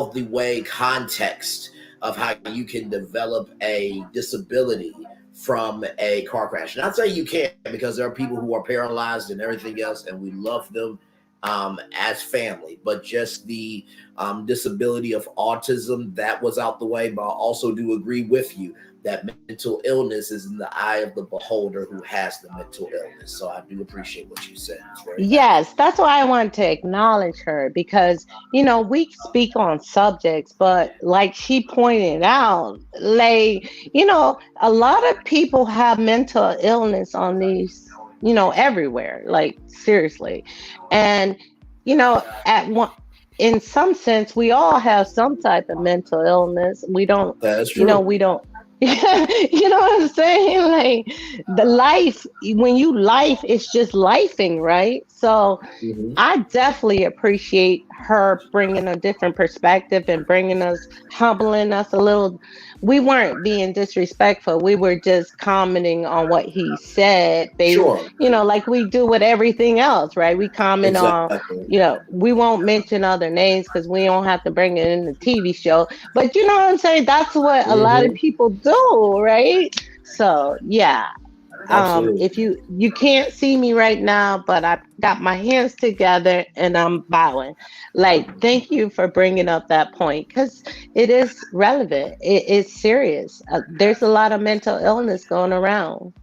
of the way context of how you can develop a disability from a car crash. Not saying you can't, because there are people who are paralyzed and everything else, and we love them as family, but just the disability of autism, that was out the way. But I also do agree with you that mental illness is in the eye of the beholder who has the mental illness. So I do appreciate what you said. It's very Yes, that's why I want to acknowledge her because, we speak on subjects, but like she pointed out, like, a lot of people have mental illness on these, everywhere, like seriously. And, at one, in some sense, we all have some type of mental illness. We don't, That's true. we don't. You know what I'm saying? Like the life, when you life, it's just lifing, right? So I definitely appreciate her bringing a different perspective and bringing us, humbling us a little. We weren't being disrespectful. We were just commenting on what he said. Sure. Like we do with everything else, right? We comment on, Exactly. we won't mention other names because we don't have to bring it in the TV show. But you know what I'm saying? That's what a lot of people do, right? So yeah. Absolutely. If you can't see me right now, but I've got my hands together and I'm bowing. Like, thank you for bringing up that point because it is relevant. It's serious. There's a lot of mental illness going around.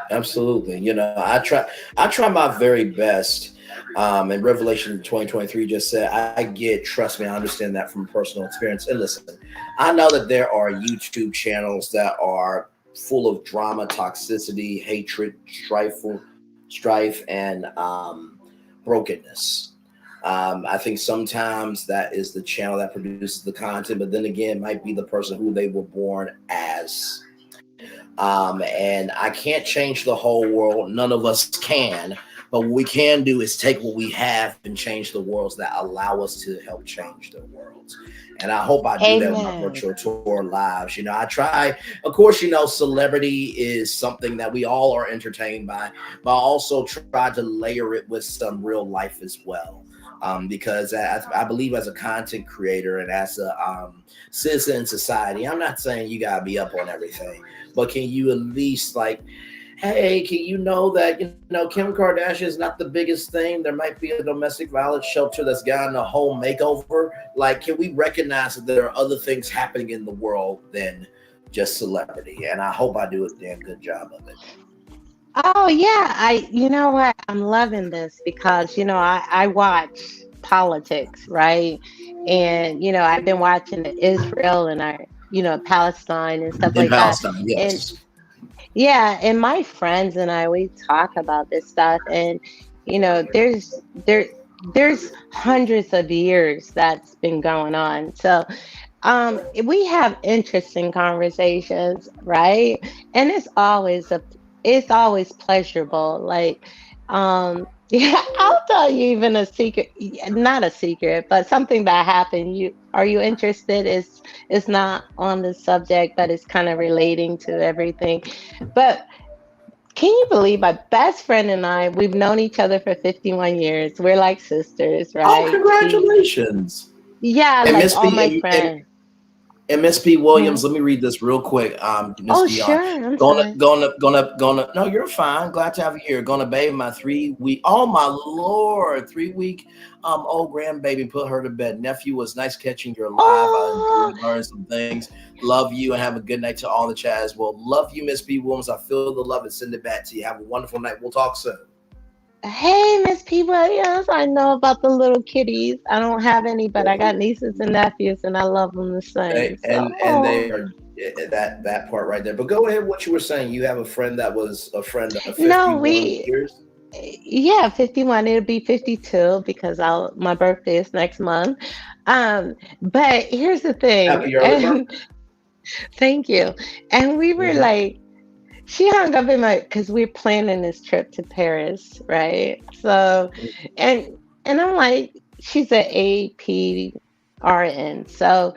Absolutely. I try my very best. And Revelation 2023 just said, trust me, I understand that from personal experience. And listen, I know that there are YouTube channels that are full of drama, toxicity, hatred, strife, and brokenness. I think sometimes that is the channel that produces the content, but then again, it might be the person who they were born as. And I can't change the whole world. None of us can. But what we can do is take what we have and change the worlds that allow us to help change the worlds. And I hope I do that with my virtual tour lives. I try, of course, celebrity is something that we all are entertained by, but I also try to layer it with some real life as well. Because I believe as a content creator and as a citizen in society, I'm not saying you got to be up on everything, but can you at least hey, can you know that, Kim Kardashian is not the biggest thing? There might be a domestic violence shelter that's gotten a home makeover. Can we recognize that there are other things happening in the world than just celebrity? And I hope I do a damn good job of it. Oh yeah, you know what? I'm loving this because I watch politics, right? And I've been watching Israel and Palestine and stuff In like that. Palestine, yes. And yeah, and my friends and we talk about this stuff, and there's hundreds of years that's been going on. So we have interesting conversations, right? And it's always pleasurable. Like Yeah, I'll tell you even a secret, not a secret, but something that happened. Are you interested? It's not on the subject, but it's kind of relating to everything. But can you believe my best friend and I, we've known each other for 51 years. We're like sisters, Oh, right? congratulations. Yeah, And like Miss all P my and friends. Miss P Williams, Mhm. let me read this real quick. Miss Oh, Dion. sure. I'm sorry. No, you're fine. Glad to have you here. Gonna bathe my 3 week. Oh my lord, 3 week old grandbaby. Put her to bed. Nephew, was nice catching your live. I Oh, enjoyed learning some things. Love you and have a good night to all in the chat as well. Love you, Miss P Williams. I feel the love and send it back to you. Have a wonderful night. We'll talk soon. hey, Miss P. Williams. I know about the little kitties. I don't have any, but I got nieces and nephews, and I love them the same. And So, they are that part right there. But go ahead. What you were saying. You have a friend that was a friend of no, 51 years. yeah, 51. It'll be 52 because my birthday is next month. But here's the thing, Happy early birthday. and thank you. And we were Mhm. like, she hung up in my because we're planning this trip to Paris, right? So, and I'm like, she's an APRN. So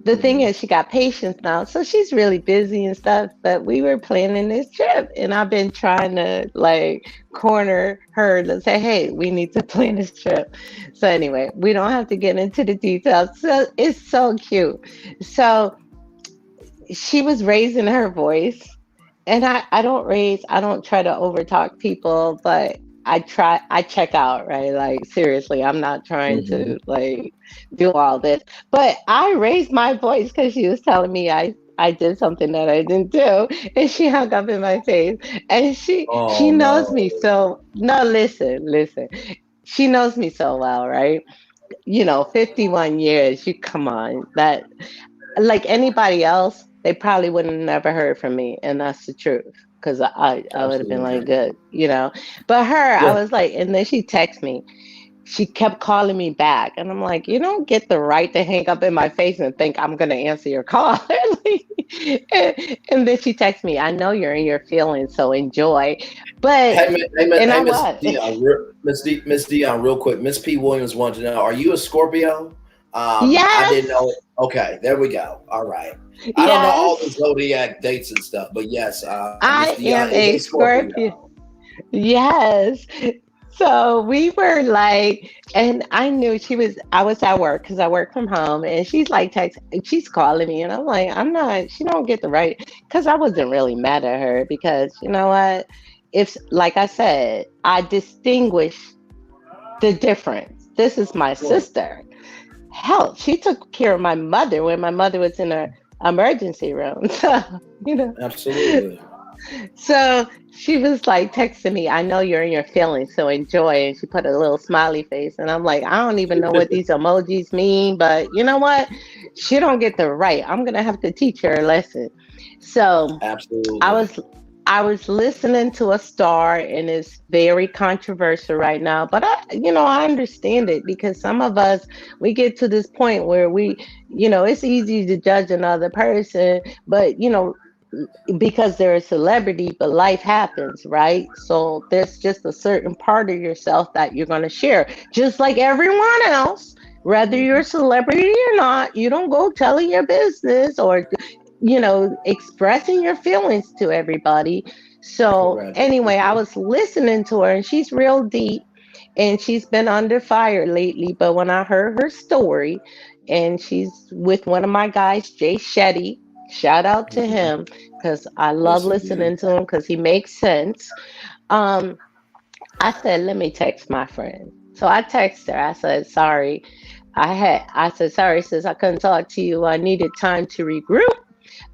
the thing is, she got patients now, so she's really busy and stuff. But we were planning this trip, and I've been trying to like corner her to say, "Hey, we need to plan this trip." So anyway, we don't have to get into the details. So it's so cute. So she was raising her voice, and I don't try to overtalk people, but I check out, right? Like seriously, I'm not trying Mhm. to like do all this. But I raised my voice because she was telling me I did something that I didn't do, and she hung up in my face. And she Oh knows no. me so no, listen. She knows me so well, right? 51 years, you come on. That like anybody else, they probably would have never heard from me, and that's the truth. Because I would have been like, Absolutely. good. But her, I Yeah. was like, and then she texted me. She kept calling me back, and I'm like, you don't get the right to hang up in my face and think I'm gonna answer your call. and, and then she texted me, I know you're in your feelings, so enjoy. But and Hey, I Miss was. Dion, Miss Dion, real quick. Miss P Williams wanted to know: are you a Scorpio? I didn't Yes, know. Okay, there we go. All right. I don't know all the yes, zodiac dates and stuff, but yes, Miss I Dion am is a a Scorpio. Scorpio. Yes. So we were like, and I was at work because I work from home, and she's calling me, and I'm like, she don't get the right, because I wasn't really mad at her because you know what? If, like I said, I distinguish the difference. This is my Sure. sister. Hell, she took care of my mother when my mother was in a emergency room. So, you know. Absolutely. So she was like texting me, I know you're in your feelings, so enjoy. And she put a little smiley face. And I'm like, I don't even know what these emojis mean, but you know what? She don't get the right. I'm gonna have to teach her a lesson. So I Absolutely. was I was listening to a star, and it's very controversial right now, but I understand it because some of us, we get to this point where it's easy to judge another person, but because they're a celebrity, but life happens, right? So there's just a certain part of yourself that you're going to share, just like everyone else. Whether you're a Mhm. celebrity or not, you don't go telling your business or, expressing your feelings to everybody. So Correct. anyway, I was listening to her, and she's real deep, and she's been under fire lately. But when I heard her story, and she's with one of my guys, Jay Shetty, shout out to Mhm. him because I love Yes, indeed. listening to him because he makes sense. Um, I said, let me text my friend. So I text her. I said, sorry. I said, sorry, sis, I couldn't talk to you. I needed time to regroup.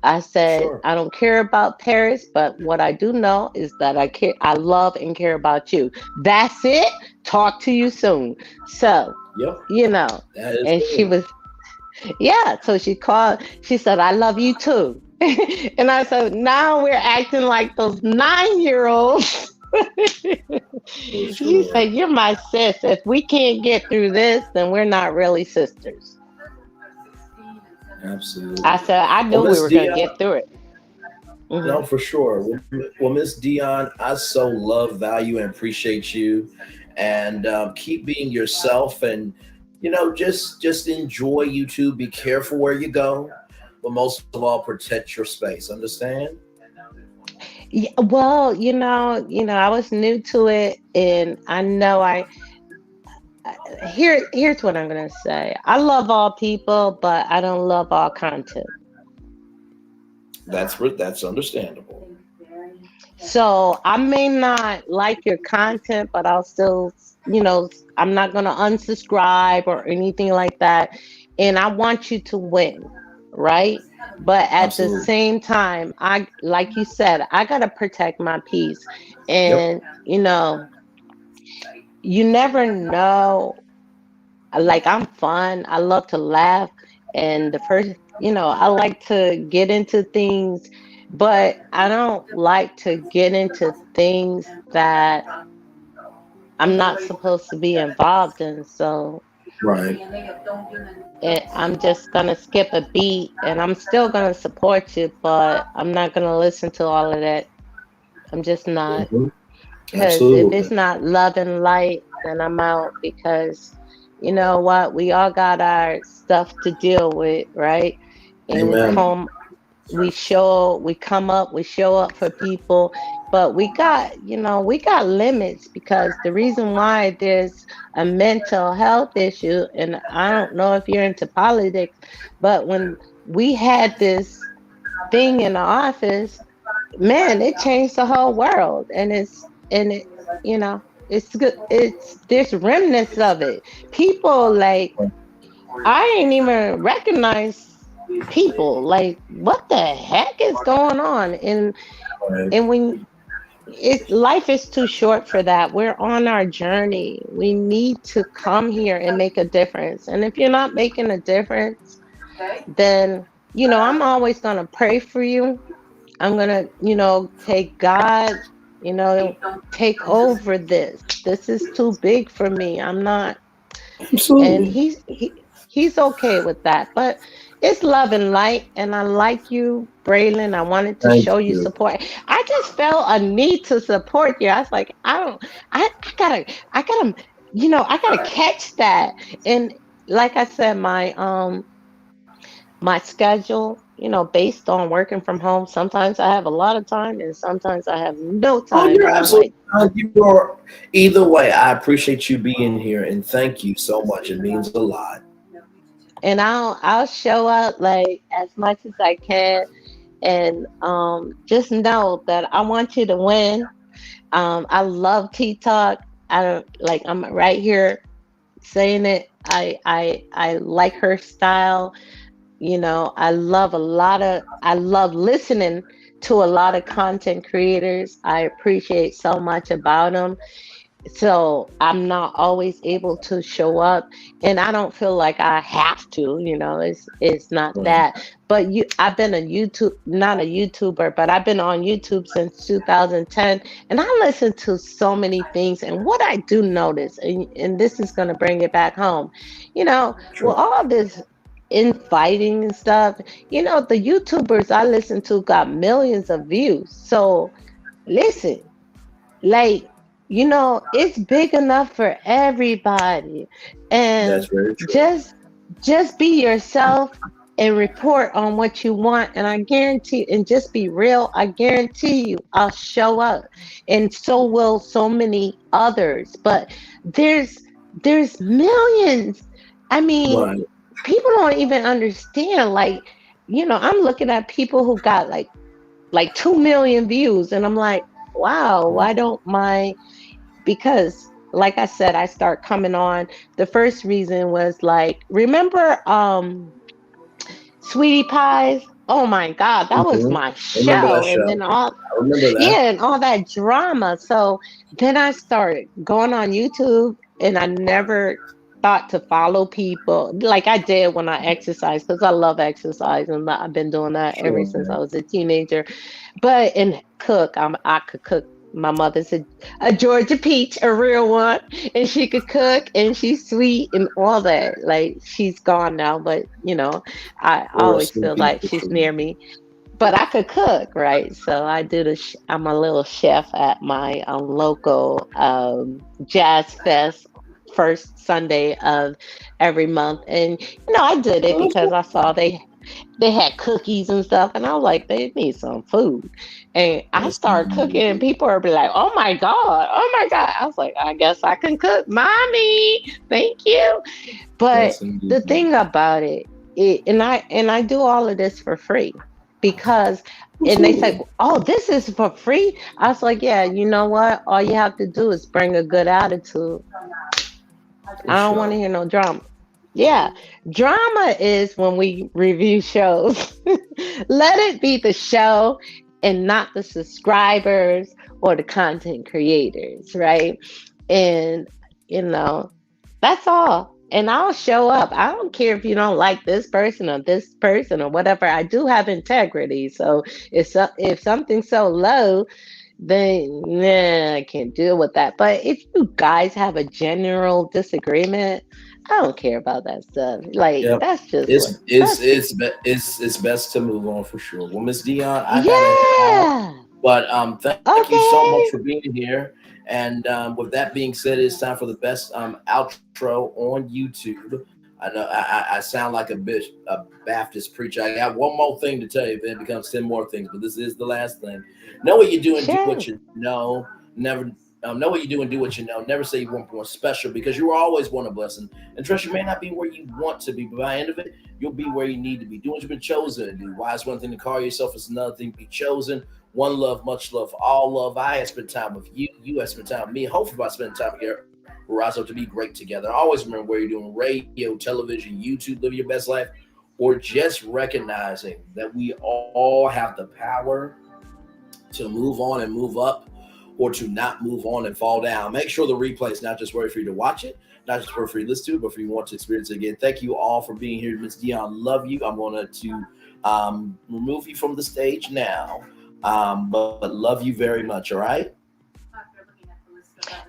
I said, Sure. I don't care about Paris, but what I do know is that I love and care about you. That's it. Talk to you soon. So, Yep. you know, That is and she good. was, yeah. So she called, she said, I love you too. And I said, now we're acting like those 9-year-olds. For She sure. said, you're my sis. If we can't get through this, then we're not really sisters. I Absolutely. said, I Well, knew we Miss were going to Dion, get through it. Hmm. no, for sure. Well, Miss Dion, I so love, value, and appreciate you. and keep being yourself, and just enjoy YouTube. Be careful where you go, but most of all, protect your space. Understand? Yeah, well, I was new to it, and I know here's what I'm gonna say. I love all people, but I don't love all content. That's understandable. So I may not like your content, but I'll still, I'm not gonna unsubscribe or anything like that. And I want you to win, right? But at the Absolutely. same time, like you said, I gotta protect my peace. Yep. And you never know. Like, I'm fun. I love to laugh. And I like to get into things, but I don't like to get into things that I'm not supposed to be involved in. So Right. I'm just going to skip a beat, and I'm still going to support you, but I'm not going to listen to all of that. I'm just not. Mhm. Because if it's Absolutely. not love and light, then I'm out. Because you know what? We all got our stuff to deal with, right? And Amen. we come up, we show up for people, but we got limits, because the reason why there's a mental health issue, and I don't know if you're into politics, but when we had this thing in the office, man, it changed the whole world. It's good. There's remnants of it. People, like, I ain't even recognize people. Like, what the heck is going on? And when life is too short for that. We're on our journey. We need to come here and make a difference. And if you're not making a difference, then I'm always gonna pray for you. I'm gonna, take God, take over this. This is too big for me. I'm not, and Absolutely. he's okay with that. But it's love and light, and I like you, Braylon. I wanted to Thank show you you. support. I just felt a need to support you. I was like, I gotta catch that. And like I said, my schedule, based on working from home. Sometimes I have a lot of time, and sometimes I have no Oh, time. you're And I'm absolutely like, fine. You are either way. I appreciate you being here, and thank you so much. It means a lot. and I'll show up like as much as I can, and just know that I want you to win. I love Tea Talk. I don't like. I'm right here saying it. I like her style. I love listening to a lot of content creators. I appreciate so much about them. So I'm not always able to show up, and I don't feel like I have to, it's not Right. that. But I've been not a YouTuber, but I've been on YouTube since 2010, and I listen to so many things. And what I do notice, and this is going to bring it back home, with Sure. all this infighting and stuff, the YouTubers I listen to got millions of views. So listen, like, it's big enough for everybody. That's And very true. just be yourself and report on what you want. And I guarantee, and just be real, I guarantee you I'll show up. And so will so many others. But there's millions. I mean, Right. people don't even understand. Like, I'm looking at people who got like 2 million views, and I'm like, wow, why don't my, because like I said, I start coming on. The first reason was, like, remember Sweetie Pies? Oh my God, that was Hmm. my I remember that show. And show. then I remember that. yeah, and all that drama. So then I started going on YouTube, and I never thought to follow people like I did when I exercised, because I love exercise, and I've been doing that ever Sure, since I man. was a teenager. But and cook, I could cook. My mother's a Georgia peach, a real one, and she could cook, and she's sweet and all that. Like, she's gone now, but I Rest always in feel peace like to she's Sweetie. near me. but I could cook, right? So I do I'm a little chef at my local jazz fest first Sunday of every month, and I did it because I saw they had cookies and stuff, and I was like, they need some food, and I started cooking, and people are be like, oh my god, oh my god. I was like, I guess I can cook, mommy. Thank you. But the thing about and I do all of this for free because, and they say, oh, this is for free. I was like, yeah, you know what? All you have to do is bring a good attitude. I don't want to hear no drama. Yeah, drama is when we review shows. Let it be the show and not the subscribers or the content creators, right? And that's all. And I'll show up. I don't care if you don't like this person or whatever. I do have integrity. So if something's so low, then I can't deal with that. But if you guys have a general disagreement, I don't care about that stuff. Like that's just it's best to move on for sure. Well, Miss Dion, I gotta head out, but thank you so much for being here. And with that being said, it's time for the best outro on YouTube. I know I sound like a Baptist preacher. I got one more thing to tell you, then it becomes 10 more things, but this is the last thing. Know what you do and do what you know. Never know what you do and do what you know. Never say you weren't born special, because you were always one of us. And trust, you may not be where you want to be, but by the end of it, you'll be where you need to be. Do what you've been chosen to do. Why is one thing to call yourself? It's another thing to be chosen. One love, much love, all love. I have spent time with you. You have spent time with me. Hopefully, by spending time together, we'll rise up to be great together. Always remember where you're doing radio, television, YouTube, live your best life, or just recognizing that we all have the power to move on and move up, or to not move on and fall down. Make sure the replay is not just where for you to watch it, not just where for you to listen to it, but for you want to experience it again. Thank you all for being here. Ms. Dion, love you. I'm going to remove you from the stage now. But love you very much. All right.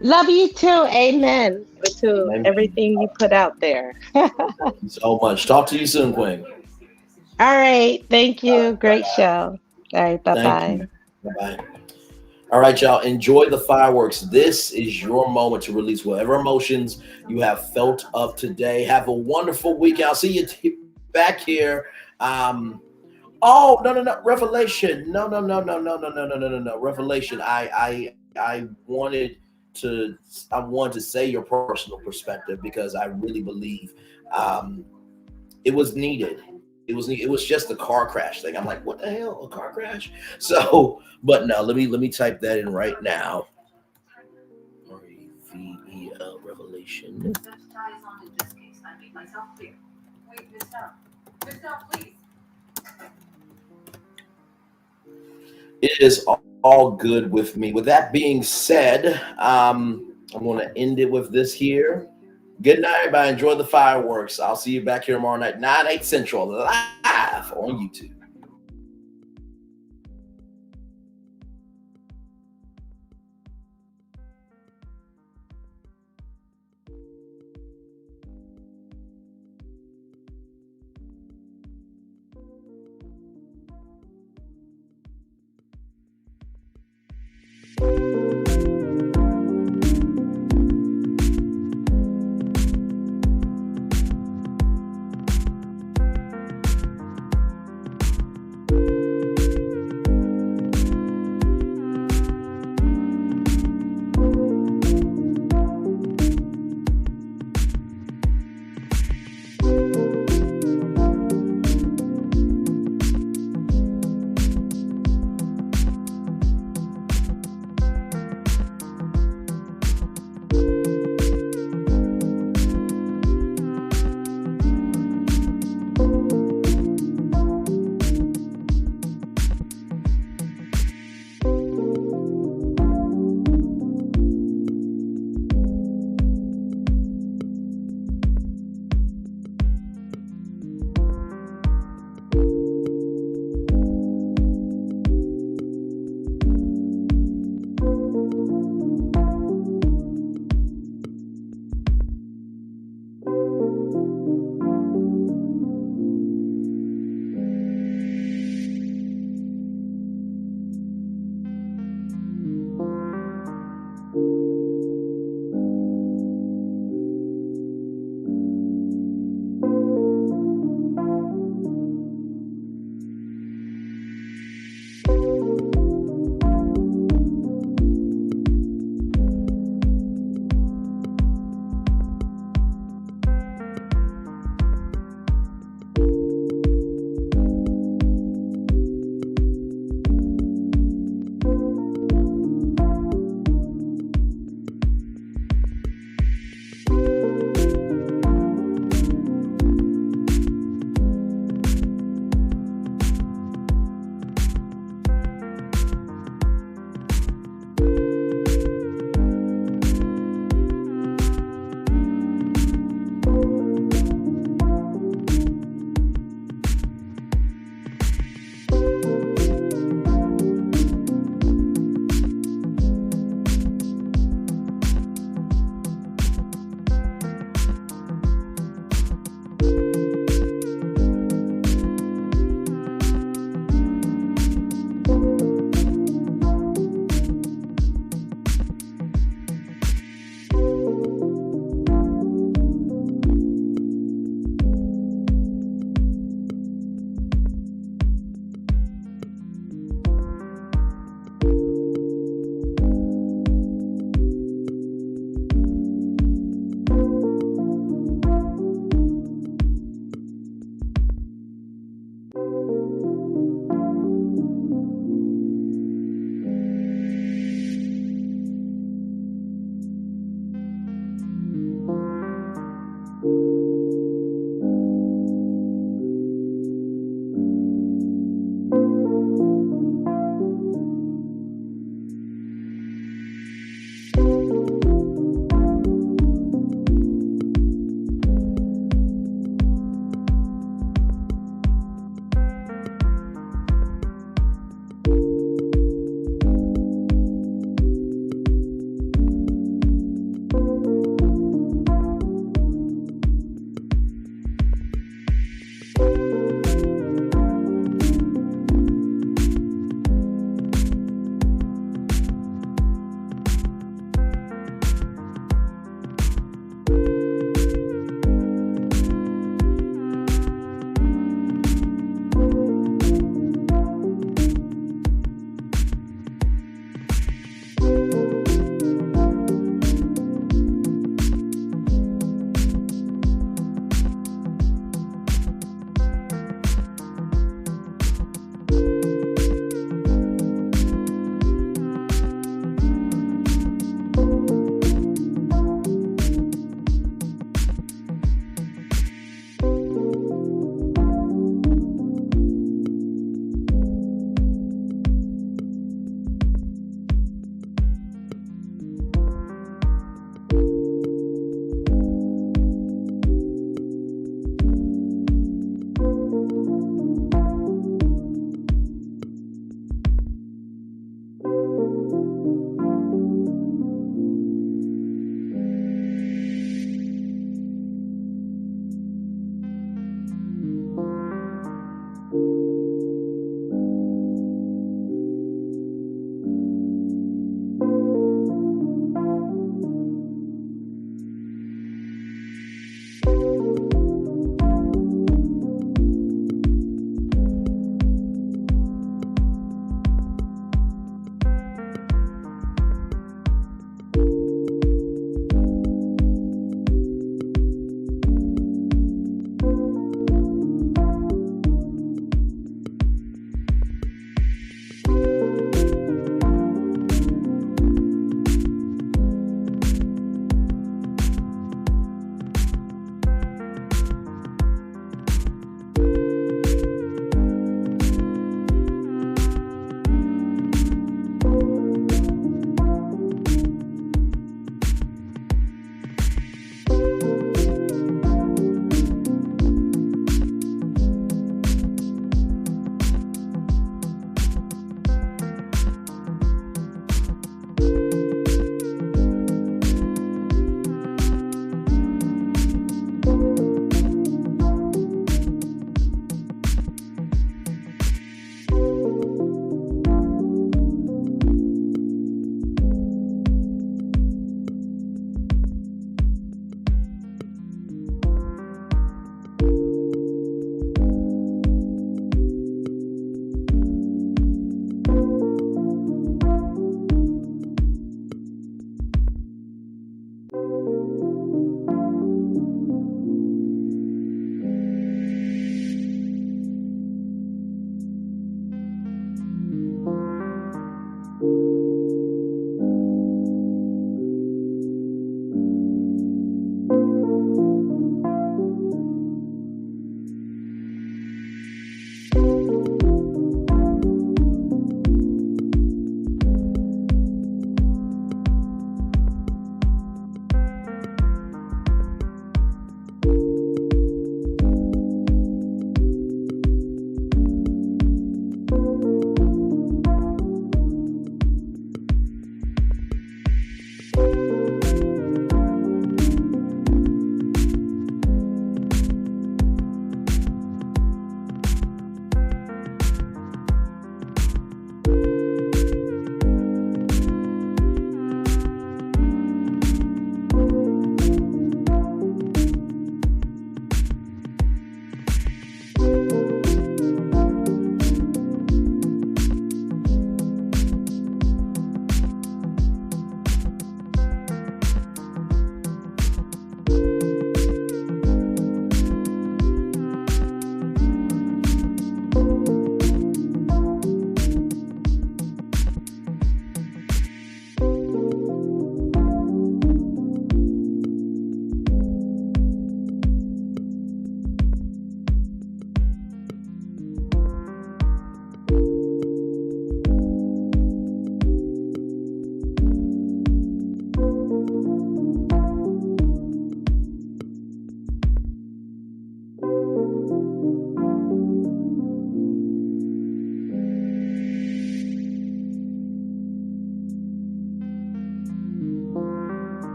Love you too. Amen. To everything you put out there. Thank you so much. Talk to you soon, Queen. All right. Thank you. Great show. All right. Bye-bye. Bye-bye. All right, y'all. Enjoy the fireworks. This is your moment to release whatever emotions you have felt of today. Have a wonderful week. I'll see you back here. Oh, no. Revelation. No. Revelation. I wanted to say your personal perspective, because I really believe it was needed. It was just a car crash thing. I'm like, what the hell? A car crash? So, but no, let me type that in right now. REVEL Revelation. It is all good with me. With that being said, I'm going to end it with this here. Good night, everybody. Enjoy the fireworks. I'll see you back here tomorrow night, 9/8 Central, live on YouTube.